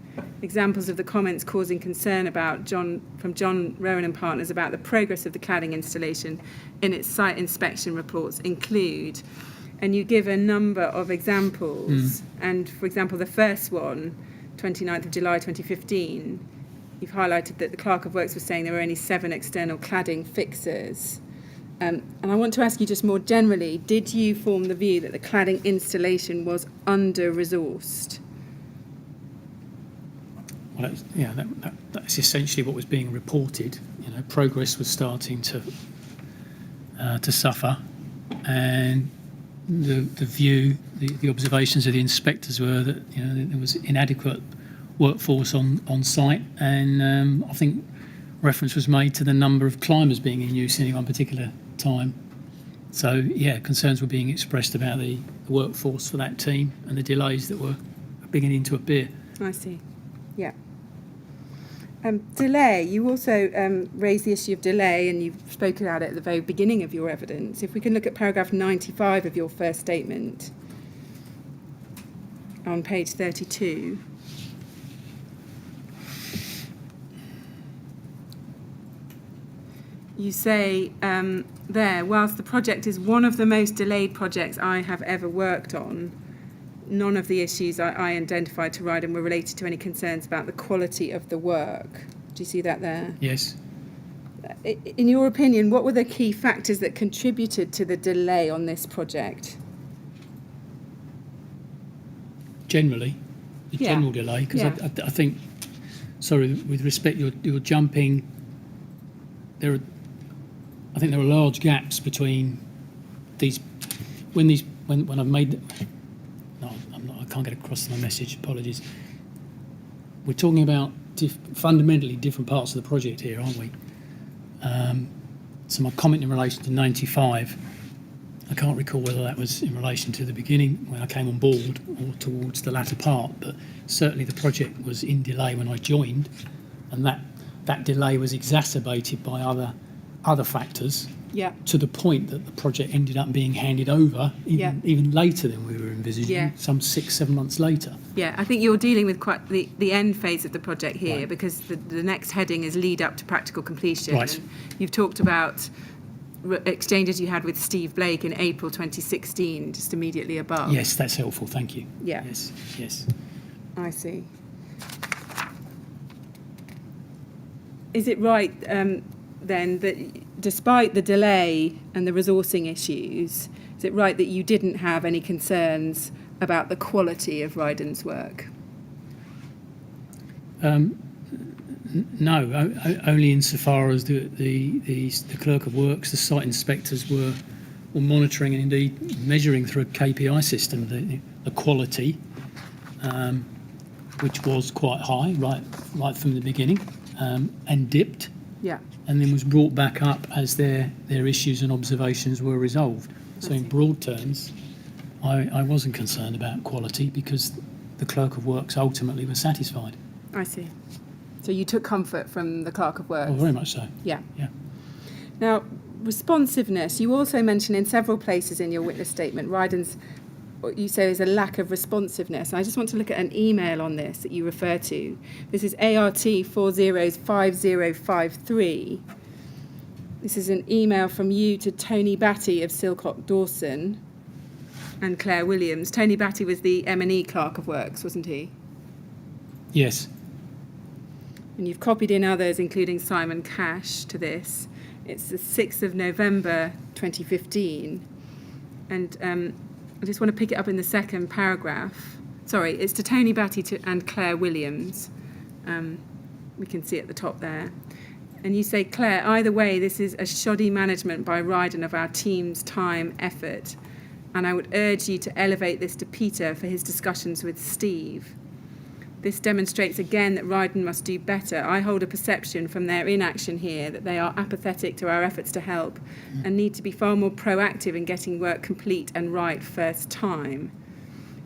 Examples of the comments causing concern from John Rowan and partners about the progress of the cladding installation in its site inspection reports include, and you give a number of examples, and for example, the first one, 29th of July 2015, you've highlighted that the Clerk of Works was saying there were only 7 external cladding fixers. And I want to ask you just more generally, did you form the view that the cladding installation was under-resourced? Well, that's essentially what was being reported. You know, progress was starting to suffer, and the view, the observations of the inspectors were that there was inadequate workforce on site, and I think reference was made to the number of climbers being in use at any one particular time. So, concerns were being expressed about the workforce for that team and the delays that were beginning to appear. I see. Yeah. Delay. You also raised the issue of delay, and you've spoken about it at the very beginning of your evidence. If we can look at paragraph 95 of your first statement on page 32. You say there, whilst the project is one of the most delayed projects I have ever worked on, none of the issues I identified to Ryden were related to any concerns about the quality of the work. Do you see that there? Yes. In your opinion, what were the key factors that contributed to the delay on this project? Generally, the general delay, because I think, sorry, with respect, you're jumping. I think there are large gaps between these. When I've made. No, I can't get across my message. Apologies. We're talking about fundamentally different parts of the project here, aren't we? So my comment in relation to 95, I can't recall whether that was in relation to the beginning when I came on board or towards the latter part, but certainly the project was in delay when I joined, and that delay was exacerbated by other factors. Yeah. To the point that the project ended up being handed over even later than we were envisaging, some 6-7 months later. Yeah, I think you're dealing with quite the end phase of the project here, Right. because the next heading is lead up to practical completion. Right. And you've talked about exchanges you had with Steve Blake in April 2016, just immediately above. Yes, that's helpful, thank you. Yeah. Yes. I see. Is it right then that despite the delay and the resourcing issues, is it right that you didn't have any concerns about the quality of Ryden's work? No, only insofar as the clerk of works, the site inspectors were monitoring and indeed measuring through a KPI system the quality, which was quite high right from the beginning, and dipped. Yeah. And then was brought back up as their issues and observations were resolved. So in broad terms, I wasn't concerned about quality because the clerk of works ultimately was satisfied. I see. So you took comfort from the clerk of works? Well, very much so. Yeah. Yeah. Now, responsiveness, you also mention in several places in your witness statement, Ryden's, what you say is a lack of responsiveness. I just want to look at an email on this that you refer to. This is ART 405053. This is an email from you to Tony Batty of Silcock Dawson and Claire Williams. Tony Batty was the M&E clerk of works, wasn't he? Yes. And you've copied in others, including Simon Cash, to this. It's the 6th of November 2015. And I just want to pick it up in the second paragraph. Sorry, it's to Tony Batty and Claire Williams. We can see at the top there. And you say, Claire, either way, this is a shoddy management by Ryden of our team's time, effort. And I would urge you to elevate this to Peter for his discussions with Steve. This demonstrates again that Ryden must do better. I hold a perception from their inaction here that they are apathetic to our efforts to help and need to be far more proactive in getting work complete and right first time.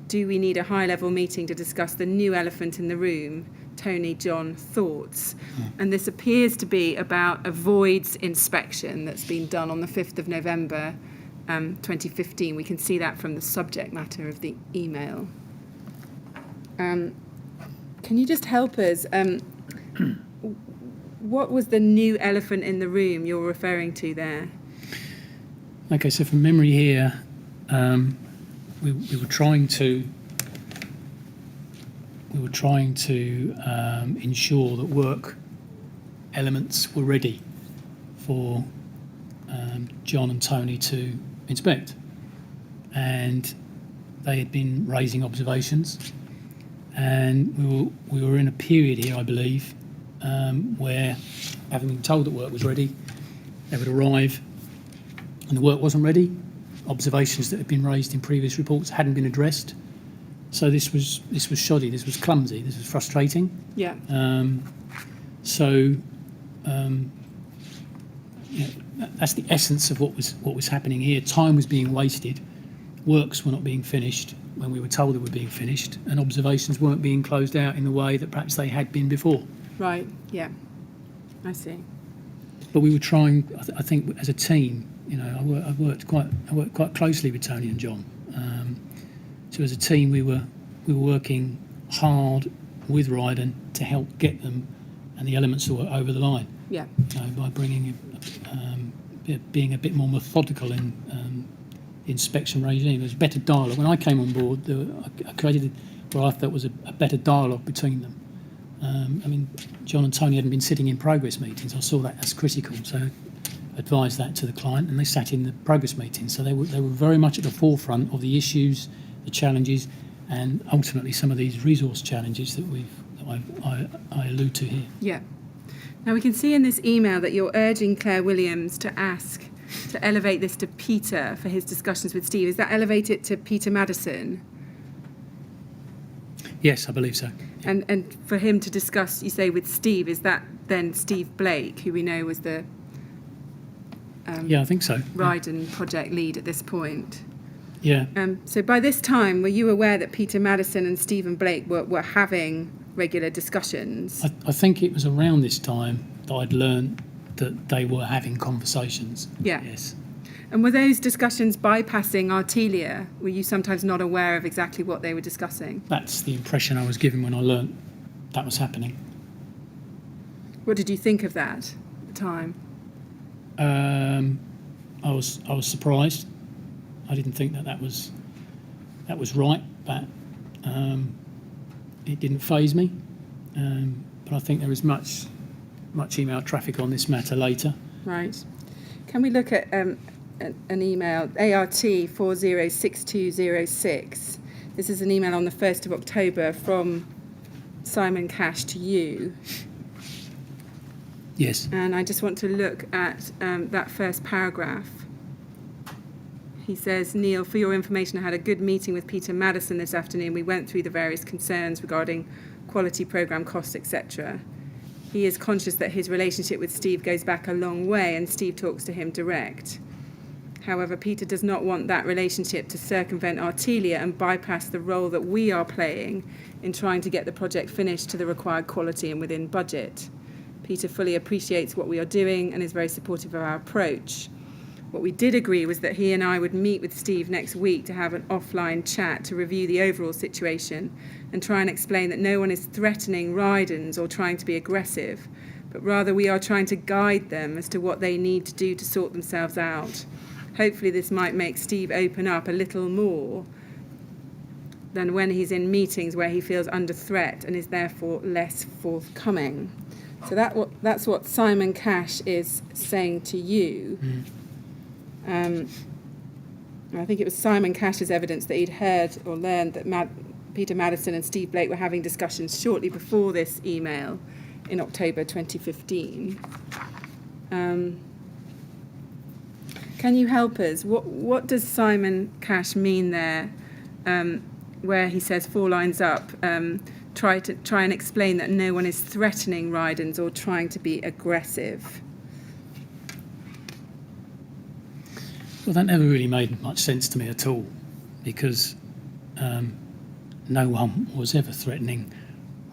Do we need a high-level meeting to discuss the new elephant in the room? Tony, John, thoughts? And this appears to be about a voids inspection that's been done on the 5th of November 2015. We can see that from the subject matter of the email. Can you just help us? What was the new elephant in the room you're referring to there? Okay, so from memory here, we were trying to ensure that work elements were ready for John and Tony to inspect, and they had been raising observations. And we were in a period here, I believe, where, having been told that work was ready, they would arrive and the work wasn't ready. Observations that had been raised in previous reports hadn't been addressed. So this was shoddy, this was clumsy, this was frustrating. Yeah. That's the essence of what was happening here. Time was being wasted, works were not being finished when we were told they were being finished, and observations weren't being closed out in the way that perhaps they had been before. Right, yeah. I see. But we were trying, I think, as a team. I worked quite closely with Tony and John. So as a team, we were working hard with Ryden to help get them and the elements over the line. Yeah. By bringing, being a bit more methodical in inspection regime. There was better dialogue. When I came on board, I created what I thought was a better dialogue between them. John and Tony hadn't been sitting in progress meetings. I saw that as critical, so I advised that to the client, and they sat in the progress meetings. So they were very much at the forefront of the issues, the challenges, and ultimately some of these resource challenges that I allude to here. Yeah. Now we can see in this email that you're urging Claire Williams to elevate this to Peter for his discussions with Steve. Is that elevate it to Peter Madison? Yes, I believe so. And for him to discuss, you say, with Steve, is that then Steve Blake, who we know was the Yeah, I think so. Ryden project lead at this point? Yeah. So by this time, were you aware that Peter Madison and Stephen Blake were having regular discussions? I think it was around this time that I'd learned that they were having conversations. Yeah. Yes. And were those discussions bypassing Artelia? Were you sometimes not aware of exactly what they were discussing? That's the impression I was given when I learnt that was happening. What did you think of that at the time? I was surprised. I didn't think that was right, but it didn't faze me. But I think there is much email traffic on this matter later. Right. Can we look at an email, ART 406206. This is an email on the 1st of October from Simon Cash to you. Yes. And I just want to look at that first paragraph. He says, Neil, for your information, I had a good meeting with Peter Madison this afternoon. We went through the various concerns regarding quality, programme costs, etc. He is conscious that his relationship with Steve goes back a long way and Steve talks to him direct. However, Peter does not want that relationship to circumvent Artelia and bypass the role that we are playing in trying to get the project finished to the required quality and within budget. Peter fully appreciates what we are doing and is very supportive of our approach. What we did agree was that he and I would meet with Steve next week to have an offline chat to review the overall situation and try and explain that no one is threatening Rydens or trying to be aggressive, but rather we are trying to guide them as to what they need to do to sort themselves out. Hopefully this might make Steve open up a little more than when he's in meetings where he feels under threat and is therefore less forthcoming. So that's what Simon Cash is saying to you. I think it was Simon Cash's evidence that he'd heard or learned that Peter Madison and Steve Blake were having discussions shortly before this email in October 2015. Can you help us? What does Simon Cash mean there, where he says 4 lines up, try and explain that no one is threatening Rydens or trying to be aggressive? Well, that never really made much sense to me at all, because no one was ever threatening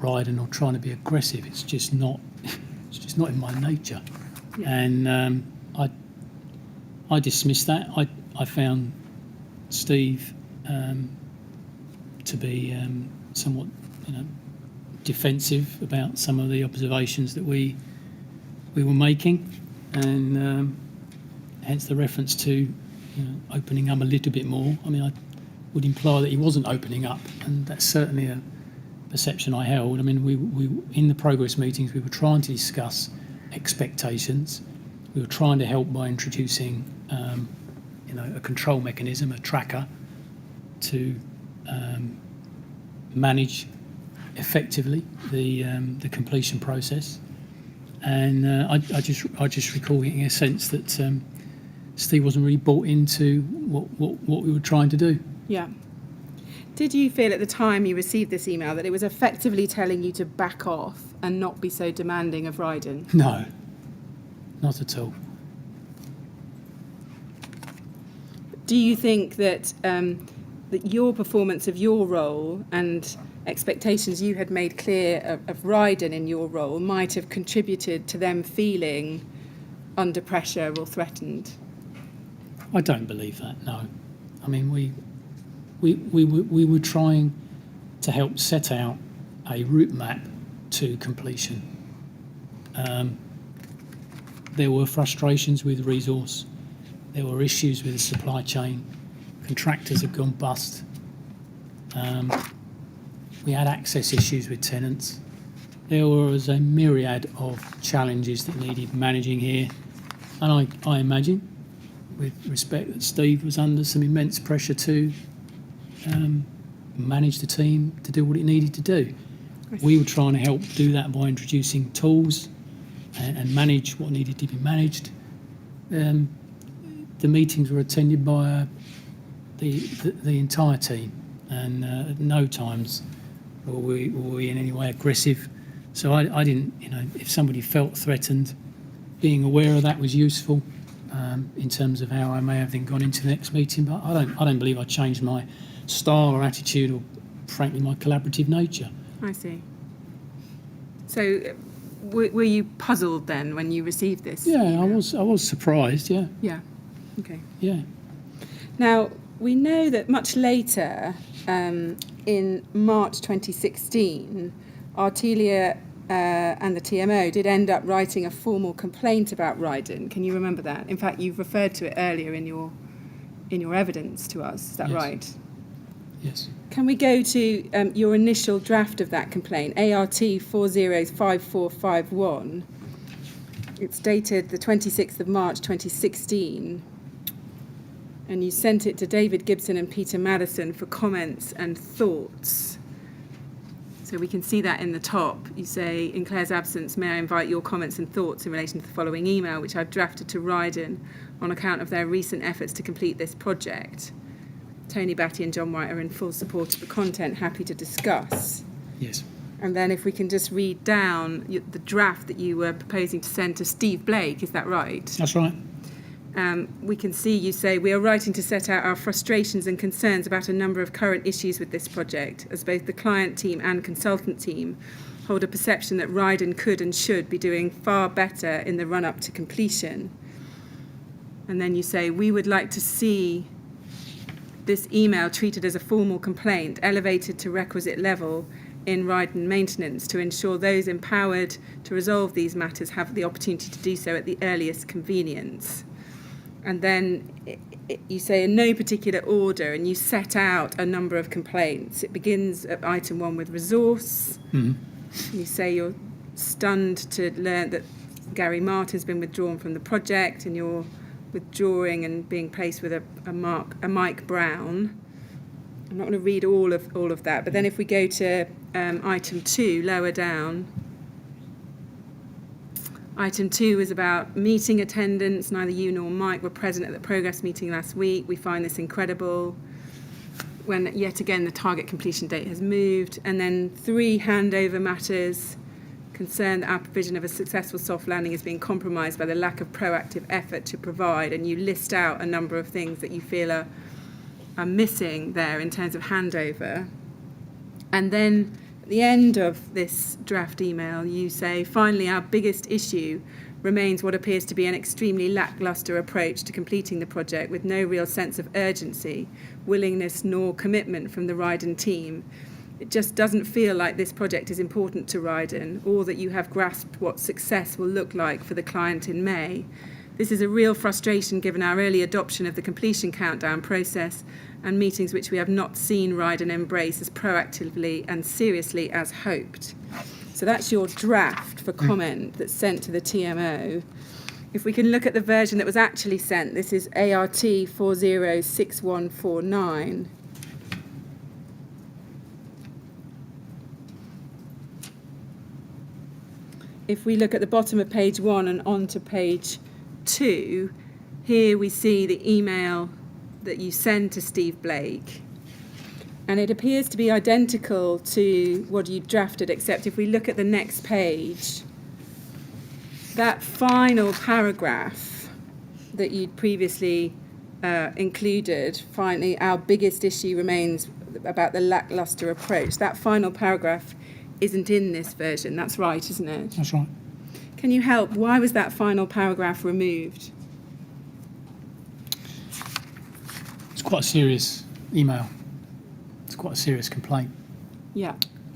Ryden or trying to be aggressive. It's just not in my nature. Yeah. And I dismissed that. I found Steve to be somewhat, defensive about some of the observations that we were making, and hence the reference to opening up a little bit more. I mean, I would imply that he wasn't opening up, and that's certainly a perception I held. I mean, we in the progress meetings we were trying to discuss expectations. We were trying to help by introducing a control mechanism, a tracker, to manage effectively the completion process. And I just recall getting a sense that Steve wasn't really bought into what we were trying to do. Yeah. Did you feel at the time you received this email that it was effectively telling you to back off and not be so demanding of Ryden? No, not at all. Do you think that that your performance of your role and expectations you had made clear of Ryden in your role might have contributed to them feeling under pressure or threatened? I don't believe that, no. I mean, we were trying to help set out a route map to completion. There were frustrations with resource. There were issues with the supply chain. Contractors had gone bust. We had access issues with tenants. There was a myriad of challenges that needed managing here. And I imagine, with respect, that Steve was under some immense pressure to manage the team to do what it needed to do. We were trying to help do that by introducing tools and manage what needed to be managed. The meetings were attended by the entire team, and at no times or were we in any way aggressive. So I didn't, if somebody felt threatened, being aware of that was useful in terms of how I may have then gone into the next meeting. But I don't believe I changed my style or attitude, or frankly my collaborative nature. I see. So, were you puzzled then when you received this? Yeah, email? I was surprised. Yeah, Yeah. Okay. yeah. Now, we know that much later, in March 2016, Artelia and the TMO did end up writing a formal complaint about Ryden. Can you remember that? In fact, you've referred to it earlier in your evidence to us. Is that Yes. right? Yes. Can we go to your initial draft of that complaint, ART 405451? It's dated the 26th of March 2016. And you sent it to David Gibson and Peter Madison for comments and thoughts. So we can see that in the top. You say, in Claire's absence, may I invite your comments and thoughts in relation to the following email, which I've drafted to Ryden on account of their recent efforts to complete this project. Tony Batty and John White are in full support of the content, happy to discuss. Yes. And then if we can just read down the draft that you were proposing to send to Steve Blake, is that right? That's right. We can see you say, we are writing to set out our frustrations and concerns about a number of current issues with this project, as both the client team and consultant team hold a perception that Ryden could and should be doing far better in the run-up to completion. And then you say, we would like to see this email treated as a formal complaint, elevated to requisite level in Ryden maintenance to ensure those empowered to resolve these matters have the opportunity to do so at the earliest convenience. And then you say in no particular order, and you set out a number of complaints. It begins at item 1 with resource. Mm-hmm. You say you're stunned to learn that Gary Martin's been withdrawn from the project, and you're withdrawing and being placed with a Mike Brown. I'm not going to read all of that, but then if we go to item 2, lower down. Item 2 is about meeting attendance. Neither you nor Mike were present at the progress meeting last week. We find this incredible when, yet again, the target completion date has moved. And then 3 handover matters concern that our provision of a successful soft landing is being compromised by the lack of proactive effort to provide. And you list out a number of things that you feel are missing there in terms of handover. And then at the end of this draft email, you say, finally, our biggest issue remains what appears to be an extremely lacklustre approach to completing the project with no real sense of urgency, willingness nor commitment from the Ryden team. It just doesn't feel like this project is important to Ryden, or that you have grasped what success will look like for the client in May. This is a real frustration given our early adoption of the completion countdown process and meetings which we have not seen Ryden embrace as proactively and seriously as hoped. So that's your draft for comment that's sent to the TMO. If we can look at the version that was actually sent, this is ART 406149. If we look at the bottom of page 1 and on to page 2, here we see the email that you send to Steve Blake. And it appears to be identical to what you drafted, except if we look at the next page, that final paragraph that you'd previously included, finally, our biggest issue remains about the lacklustre approach. That final paragraph isn't in this version. That's right, isn't it? That's right. Can you help? Why was that final paragraph removed? It's quite a serious email. It's quite a serious complaint. Yeah.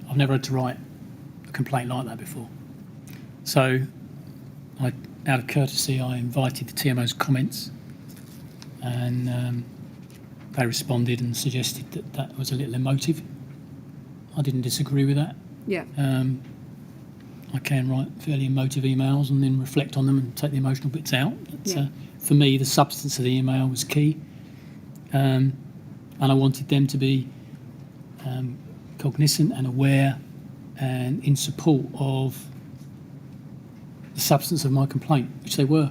I've never had to write a complaint like that before. So, out of courtesy, I invited the TMO's comments, and they responded and suggested that that was a little emotive. I didn't disagree with that. Yeah. I can write fairly emotive emails and then reflect on them and take the emotional bits out. But, Yeah. for me, the substance of the email was key. And I wanted them to be cognizant and aware and in support of the substance of my complaint, which they were,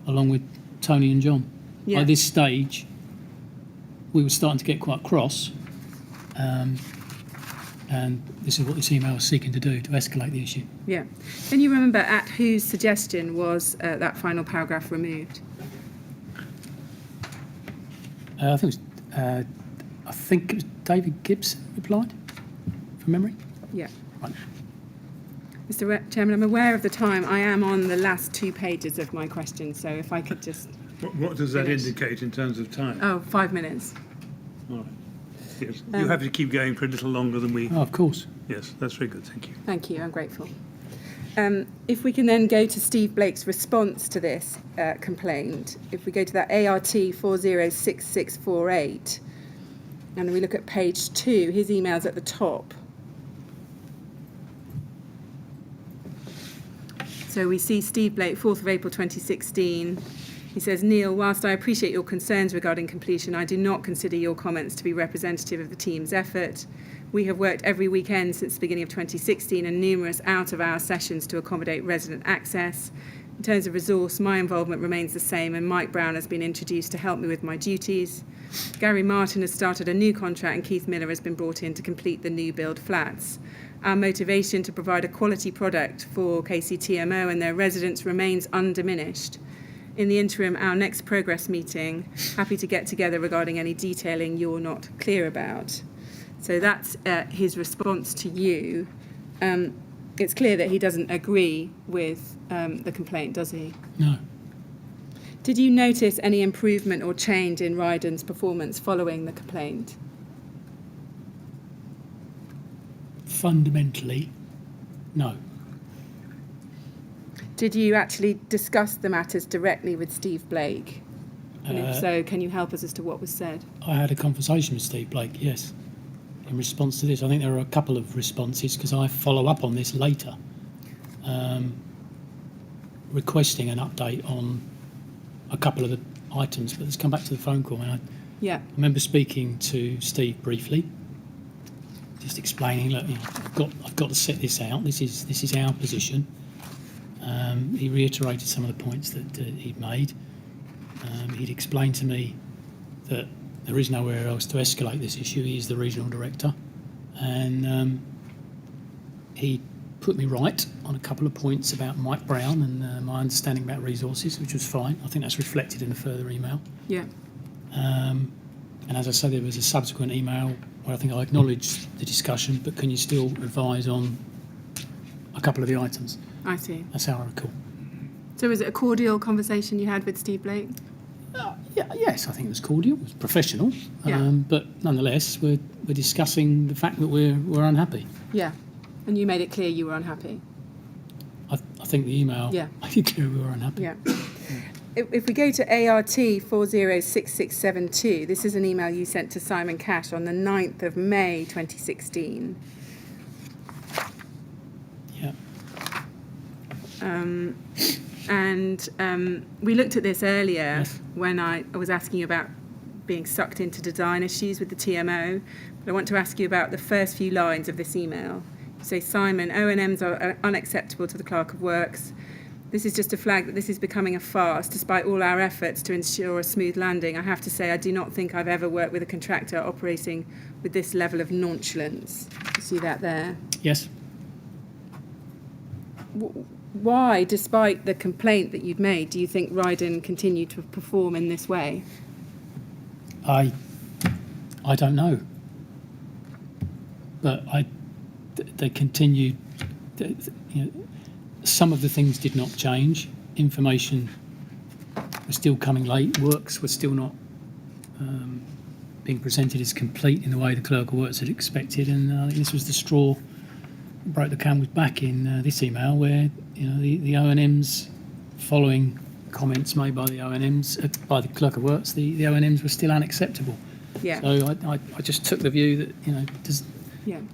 along with Tony and John. Yeah. By this stage, we were starting to get quite cross. And this is what this email is seeking to do, to escalate the issue. Yeah. Can you remember at whose suggestion was that final paragraph removed? I think it was David Gibbs replied, from memory. Yeah. Right. Mr. Chairman, I'm aware of the time. I am on the last 2 pages of my question, so if I could just... What does that Finish. indicate in terms of time? Oh, 5 minutes. All right. Yes. You have to keep going for a little longer than we... Oh, of course. Yes, that's very good. Thank you. Thank you, I'm grateful. If we can then go to Steve Blake's response to this complaint, if we go to that ART 406648, and we look at page 2, his email's at the top. So we see Steve Blake, 4th of April 2016. He says, Neil, whilst I appreciate your concerns regarding completion, I do not consider your comments to be representative of the team's effort. We have worked every weekend since the beginning of 2016 and numerous out-of-hour sessions to accommodate resident access. In terms of resource, my involvement remains the same, and Mike Brown has been introduced to help me with my duties. Gary Martin has started a new contract and Keith Miller has been brought in to complete the new build flats. Our motivation to provide a quality product for KCTMO and their residents remains undiminished. In the interim, our next progress meeting, happy to get together regarding any detailing you're not clear about. So that's his response to you. It's clear that he doesn't agree with the complaint, does he? No. Did you notice any improvement or change in Ryden's performance following the complaint? Fundamentally, no. Did you actually discuss the matters directly with Steve Blake? And if so, can you help us as to what was said? I had a conversation with Steve Blake, yes, in response to this. I think there are a couple of responses because I follow up on this later, requesting an update on a couple of the items. But let's come back to the phone call. And I remember speaking to Steve briefly, just explaining, look, I've got to set this out. This is our position. He reiterated some of the points that he'd made. He'd explained to me that there is nowhere else to escalate this issue. He is the regional director, and he put me right on a couple of points about Mike Brown and my understanding about resources, which was fine. I think that's reflected in a further email. Yeah. And as I said, there was a subsequent email where I think I acknowledged the discussion, but can you still advise on a couple of the items? I see. That's how I recall. So was it a cordial conversation you had with Steve Blake? Yes, I think it was cordial. It was professional. Yeah. But nonetheless, we're discussing the fact that we're unhappy. Yeah. And you made it clear you were unhappy? I think the email made it clear we were unhappy. Yeah. If we go to ART 406672, this is an email you sent to Simon Cash on the 9th of May 2016. Yeah. We looked at this earlier Yes. when I was asking you about being sucked into design issues with the TMO, but I want to ask you about the first few lines of this email. You say, Simon, O&Ms are unacceptable to the Clerk of Works. This is just a flag that this is becoming a farce, despite all our efforts to ensure a smooth landing. I have to say, I do not think I've ever worked with a contractor operating with this level of nonchalance. You see that there? Yes. Why, despite the complaint that you'd made, do you think Ryden continued to perform in this way? I don't know. But they continued. Some of the things did not change. Information was still coming late. Works were still not being presented as complete in the way the Clerk of Works had expected. And I think this was the straw that broke the camel's back in this email, where the O&Ms, following comments made by the O&Ms by the Clerk of Works, the O&Ms were still unacceptable. Yeah. So I just took the view that does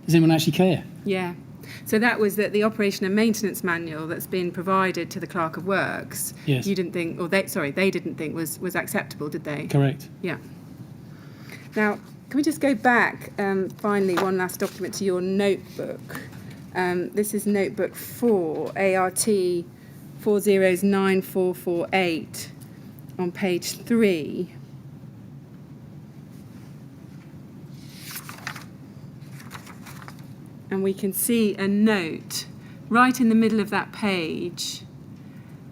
anyone actually care? Yeah. So that was that the operation and maintenance manual that's been provided to the Clerk of Works. Yes. You didn't think, they didn't think was acceptable, did they? Correct. Yeah. Now, can we just go back, finally, one last document to your notebook? This is notebook 4, ART 409448, on page 3. and we can see a note right in the middle of that page.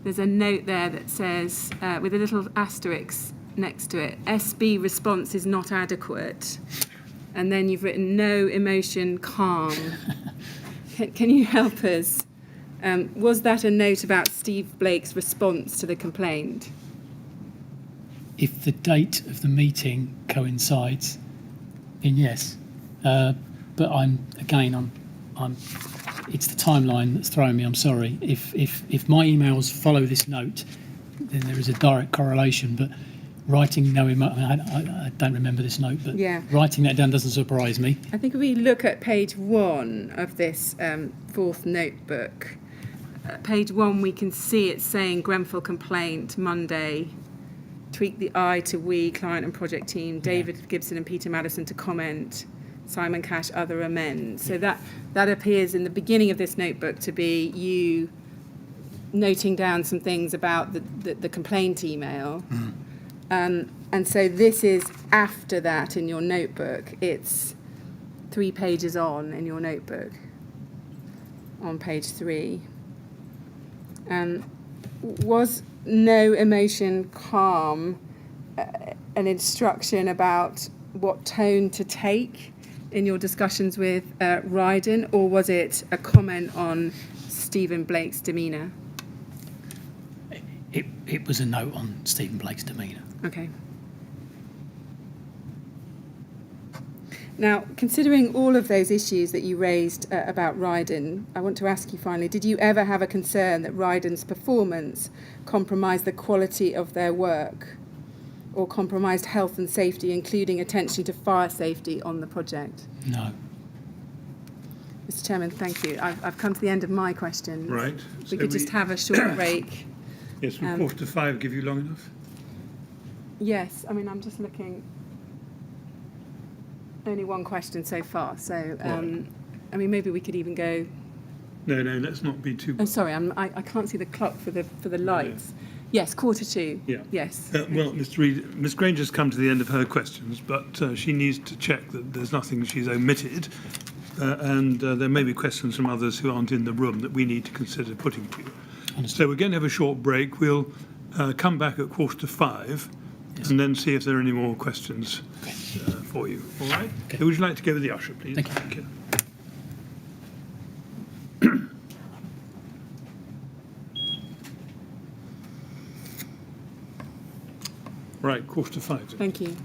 There's a note there that says, with a little asterisk next to it, SB response is not adequate. And then you've written no emotion, calm. Can you help us? Was that a note about Steve Blake's response to the complaint? If the date of the meeting coincides, then yes. But it's the timeline that's throwing me. I'm sorry. If my emails follow this note, then there is a direct correlation. But writing no I don't remember this note, but Yeah. writing that down doesn't surprise me. I think if we look at page 1 of this fourth notebook, page 1 we can see it saying Grenfell complaint, Monday, tweak the I to we, client and project team, David Gibson and Peter Madison to comment, Simon Cash, other amends. So that appears in the beginning of this notebook to be you noting down some things about the complaint email. And so this is after that in your notebook. It's 3 pages on in your notebook, on page 3. Was no emotion, calm, an instruction about what tone to take in your discussions with Ryden, or was it a comment on Stephen Blake's demeanour? It was a note on Stephen Blake's demeanour. Okay. Now, considering all of those issues that you raised about Ryden, I want to ask you finally, did you ever have a concern that Ryden's performance compromised the quality of their work or compromised health and safety, including attention to fire safety on the project? No. Mr. Chairman, thank you. I've come to the end of my questions. Right. We could just have a short break. Yes, we'll 4:45 give you long enough. Yes, I mean, I'm just looking. Only one question so far, so I mean, maybe we could even go. No, let's not be too. Oh, sorry, I can't see the clock for the lights. Yes, 1:45. Yeah. Yes. Well, Mr. Reid, Ms. Granger's come to the end of her questions, but she needs to check that there's nothing she's omitted, and there may be questions from others who aren't in the room that we need to consider putting to you. Understood. So we're going to have a short break. We'll come back at 4:45. Yes. And then see if there are any more questions for you. All right? Okay. Would you like to go with the usher, please? Thank you. Right, 4:45. Thank you.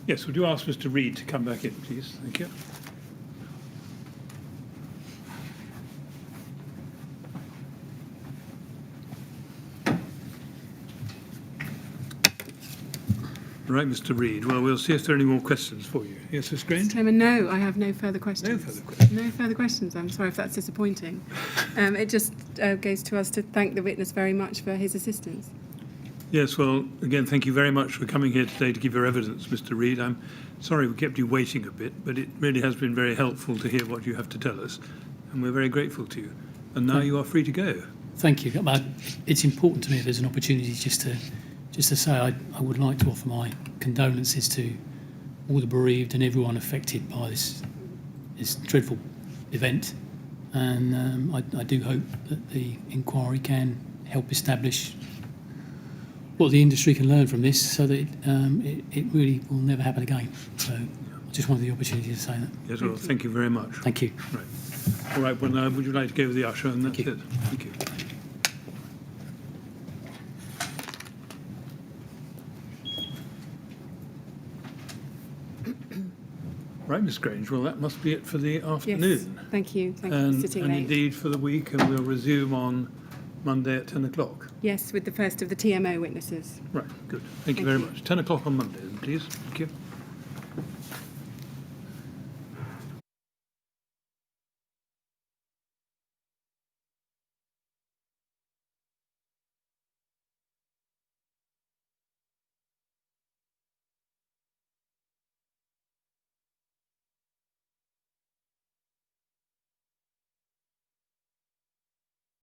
Yes, would you ask Mr. Reid to come back in, please? Thank you. Right, Mr. Reid. Well, we'll see if there are any more questions for you. Yes, Miss Mr. Grange? Chairman, no, I have no further questions. No further questions. No further questions. I'm sorry if that's disappointing. It just goes to us to thank the witness very much for his assistance. Yes, well, again, thank you very much for coming here today to give your evidence, Mr. Reid. I'm sorry we kept you waiting a bit, but it really has been very helpful to hear what you have to tell us, and we're very grateful to you. And now you are free to go. Thank you. But it's important to me if there's an opportunity just to say I would like to offer my condolences to all the bereaved and everyone affected by this dreadful event. And I do hope that the inquiry can help establish what the industry can learn from this so that it really will never happen again. So I just wanted the opportunity to say that. Yes, well, thank you very much. Thank you. Right. All right, well, now, would you like to go with the usher? And that's Thank you. it. Thank you. Right, Miss Grange, well, that must be it for the afternoon. Yes, thank you. Thank you And, for sitting and late. indeed for the week, and we'll resume on Monday at 10 o'clock. Yes, with the first of the TMO witnesses. Right, good. Thank you very much. 10 o'clock on Monday, then, please. Thank you.